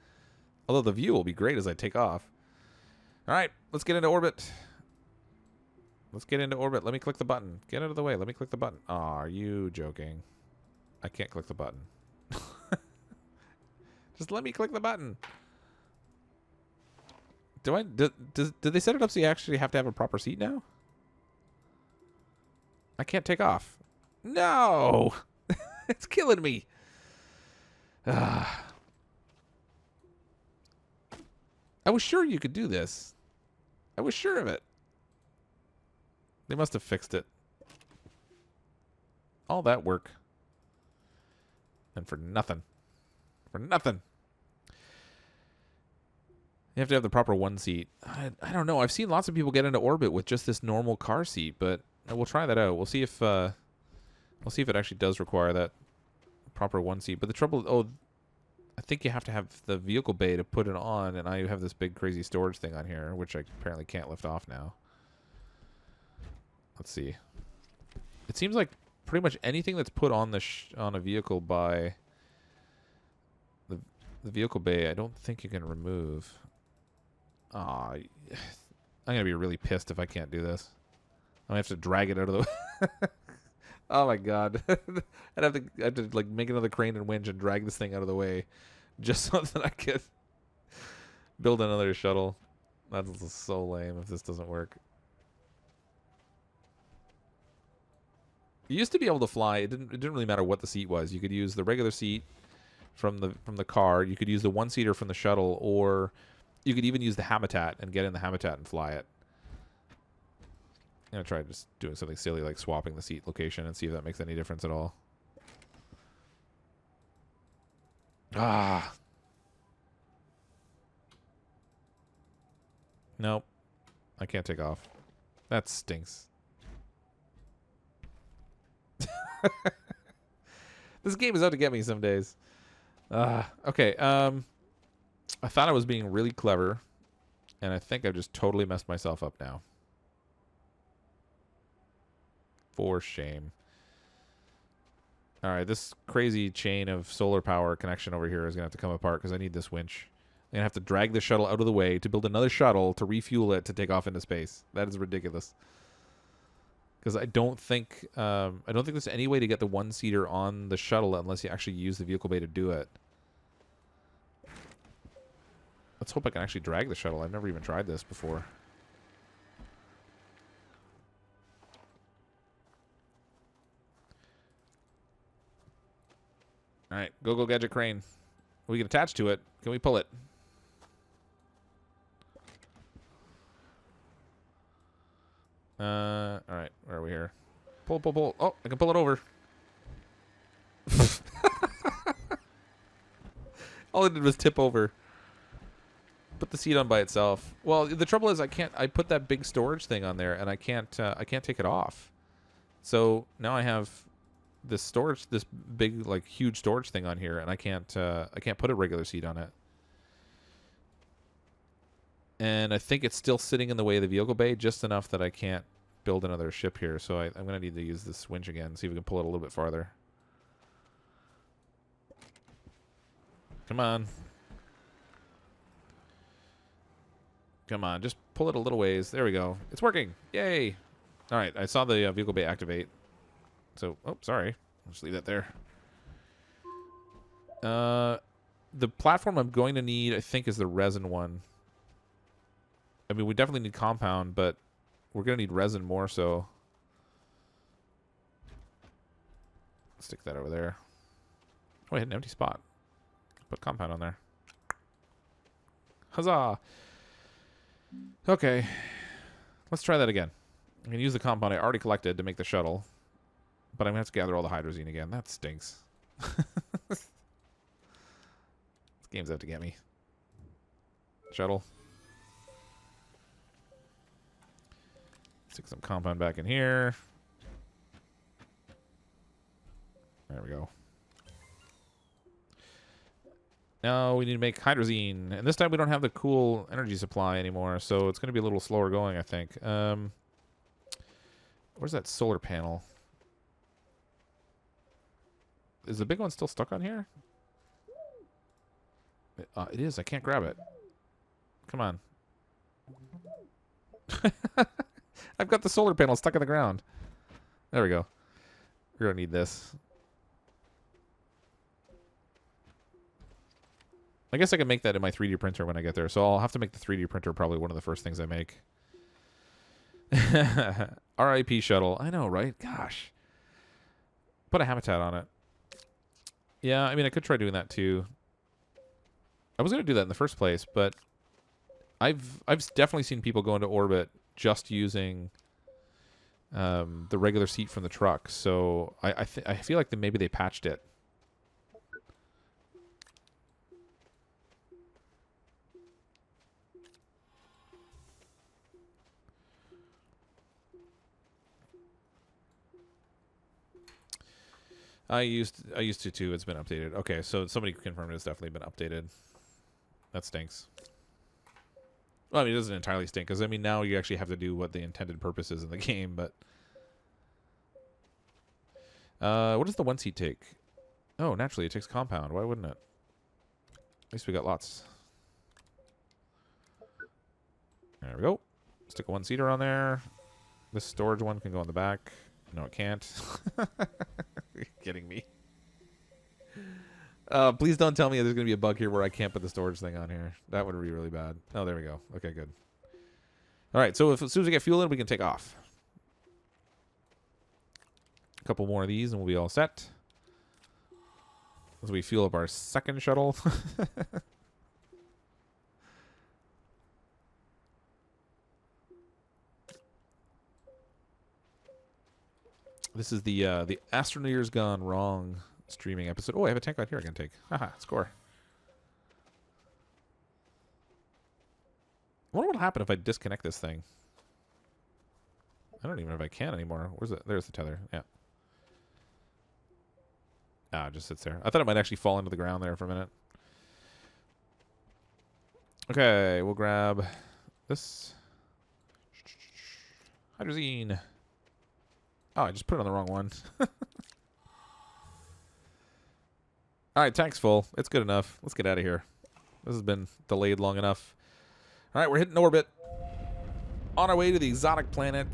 Although the view will be great as I take off. All right. Let's get into orbit. Let's get into orbit. Let me click the button. Get out of the way. Let me click the button. Oh, are you joking? I can't click the button. Just let me click the button. Did they set it up so you actually have to have a proper seat now? I can't take off. No! It's killing me. I was sure you could do this. I was sure of it. They must have fixed it. All that work. And for nothing. For nothing. You have to have the proper one seat. I don't know. I've seen lots of people get into orbit with just this normal car seat, but we'll try that out. We'll see if it actually does require that proper one seat. But the trouble, I think you have to have the vehicle bay to put it on, and I have this big crazy storage thing on here, which I apparently can't lift off now. Let's see. It seems like pretty much anything that's put on on a vehicle by the vehicle bay, I don't think you can remove. Aw, I'm gonna be really pissed if I can't do this. I'm gonna have to drag it out of the way. Oh my god. I'd have to like make another crane and winch and drag this thing out of the way just so that I could build another shuttle. That's so lame if this doesn't work. You used to be able to fly. It didn't really matter what the seat was. You could use the regular seat from the car. You could use the one-seater from the shuttle, or you could even use the habitat and get in the habitat and fly it. I'm going to try just doing something silly like swapping the seat location and see if that makes any difference at all. Ah. Nope. I can't take off. That stinks. This game is out to get me some days. Okay. I thought I was being really clever And I think I've just totally messed myself up now. For shame. All right, this crazy chain of solar power connection over here is going to have to come apart because I need this winch. I'm going to have to drag the shuttle out of the way to build another shuttle to refuel it to take off into space. That is ridiculous. Because I don't think there's any way to get the one-seater on the shuttle unless you actually use the vehicle bay to do it. Let's hope I can actually drag the shuttle. I've never even tried this before. All right, go gadget crane. We can attach to it. Can we pull it? All right, where are we here? Pull. Oh, I can pull it over. All it did was tip over. Put the seat on by itself. Well, the trouble is I put that big storage thing on there and I can't take it off. So now I have this big, like, huge storage thing on here, and I can't put a regular seat on it. And I think it's still sitting in the way of the vehicle bay just enough that I can't build another ship here. So I'm going to need to use this winch again, see if we can pull it a little bit farther. Come on. Come on, just pull it a little ways. There we go. It's working. Yay. All right, I saw the vehicle bay activate. So, oh, sorry. I'll just leave that there. The platform I'm going to need, I think, is the resin one. I mean, we definitely need compound, but we're going to need resin more so. Stick that over there. Oh, I had an empty spot. Put compound on there. Huzzah! Okay. Let's try that again. I'm going to use the compound I already collected to make the shuttle. But I'm going to have to gather all the hydrazine again. That stinks. This game's out to get me. Shuttle. Stick some compound back in here. There we go. Now we need to make hydrazine. And this time we don't have the cool energy supply anymore, so it's going to be a little slower going, I think. Where's that solar panel? Is the big one still stuck on here? It is. I can't grab it. Come on. I've got the solar panel stuck in the ground. There we go. We're going to need this. I guess I can make that in my 3D printer when I get there. So I'll have to make the 3D printer probably one of the first things I make. RIP shuttle. I know, right? Gosh. Put a habitat on it. Yeah, I mean, I could try doing that too. I was going to do that in the first place, but I've definitely seen people go into orbit just using the regular seat from the truck. So I feel like maybe they patched it. I used to too. It's been updated. Okay, so somebody confirmed it's definitely been updated. That stinks. Well, I mean, it doesn't entirely stink, because, I mean, now you actually have to do what the intended purpose is in the game, but... what does the one seat take? Oh, naturally, it takes compound. Why wouldn't it? At least we got lots. There we go. Stick a one-seater on there. This storage one can go on the back. No, it can't. You're kidding me. Please don't tell me there's going to be a bug here where I can't put the storage thing on here. That would be really bad. Oh, there we go. Okay, good. All right, so as soon as we get fuel in, we can take off. A couple more of these, and we'll be all set. As we fuel up our second shuttle. This is the Astroneer's Gone Wrong streaming episode. Oh, I have a tank right here I can take. Haha, score. I wonder what'll happen if I disconnect this thing. I don't even know if I can anymore. Where's it? There's the tether. Yeah. Ah, it just sits there. I thought it might actually fall into the ground there for a minute. Okay, we'll grab This hydrazine. Oh, I just put it on the wrong one. All right, tank's full. It's good enough. Let's get out of here. This has been delayed long enough. All right, we're hitting orbit. On our way to the exotic planet.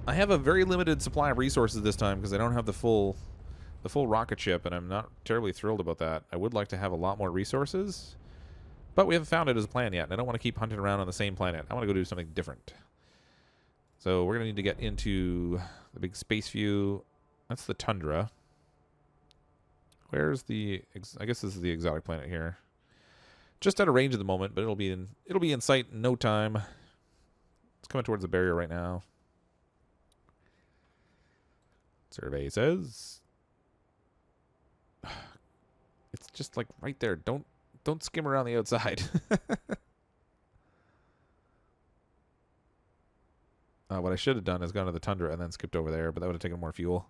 I have a very limited supply of resources this time because I don't have the full rocket ship, and I'm not terribly thrilled about that. I would like to have a lot more resources, but we haven't found it as a plan yet, and I don't want to keep hunting around on the same planet. I want to go do something different. So we're going to need to get into the big space view. That's the tundra. Where's the... I guess this is the exotic planet here. Just out of range at the moment, but it'll be in sight in no time. It's coming towards the barrier right now. Survey says it's just like right there. Don't skim around the outside. What I should have done is gone to the tundra and then skipped over there, but that would have taken more fuel.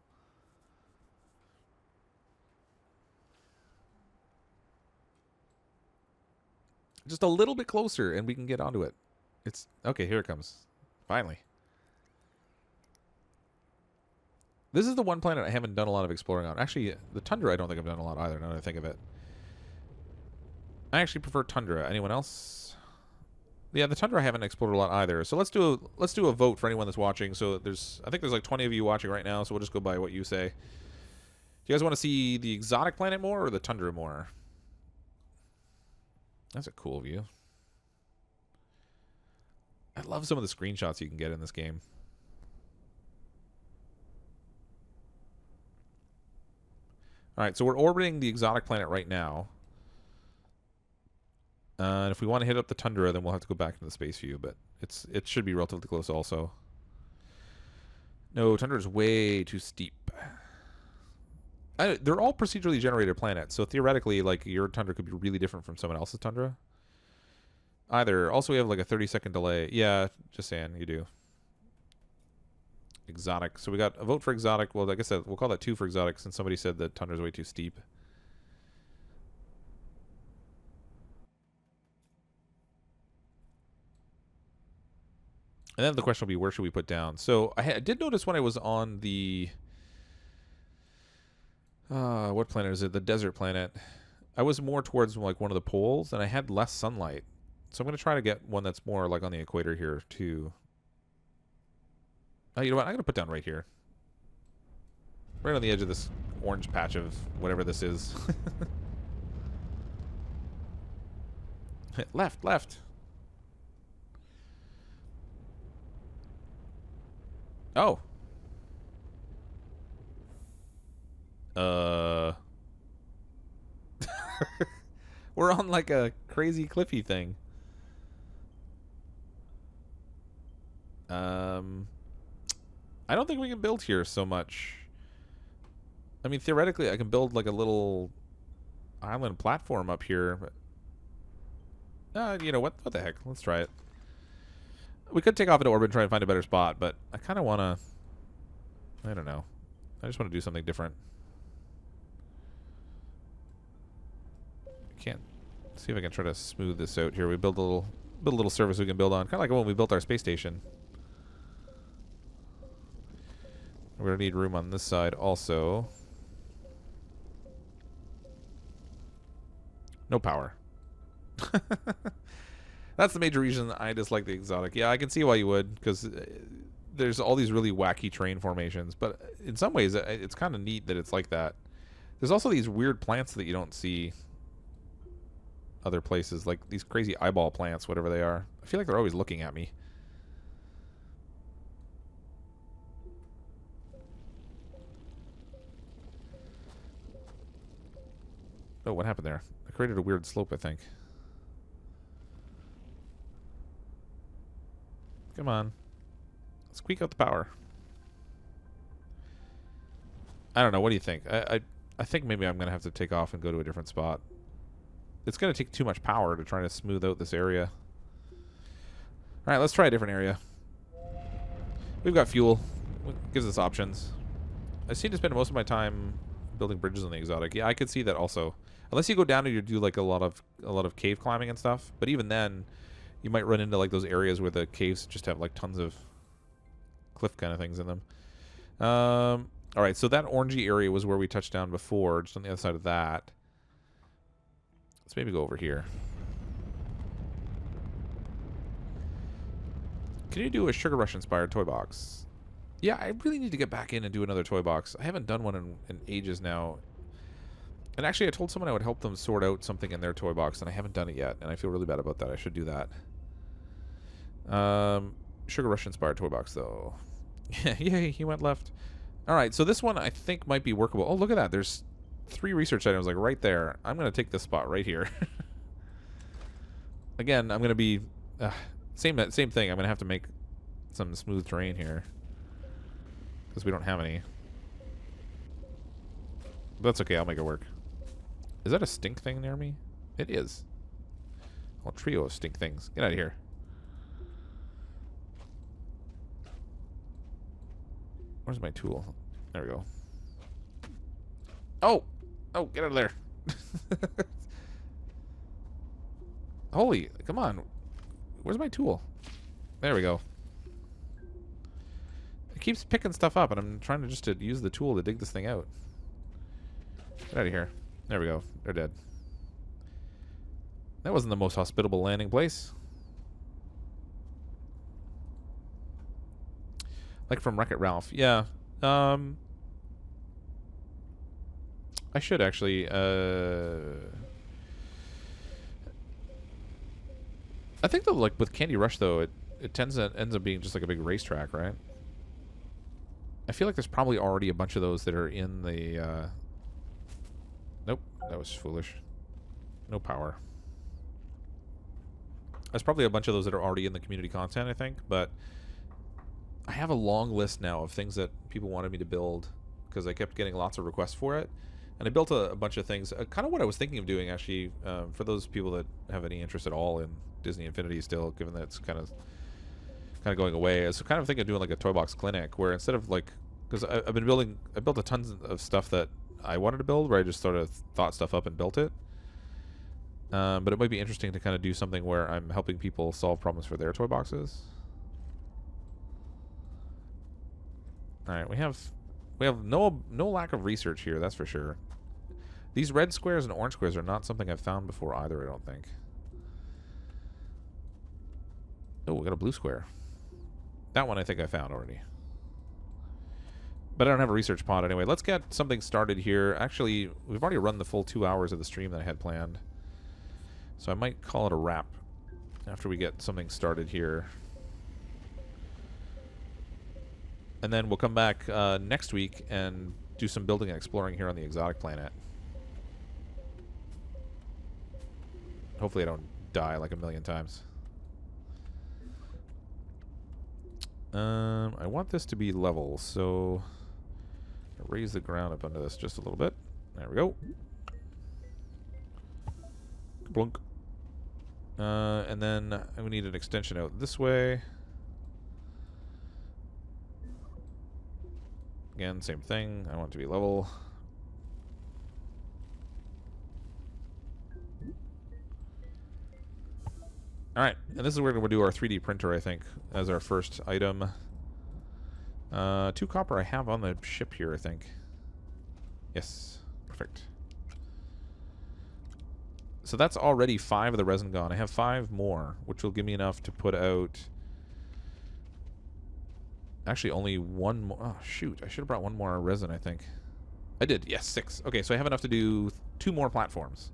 Just a little bit closer and we can get onto it. It's okay, here it comes. Finally. This is the one planet I haven't done a lot of exploring on. Actually, the tundra I don't think I've done a lot either, now that I think of it. I actually prefer tundra. Anyone else? Yeah, the tundra I haven't explored a lot either. So let's do a vote for anyone that's watching. So I think there's like 20 of you watching right now, so we'll just go by what you say. Do you guys want to see the exotic planet more or the tundra more? That's a cool view. I love some of the screenshots you can get in this game. All right, so we're orbiting the exotic planet right now. And if we want to hit up the tundra, then we'll have to go back into the space view, but it should be relatively close also. No, tundra is way too steep. They're all procedurally generated planets, so theoretically, like, your tundra could be really different from someone else's tundra. Either. Also, we have like a 30-second delay. Yeah, just saying, you do. Exotic. So we got a vote for exotic. Well, I guess we'll call that 2 for exotic since somebody said that tundra's way too steep. And then the question will be, where should we put down? So I did notice when I was on the... what planet is it? The desert planet. I was more towards like one of the poles, and I had less sunlight. So I'm going to try to get one that's more like on the equator here, too. Oh, you know what? I'm going to put down right here. Right on the edge of this orange patch of whatever this is. Left, left. Oh. We're on like a crazy cliffy thing. I don't think we can build here so much. I mean, theoretically, I can build like a little island platform up here, but you know what? What the heck? Let's try it. We could take off into orbit and try and find a better spot, but I kind of want to... I don't know. I just want to do something different. Can't see if I can try to smooth this out here. We build a little surface we can build on, kind of like when we built our space station. We're gonna need room on this side also. No power. That's the major reason I dislike the exotic. Yeah, I can see why you would, because there's all these really wacky terrain formations. But in some ways, it's kind of neat that it's like that. There's also these weird plants that you don't see other places, like these crazy eyeball plants, whatever they are. I feel like they're always looking at me. Oh, what happened there? I created a weird slope, I think. Come on. Squeak out the power. I don't know. What do you think? I think maybe I'm going to have to take off and go to a different spot. It's going to take too much power to try to smooth out this area. Alright, let's try a different area. We've got fuel. It gives us options. I seem to spend most of my time building bridges on the exotic. Yeah, I could see that also. Unless you go down and you do like a lot of cave climbing and stuff. But even then, you might run into like those areas where the caves just have like tons of cliff kind of things in them. All right, so that orangey area was where we touched down before, just on the other side of that. Let's maybe go over here. Can you do a Sugar Rush inspired toy box? Yeah, I really need to get back in and do another toy box. I haven't done one in ages now. And actually, I told someone I would help them sort out something in their toy box, and I haven't done it yet, and I feel really bad about that. I should do that. Sugar Rush inspired toy box, though. Yay, he went left. All right, so this one I think might be workable. Oh, look at that. There's 3 research items like right there. I'm going to take this spot right here. Again, I'm going to be... same thing. I'm going to have to make some smooth terrain here. Because we don't have any. But that's okay. I'll make it work. Is that a stink thing near me? It is. A trio of stink things. Get out of here. Where's my tool? There we go. Oh! Oh, get out of there. Holy, come on. Where's my tool? There we go. It keeps picking stuff up, and I'm trying to just use the tool to dig this thing out. Get out of here. There we go. They're dead. That wasn't the most hospitable landing place. Like from Wreck-It Ralph. Yeah. I should actually... I think that like with Candy Rush though, it ends up being just like a big racetrack, right? I feel like there's probably already a bunch of those that are in the nope, that was foolish. No power. There's probably a bunch of those that are already in the community content, I think, but I have a long list now of things that people wanted me to build because I kept getting lots of requests for it. And I built a bunch of things. Kind of what I was thinking of doing, actually, for those people that have any interest at all in Disney Infinity still, given that it's kind of going away. I was kind of thinking of doing like a toy box clinic where instead of like, because I built a tons of stuff that I wanted to build, where I just sort of thought stuff up and built it. But it might be interesting to kind of do something where I'm helping people solve problems for their toy boxes. All right, we have no lack of research here, that's for sure. These red squares and orange squares are not something I've found before either, I don't think. Oh, we got a blue square. That one I think I found already. But I don't have a research pod anyway. Let's get something started here. Actually, we've already run the full 2 hours of the stream that I had planned. So I might call it a wrap after we get something started here. And then we'll come back next week and do some building and exploring here on the exotic planet. Hopefully I don't die like a million times. I want this to be level, so raise the ground up under this just a little bit. There we go. Blunk. And then we need an extension out this way. Again, same thing. I want it to be level. Alright, and this is where we're going to do our 3D printer, I think, as our first item. 2 copper I have on the ship here, I think. Yes, perfect. So that's already 5 of the resin gone. I have 5 more, which will give me enough to put out... Actually, only 1 more. Oh, shoot. I should have brought 1 more resin, I think. I did. Yes, 6. Okay, so I have enough to do 2 more platforms.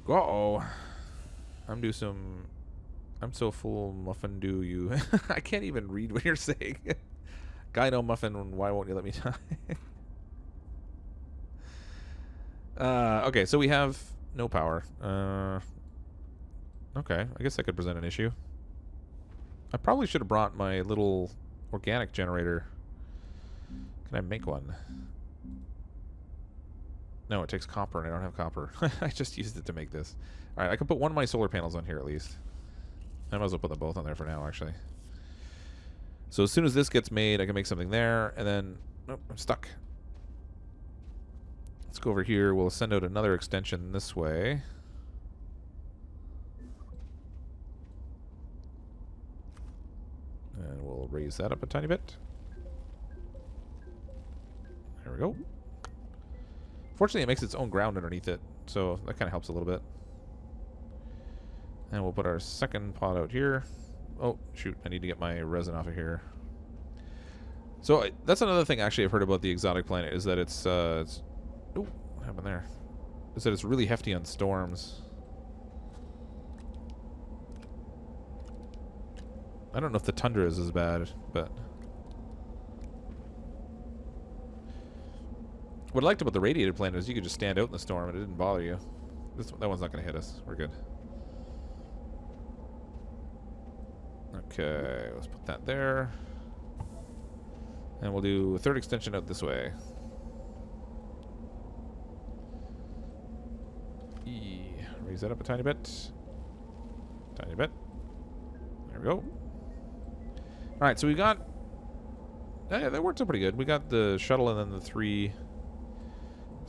Uh-oh. I'm so full muffin do you. I can't even read what you're saying. Guy no muffin, why won't you let me die? Okay, so we have no power. Okay, I guess that could present an issue. I probably should have brought my little organic generator. Can I make one? No, it takes copper, and I don't have copper. I just used it to make this. Alright, I can put 1 of my solar panels on here at least. I might as well put them both on there for now, actually. So as soon as this gets made, I can make something there, and then... Nope, I'm stuck. Let's go over here. We'll send out another extension this way. raise that up a tiny bit. There we go. Fortunately, it makes its own ground underneath it, so that kind of helps a little bit. And we'll put our second pod out here. Oh, shoot. I need to get my resin off of here. So that's another thing, actually, I've heard about the exotic planet, is that it's oh, what happened there? Is that it's really hefty on storms. I don't know if the tundra is as bad, but... What I liked about the radiated planet is you could just stand out in the storm and it didn't bother you. That one's not going to hit us. We're good. Okay, let's put that there. And we'll do a third extension out this way. Raise that up a tiny bit. Tiny bit. There we go. Alright, so we got... Yeah, that worked out pretty good. We got the shuttle and then the three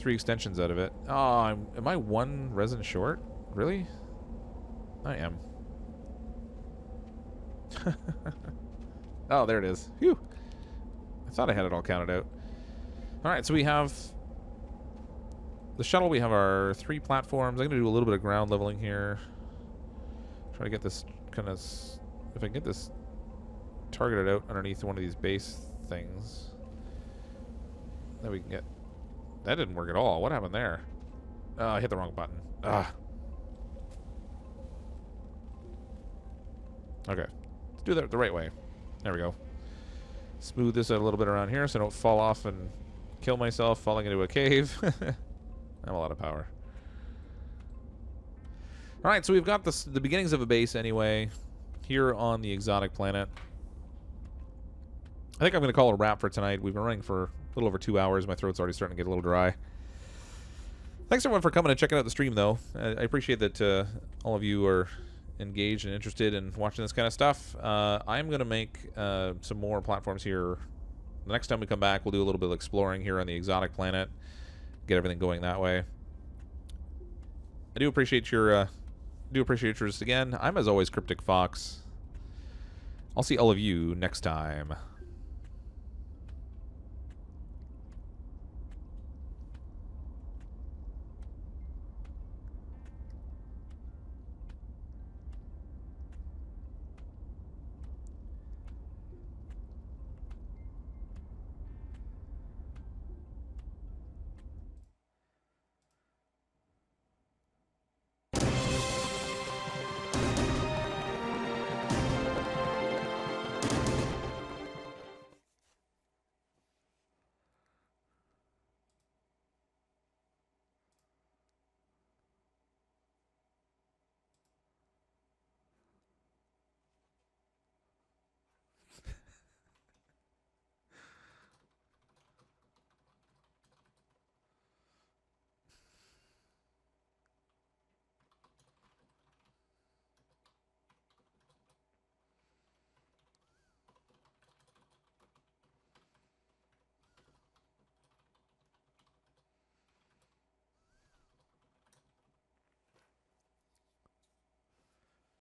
extensions out of it. Oh, am I one resin short? Really? I am. Oh, there it is. Phew. I thought I had it all counted out. Alright, so we have the shuttle. We have our 3 platforms. I'm going to do a little bit of ground leveling here. Try to get this kind of... If I can get this targeted out underneath one of these base things, then we can get... That didn't work at all. What happened there? Oh, I hit the wrong button. Ah. Okay. Let's do that the right way. There we go. Smooth this out a little bit around here so I don't fall off and kill myself falling into a cave. I have a lot of power. Alright, so we've got the beginnings of a base anyway here on the exotic planet. I think I'm going to call it a wrap for tonight. We've been running for a little over 2 hours. My throat's already starting to get a little dry. Thanks everyone for coming and checking out the stream, though. I appreciate that all of you are engaged and interested in watching this kind of stuff. I'm going to make some more platforms here. The next time we come back, we'll do a little bit of exploring here on the exotic planet. Get everything going that way. I do appreciate your interest again. I'm, as always, CrypticFox. I'll see all of you next time.